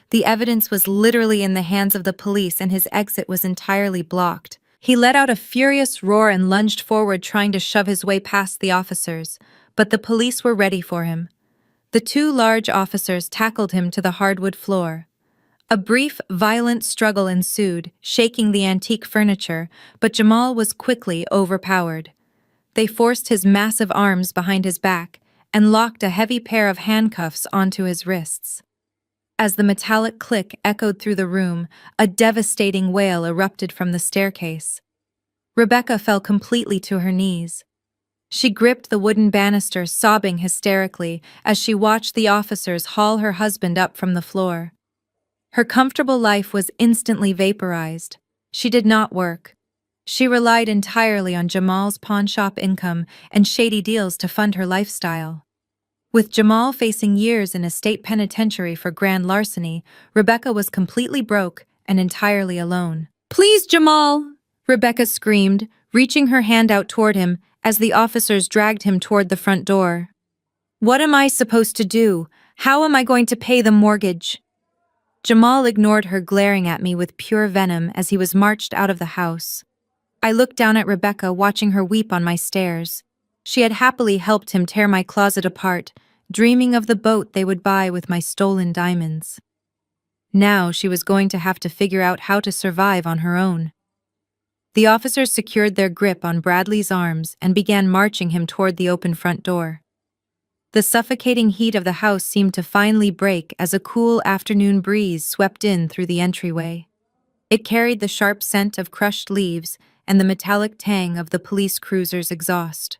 A: The evidence was literally in the hands of the police and his exit was entirely blocked. He let out a furious roar and lunged forward, trying to shove his way past the officers, but the police were ready for him. The 2 large officers tackled him to the hardwood floor. A brief, violent struggle ensued, shaking the antique furniture, but Jamal was quickly overpowered. They forced his massive arms behind his back and locked a heavy pair of handcuffs onto his wrists. As the metallic click echoed through the room, a devastating wail erupted from the staircase. Rebecca fell completely to her knees. She gripped the wooden banister, sobbing hysterically as she watched the officers haul her husband up from the floor. Her comfortable life was instantly vaporized. She did not work. She relied entirely on Jamal's pawnshop income and shady deals to fund her lifestyle. With Jamal facing years in a state penitentiary for grand larceny, Rebecca was completely broke and entirely alone. "Please, Jamal!" Rebecca screamed, reaching her hand out toward him as the officers dragged him toward the front door. "What am I supposed to do? How am I going to pay the mortgage?" Jamal ignored her, glaring at me with pure venom as he was marched out of the house. I looked down at Rebecca, watching her weep on my stairs. She had happily helped him tear my closet apart, dreaming of the boat they would buy with my stolen diamonds. Now she was going to have to figure out how to survive on her own. The officers secured their grip on Bradley's arms and began marching him toward the open front door. The suffocating heat of the house seemed to finally break as a cool afternoon breeze swept in through the entryway. It carried the sharp scent of crushed leaves and the metallic tang of the police cruiser's exhaust.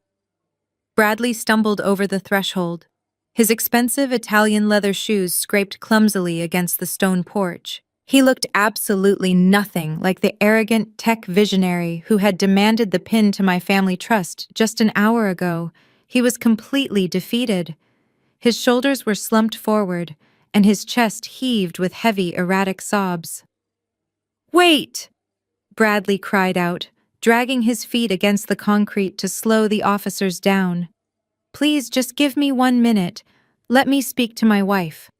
A: Bradley stumbled over the threshold. His expensive Italian leather shoes scraped clumsily against the stone porch. He looked absolutely nothing like the arrogant tech visionary who had demanded the pin to my family trust just an hour ago. He was completely defeated. His shoulders were slumped forward, and his chest heaved with heavy, erratic sobs. "Wait!" Bradley cried out, dragging his feet against the concrete to slow the officers down. "Please, just give me 1 minute. Let me speak to my wife."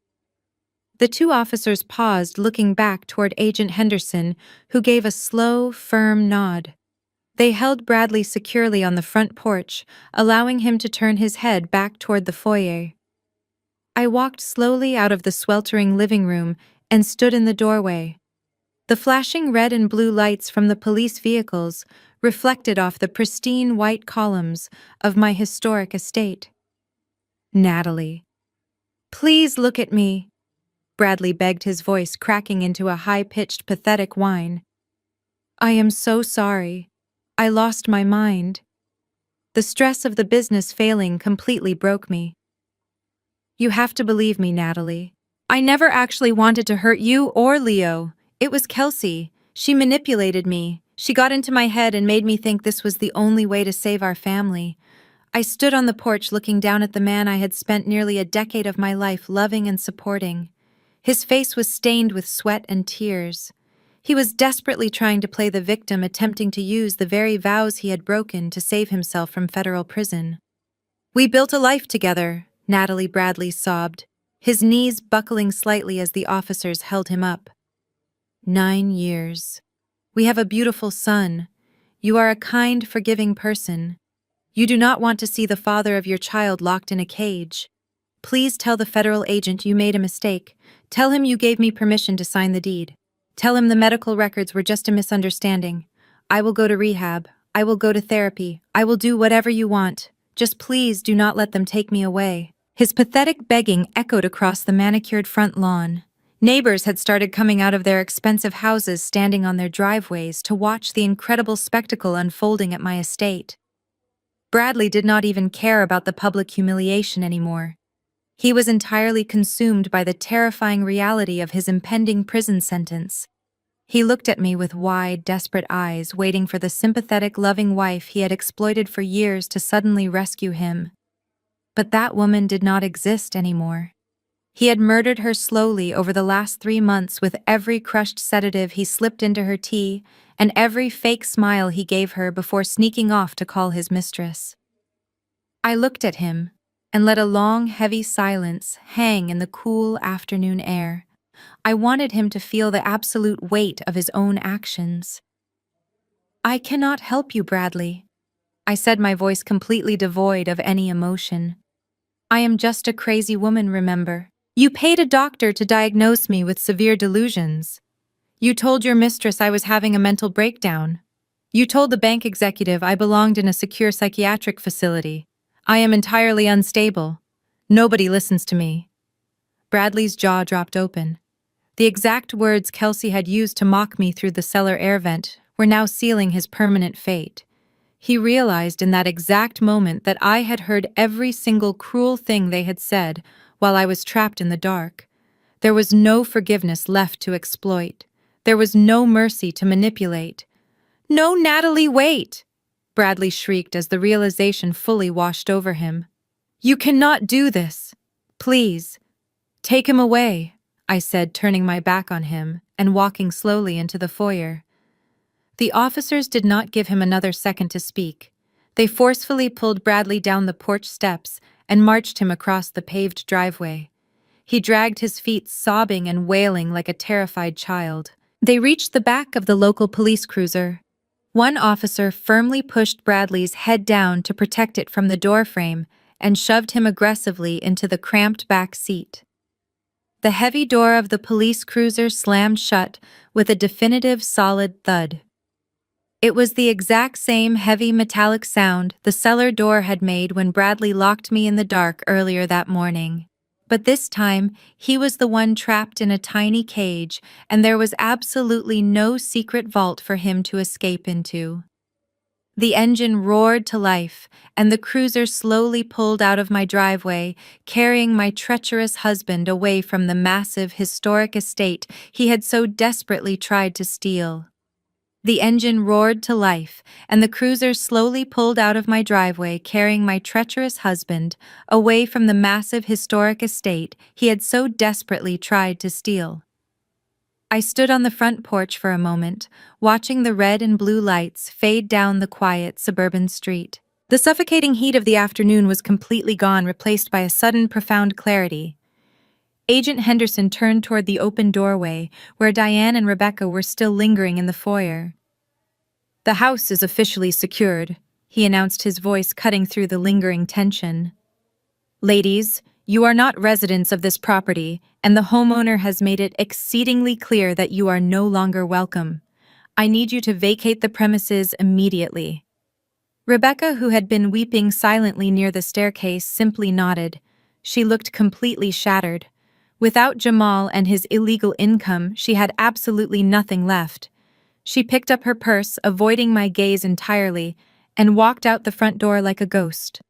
A: The 2 officers paused, looking back toward Agent Henderson, who gave a slow, firm nod. They held Bradley securely on the front porch, allowing him to turn his head back toward the foyer. I walked slowly out of the sweltering living room and stood in the doorway. The flashing red and blue lights from the police vehicles reflected off the pristine white columns of my historic estate. "Natalie, please look at me," Bradley begged, his voice cracking into a high-pitched, pathetic whine. "I am so sorry. I lost my mind. The stress of the business failing completely broke me. You have to believe me, Natalie. I never actually wanted to hurt you or Leo. It was Kelsey. She manipulated me. She got into my head and made me think this was the only way to save our family. I stood on the porch looking down at the man I had spent nearly a decade of my life loving and supporting. His face was stained with sweat and tears. He was desperately trying to play the victim, attempting to use the very vows he had broken to save himself from federal prison. "We built a life together," Natalie Bradley sobbed. his knees buckling slightly as the officers held him up. 9 years. We have a beautiful son. You are a kind, forgiving person. You do not want to see the father of your child locked in a cage. Please tell the federal agent you made a mistake. Tell him you gave me permission to sign the deed. Tell him the medical records were just a misunderstanding. I will go to rehab. I will go to therapy. I will do whatever you want. Just please do not let them take me away. His pathetic begging echoed across the manicured front lawn. Neighbors had started coming out of their expensive houses, standing on their driveways to watch the incredible spectacle unfolding at my estate. Bradley did not even care about the public humiliation anymore. He was entirely consumed by the terrifying reality of his impending prison sentence. He looked at me with wide, desperate eyes, waiting for the sympathetic, loving wife he had exploited for years to suddenly rescue him. But that woman did not exist anymore. He had murdered her slowly over the last 3 months with every crushed sedative he slipped into her tea and every fake smile he gave her before sneaking off to call his mistress. I looked at him and let a long, heavy silence hang in the cool afternoon air. I wanted him to feel the absolute weight of his own actions. "I cannot help you, Bradley," I said, my voice completely devoid of any emotion. "I am just a crazy woman, remember? You paid a doctor to diagnose me with severe delusions. You told your mistress I was having a mental breakdown. You told the bank executive I belonged in a secure psychiatric facility. I am entirely unstable. Nobody listens to me." Bradley's jaw dropped open. The exact words Kelsey had used to mock me through the cellar air vent were now sealing his permanent fate. He realized in that exact moment that I had heard every single cruel thing they had said while I was trapped in the dark. There was no forgiveness left to exploit. There was no mercy to manipulate. "No, Natalie, wait!" Bradley shrieked as the realization fully washed over him. "You cannot do this. Please, take him away," I said, turning my back on him and walking slowly into the foyer. The officers did not give him another second to speak. They forcefully pulled Bradley down the porch steps and marched him across the paved driveway. He dragged his feet, sobbing and wailing like a terrified child. They reached the back of the local police cruiser. One officer firmly pushed Bradley's head down to protect it from the doorframe and shoved him aggressively into the cramped back seat. The heavy door of the police cruiser slammed shut with a definitive solid thud. It was the exact same heavy metallic sound the cellar door had made when Bradley locked me in the dark earlier that morning. But this time, he was the one trapped in a tiny cage, and there was absolutely no secret vault for him to escape into. The engine roared to life, and the cruiser slowly pulled out of my driveway, carrying my treacherous husband away from the massive, historic estate he had so desperately tried to steal. The engine roared to life, and the cruiser slowly pulled out of my driveway, carrying my treacherous husband away from the massive historic estate he had so desperately tried to steal. I stood on the front porch for a moment, watching the red and blue lights fade down the quiet suburban street. The suffocating heat of the afternoon was completely gone, replaced by a sudden, profound clarity. Agent Henderson turned toward the open doorway, where Diane and Rebecca were still lingering in the foyer. "The house is officially secured," he announced, his voice cutting through the lingering tension. "Ladies, you are not residents of this property, and the homeowner has made it exceedingly clear that you are no longer welcome. I need you to vacate the premises immediately." Rebecca, who had been weeping silently near the staircase, simply nodded. She looked completely shattered. Without Jamal and his illegal income, she had absolutely nothing left. She picked up her purse, avoiding my gaze entirely, and walked out the front door like a ghost.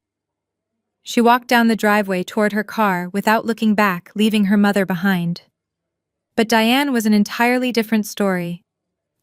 A: She walked down the driveway toward her car without looking back, leaving her mother behind. But Diane was an entirely different story.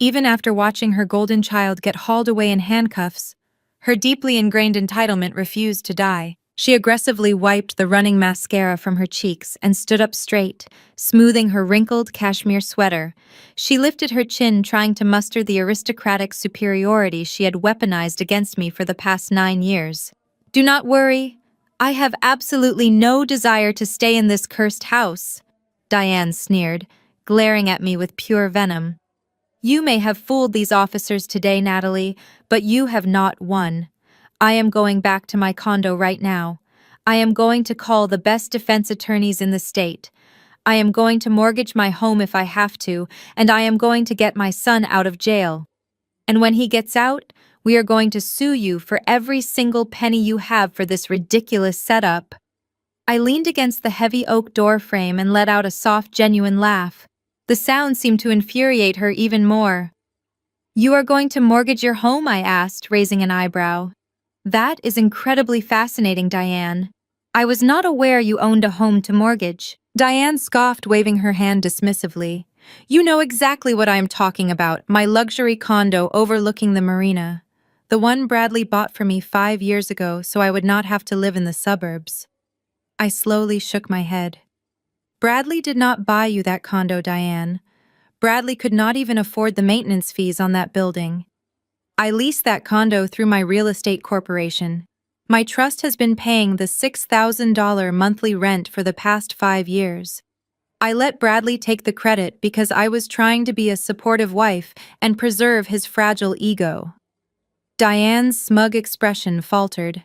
A: Even after watching her golden child get hauled away in handcuffs, her deeply ingrained entitlement refused to die. She aggressively wiped the running mascara from her cheeks and stood up straight, smoothing her wrinkled cashmere sweater. She lifted her chin, trying to muster the aristocratic superiority she had weaponized against me for the past 9 years. "Do not worry. I have absolutely no desire to stay in this cursed house, Diane sneered, glaring at me with pure venom. You may have fooled these officers today, Natalie, but you have not won. I am going back to my condo right now. I am going to call the best defense attorneys in the state. I am going to mortgage my home if I have to, and I am going to get my son out of jail. And when he gets out, we are going to sue you for every single penny you have for this ridiculous setup. I leaned against the heavy oak door frame and let out a soft, genuine laugh. The sound seemed to infuriate her even more. You are going to mortgage your home? I asked, raising an eyebrow. That is incredibly fascinating, Diane. I was not aware you owned a home to mortgage. Diane scoffed, waving her hand dismissively. You know exactly what I am talking about, my luxury condo overlooking the marina. The one Bradley bought for me 5 years ago so I would not have to live in the suburbs. I slowly shook my head. Bradley did not buy you that condo, Diane. Bradley could not even afford the maintenance fees on that building. I leased that condo through my real estate corporation. My trust has been paying the $6,000 monthly rent for the past 5 years. I let Bradley take the credit because I was trying to be a supportive wife and preserve his fragile ego. Diane's smug expression faltered.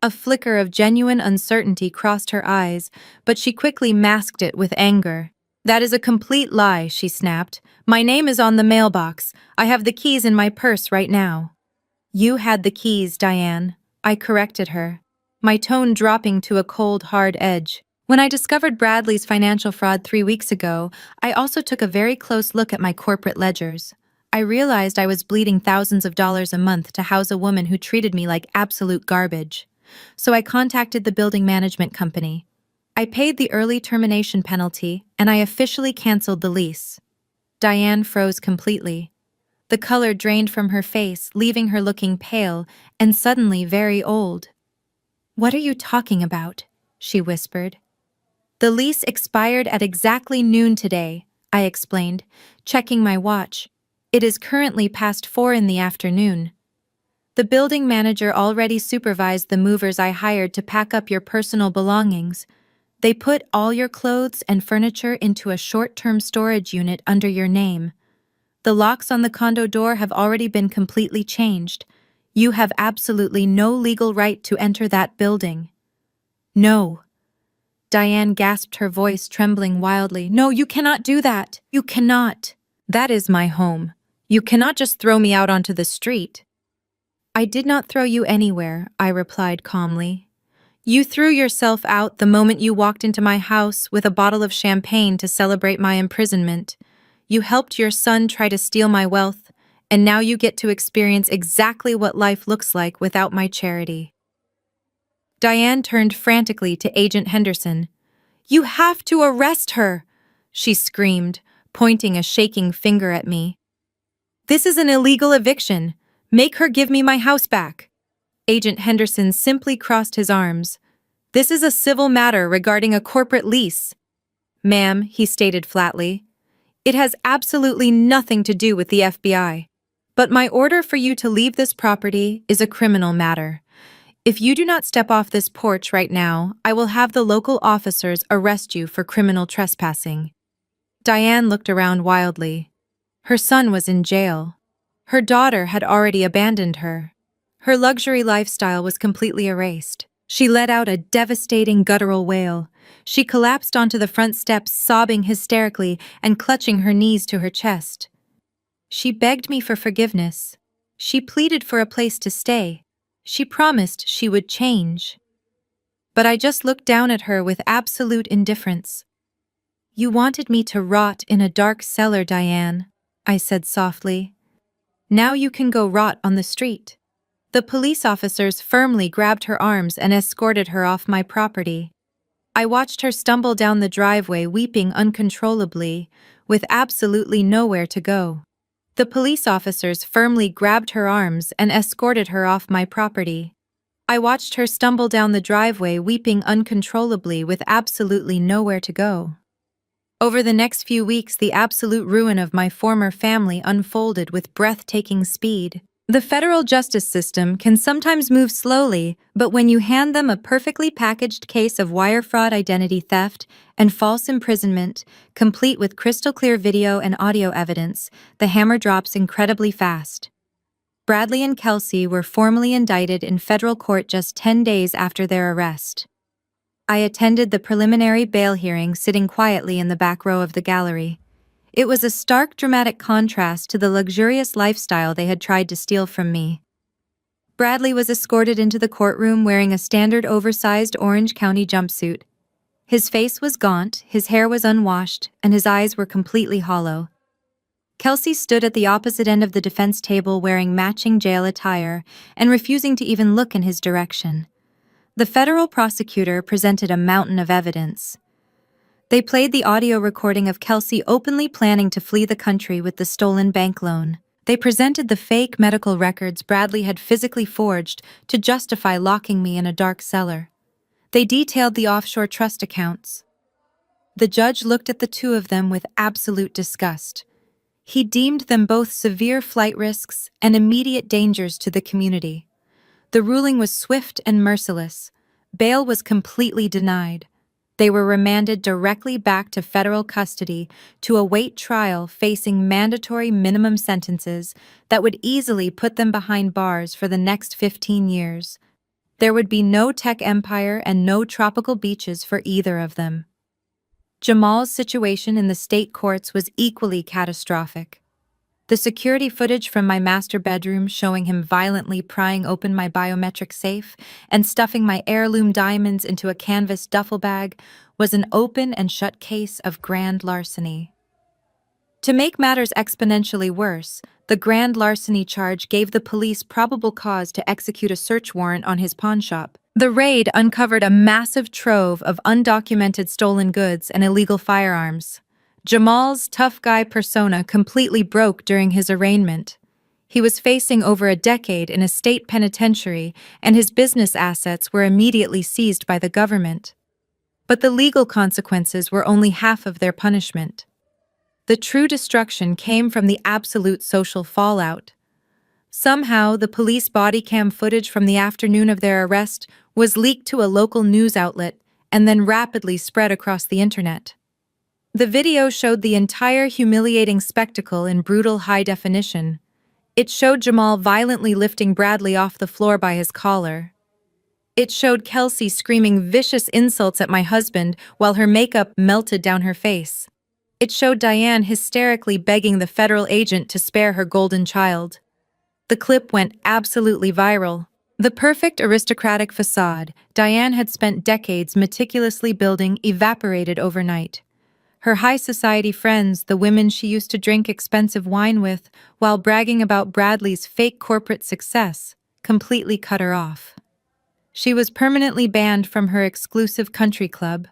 A: A flicker of genuine uncertainty crossed her eyes, but she quickly masked it with anger. That is a complete lie, she snapped. My name is on the mailbox. I have the keys in my purse right now. You had the keys, Diane. I corrected her, my tone dropping to a cold, hard edge. When I discovered Bradley's financial fraud 3 weeks ago, I also took a very close look at my corporate ledgers. I realized I was bleeding thousands of dollars a month to house a woman who treated me like absolute garbage. So I contacted the building management company. I paid the early termination penalty, and I officially canceled the lease. Diane froze completely. The color drained from her face, leaving her looking pale and suddenly very old. What are you talking about? She whispered. The lease expired at exactly noon today, I explained, checking my watch. It is currently past 4 in the afternoon. The building manager already supervised the movers I hired to pack up your personal belongings. They put all your clothes and furniture into a short-term storage unit under your name. The locks on the condo door have already been completely changed. You have absolutely no legal right to enter that building. No. Diane gasped, her voice trembling wildly. No, you cannot do that. You cannot. That is my home. You cannot just throw me out onto the street. I did not throw you anywhere, I replied calmly. You threw yourself out the moment you walked into my house with a bottle of champagne to celebrate my imprisonment. You helped your son try to steal my wealth, and now you get to experience exactly what life looks like without my charity. Diane turned frantically to Agent Henderson. You have to arrest her, she screamed, pointing a shaking finger at me. This is an illegal eviction. Make her give me my house back. Agent Henderson simply crossed his arms. This is a civil matter regarding a corporate lease. Ma'am, he stated flatly. It has absolutely nothing to do with the FBI. But my order for you to leave this property is a criminal matter. If you do not step off this porch right now, I will have the local officers arrest you for criminal trespassing. Diane looked around wildly. Her son was in jail. Her daughter had already abandoned her. Her luxury lifestyle was completely erased. She let out a devastating guttural wail. She collapsed onto the front steps, sobbing hysterically and clutching her knees to her chest. She begged me for forgiveness. She pleaded for a place to stay. She promised she would change. But I just looked down at her with absolute indifference. You wanted me to rot in a dark cellar, Diane, I said softly. Now you can go rot on the street. The police officers firmly grabbed her arms and escorted her off my property. I watched her stumble down the driveway, weeping uncontrollably, with absolutely nowhere to go. The police officers firmly grabbed her arms and escorted her off my property. I watched her stumble down the driveway, weeping uncontrollably, with absolutely nowhere to go. Over the next few weeks, the absolute ruin of my former family unfolded with breathtaking speed. The federal justice system can sometimes move slowly, but when you hand them a perfectly packaged case of wire fraud, identity theft, and false imprisonment, complete with crystal clear video and audio evidence, the hammer drops incredibly fast. Bradley and Kelsey were formally indicted in federal court just 10 days after their arrest. I attended the preliminary bail hearing sitting quietly in the back row of the gallery. It was a stark, dramatic contrast to the luxurious lifestyle they had tried to steal from me. Bradley was escorted into the courtroom wearing a standard oversized Orange County jumpsuit. His face was gaunt, his hair was unwashed, and his eyes were completely hollow. Kelsey stood at the opposite end of the defense table wearing matching jail attire and refusing to even look in his direction. The federal prosecutor presented a mountain of evidence. They played the audio recording of Kelsey openly planning to flee the country with the stolen bank loan. They presented the fake medical records Bradley had physically forged to justify locking me in a dark cellar. They detailed the offshore trust accounts. The judge looked at the two of them with absolute disgust. He deemed them both severe flight risks and immediate dangers to the community. The ruling was swift and merciless. Bail was completely denied. They were remanded directly back to federal custody to await trial, facing mandatory minimum sentences that would easily put them behind bars for the next 15 years. There would be no tech empire and no tropical beaches for either of them. Jamal's situation in the state courts was equally catastrophic. The security footage from my master bedroom showing him violently prying open my biometric safe and stuffing my heirloom diamonds into a canvas duffel bag was an open and shut case of grand larceny. To make matters exponentially worse, the grand larceny charge gave the police probable cause to execute a search warrant on his pawnshop. The raid uncovered a massive trove of undocumented stolen goods and illegal firearms. Jamal's tough guy persona completely broke during his arraignment. He was facing over a decade in a state penitentiary, and his business assets were immediately seized by the government. But the legal consequences were only half of their punishment. The true destruction came from the absolute social fallout. Somehow, the police body cam footage from the afternoon of their arrest was leaked to a local news outlet and then rapidly spread across the internet. The video showed the entire humiliating spectacle in brutal high definition. It showed Jamal violently lifting Bradley off the floor by his collar. It showed Kelsey screaming vicious insults at my husband while her makeup melted down her face. It showed Diane hysterically begging the federal agent to spare her golden child. The clip went absolutely viral. The perfect aristocratic facade Diane had spent decades meticulously building evaporated overnight. Her high society friends, the women she used to drink expensive wine with while bragging about Bradley's fake corporate success, completely cut her off. She was permanently banned from her exclusive country club.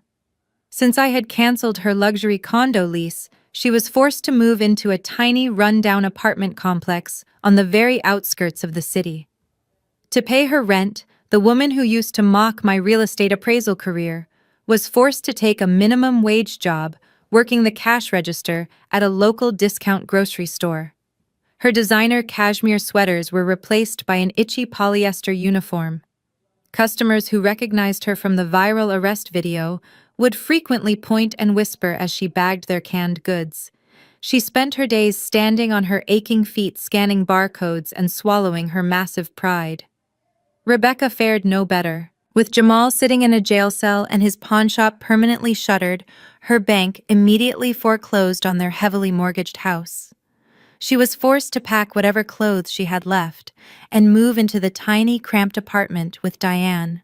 A: Since I had canceled her luxury condo lease, she was forced to move into a tiny, run-down apartment complex on the very outskirts of the city. To pay her rent, the woman who used to mock my real estate appraisal career was forced to take a minimum wage job working the cash register at a local discount grocery store. Her designer cashmere sweaters were replaced by an itchy polyester uniform. Customers who recognized her from the viral arrest video would frequently point and whisper as she bagged their canned goods. She spent her days standing on her aching feet scanning barcodes and swallowing her massive pride. Rebecca fared no better. With Jamal sitting in a jail cell and his pawnshop permanently shuttered, her bank immediately foreclosed on their heavily mortgaged house. She was forced to pack whatever clothes she had left and move into the tiny, cramped apartment with Diane.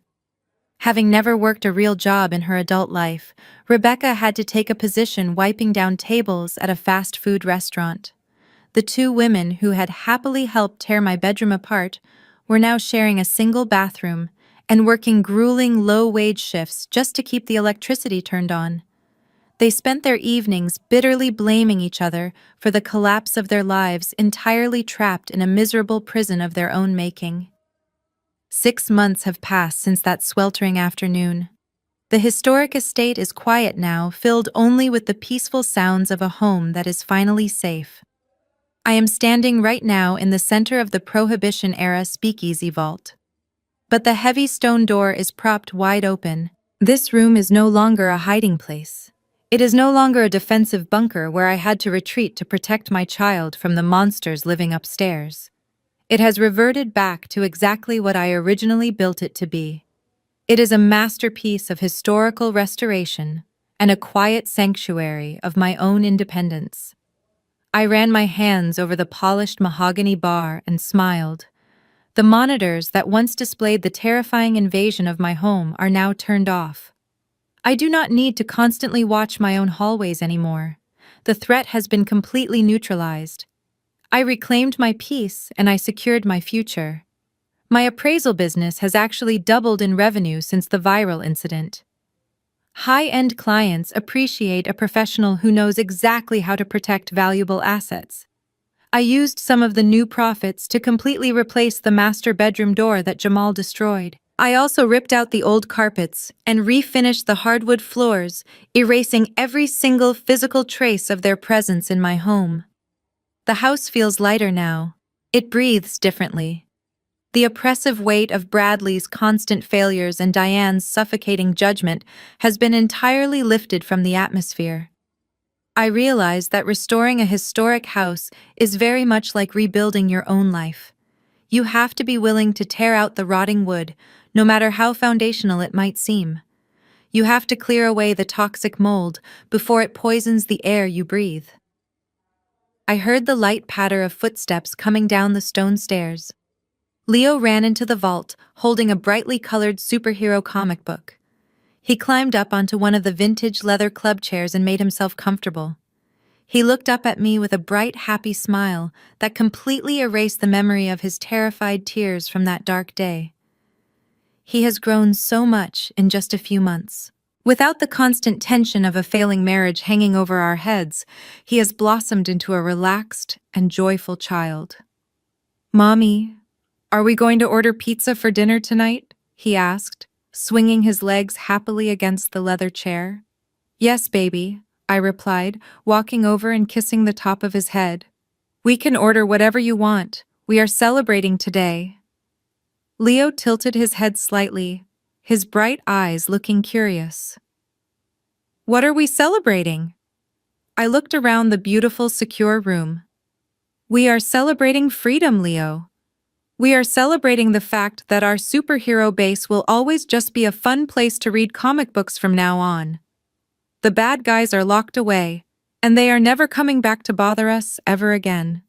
A: Having never worked a real job in her adult life, Rebecca had to take a position wiping down tables at a fast food restaurant. The two women who had happily helped tear my bedroom apart were now sharing a single bathroom and working grueling low-wage shifts just to keep the electricity turned on. They spent their evenings bitterly blaming each other for the collapse of their lives, entirely trapped in a miserable prison of their own making. 6 months have passed since that sweltering afternoon. The historic estate is quiet now, filled only with the peaceful sounds of a home that is finally safe. I am standing right now in the center of the Prohibition-era speakeasy vault. But the heavy stone door is propped wide open. This room is no longer a hiding place. It is no longer a defensive bunker where I had to retreat to protect my child from the monsters living upstairs. It has reverted back to exactly what I originally built it to be. It is a masterpiece of historical restoration and a quiet sanctuary of my own independence. I ran my hands over the polished mahogany bar and smiled. The monitors that once displayed the terrifying invasion of my home are now turned off. I do not need to constantly watch my own hallways anymore. The threat has been completely neutralized. I reclaimed my peace and I secured my future. My appraisal business has actually doubled in revenue since the viral incident. High-end clients appreciate a professional who knows exactly how to protect valuable assets. I used some of the new profits to completely replace the master bedroom door that Jamal destroyed. I also ripped out the old carpets and refinished the hardwood floors, erasing every single physical trace of their presence in my home. The house feels lighter now. It breathes differently. The oppressive weight of Bradley's constant failures and Diane's suffocating judgment has been entirely lifted from the atmosphere. I realize that restoring a historic house is very much like rebuilding your own life. You have to be willing to tear out the rotting wood, no matter how foundational it might seem. You have to clear away the toxic mold before it poisons the air you breathe. I heard the light patter of footsteps coming down the stone stairs. Leo ran into the vault, holding a brightly colored superhero comic book. He climbed up onto one of the vintage leather club chairs and made himself comfortable. He looked up at me with a bright, happy smile that completely erased the memory of his terrified tears from that dark day. He has grown so much in just a few months. Without the constant tension of a failing marriage hanging over our heads, he has blossomed into a relaxed and joyful child. "Mommy, are we going to order pizza for dinner tonight?" he asked, swinging his legs happily against the leather chair. "Yes, baby," I replied, walking over and kissing the top of his head. "We can order whatever you want. We are celebrating today." Leo tilted his head slightly, his bright eyes looking curious. "What are we celebrating?" I looked around the beautiful, secure room. "We are celebrating freedom, Leo. We are celebrating the fact that our superhero base will always just be a fun place to read comic books from now on. The bad guys are locked away, and they are never coming back to bother us ever again."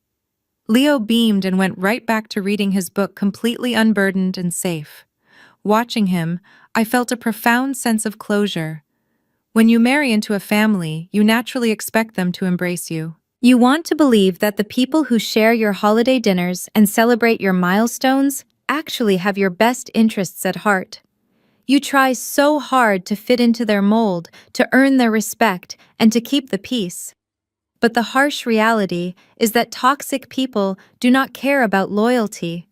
A: Leo beamed and went right back to reading his book, completely unburdened and safe. Watching him, I felt a profound sense of closure. When you marry into a family, you naturally expect them to embrace you. You want to believe that the people who share your holiday dinners and celebrate your milestones actually have your best interests at heart. You try so hard to fit into their mold, to earn their respect, and to keep the peace. But the harsh reality is that toxic people do not care about loyalty.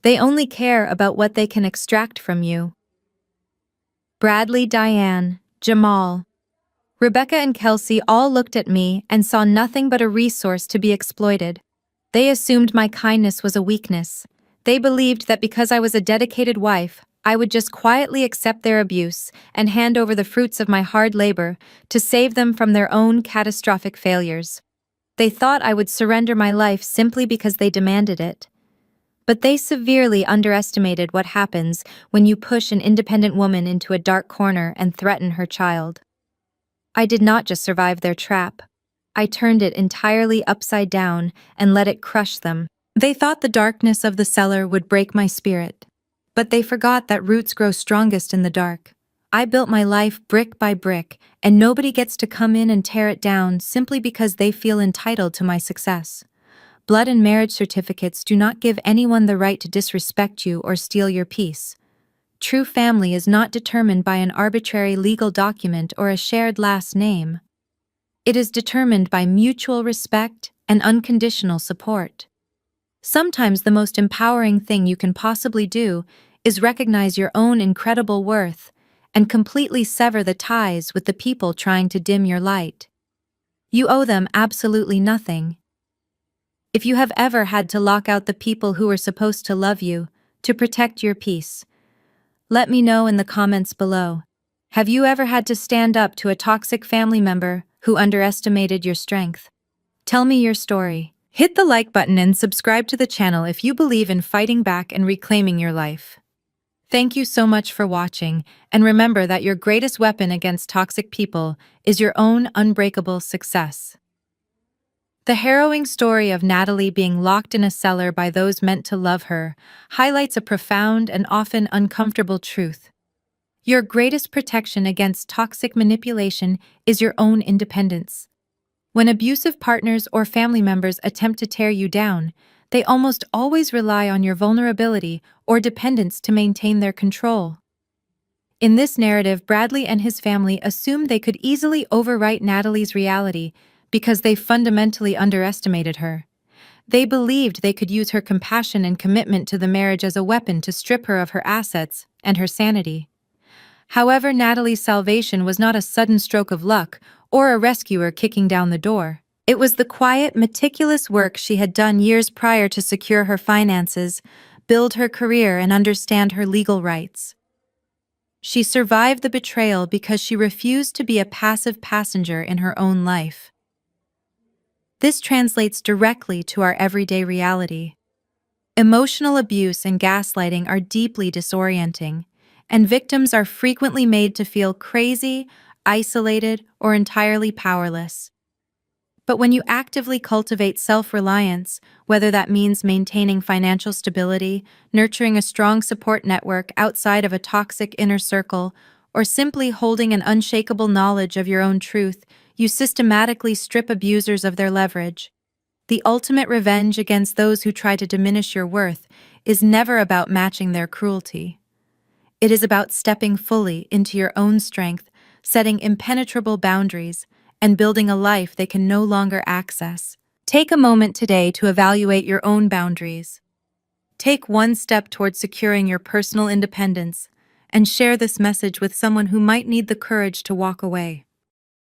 A: They only care about what they can extract from you. Bradley, Diane, Jamal, Rebecca and Kelsey all looked at me and saw nothing but a resource to be exploited. They assumed my kindness was a weakness. They believed that because I was a dedicated wife, I would just quietly accept their abuse and hand over the fruits of my hard labor to save them from their own catastrophic failures. They thought I would surrender my life simply because they demanded it. But they severely underestimated what happens when you push an independent woman into a dark corner and threaten her child. I did not just survive their trap. I turned it entirely upside down and let it crush them. They thought the darkness of the cellar would break my spirit. But they forgot that roots grow strongest in the dark. I built my life brick by brick, and nobody gets to come in and tear it down simply because they feel entitled to my success. Blood and marriage certificates do not give anyone the right to disrespect you or steal your peace. True family is not determined by an arbitrary legal document or a shared last name. It is determined by mutual respect and unconditional support. Sometimes the most empowering thing you can possibly do is recognize your own incredible worth and completely sever the ties with the people trying to dim your light. You owe them absolutely nothing. If you have ever had to lock out the people who were supposed to love you to protect your peace, let me know in the comments below. Have you ever had to stand up to a toxic family member who underestimated your strength? Tell me your story. Hit the like button and subscribe to the channel if you believe in fighting back and reclaiming your life. Thank you so much for watching, and remember that your greatest weapon against toxic people is your own unbreakable success. The harrowing story of Natalie being locked in a cellar by those meant to love her highlights a profound and often uncomfortable truth. Your greatest protection against toxic manipulation is your own independence. When abusive partners or family members attempt to tear you down, they almost always rely on your vulnerability or dependence to maintain their control. In this narrative, Bradley and his family assumed they could easily overwrite Natalie's reality because they fundamentally underestimated her. They believed they could use her compassion and commitment to the marriage as a weapon to strip her of her assets and her sanity. However, Natalie's salvation was not a sudden stroke of luck or a rescuer kicking down the door. It was the quiet, meticulous work she had done years prior to secure her finances, build her career, and understand her legal rights. She survived the betrayal because she refused to be a passive passenger in her own life. This translates directly to our everyday reality. Emotional abuse and gaslighting are deeply disorienting, and victims are frequently made to feel crazy, isolated, or entirely powerless. But when you actively cultivate self-reliance, whether that means maintaining financial stability, nurturing a strong support network outside of a toxic inner circle, or simply holding an unshakable knowledge of your own truth, you systematically strip abusers of their leverage. The ultimate revenge against those who try to diminish your worth is never about matching their cruelty. It is about stepping fully into your own strength, setting impenetrable boundaries, and building a life they can no longer access. Take a moment today to evaluate your own boundaries. Take one step toward securing your personal independence, and share this message with someone who might need the courage to walk away.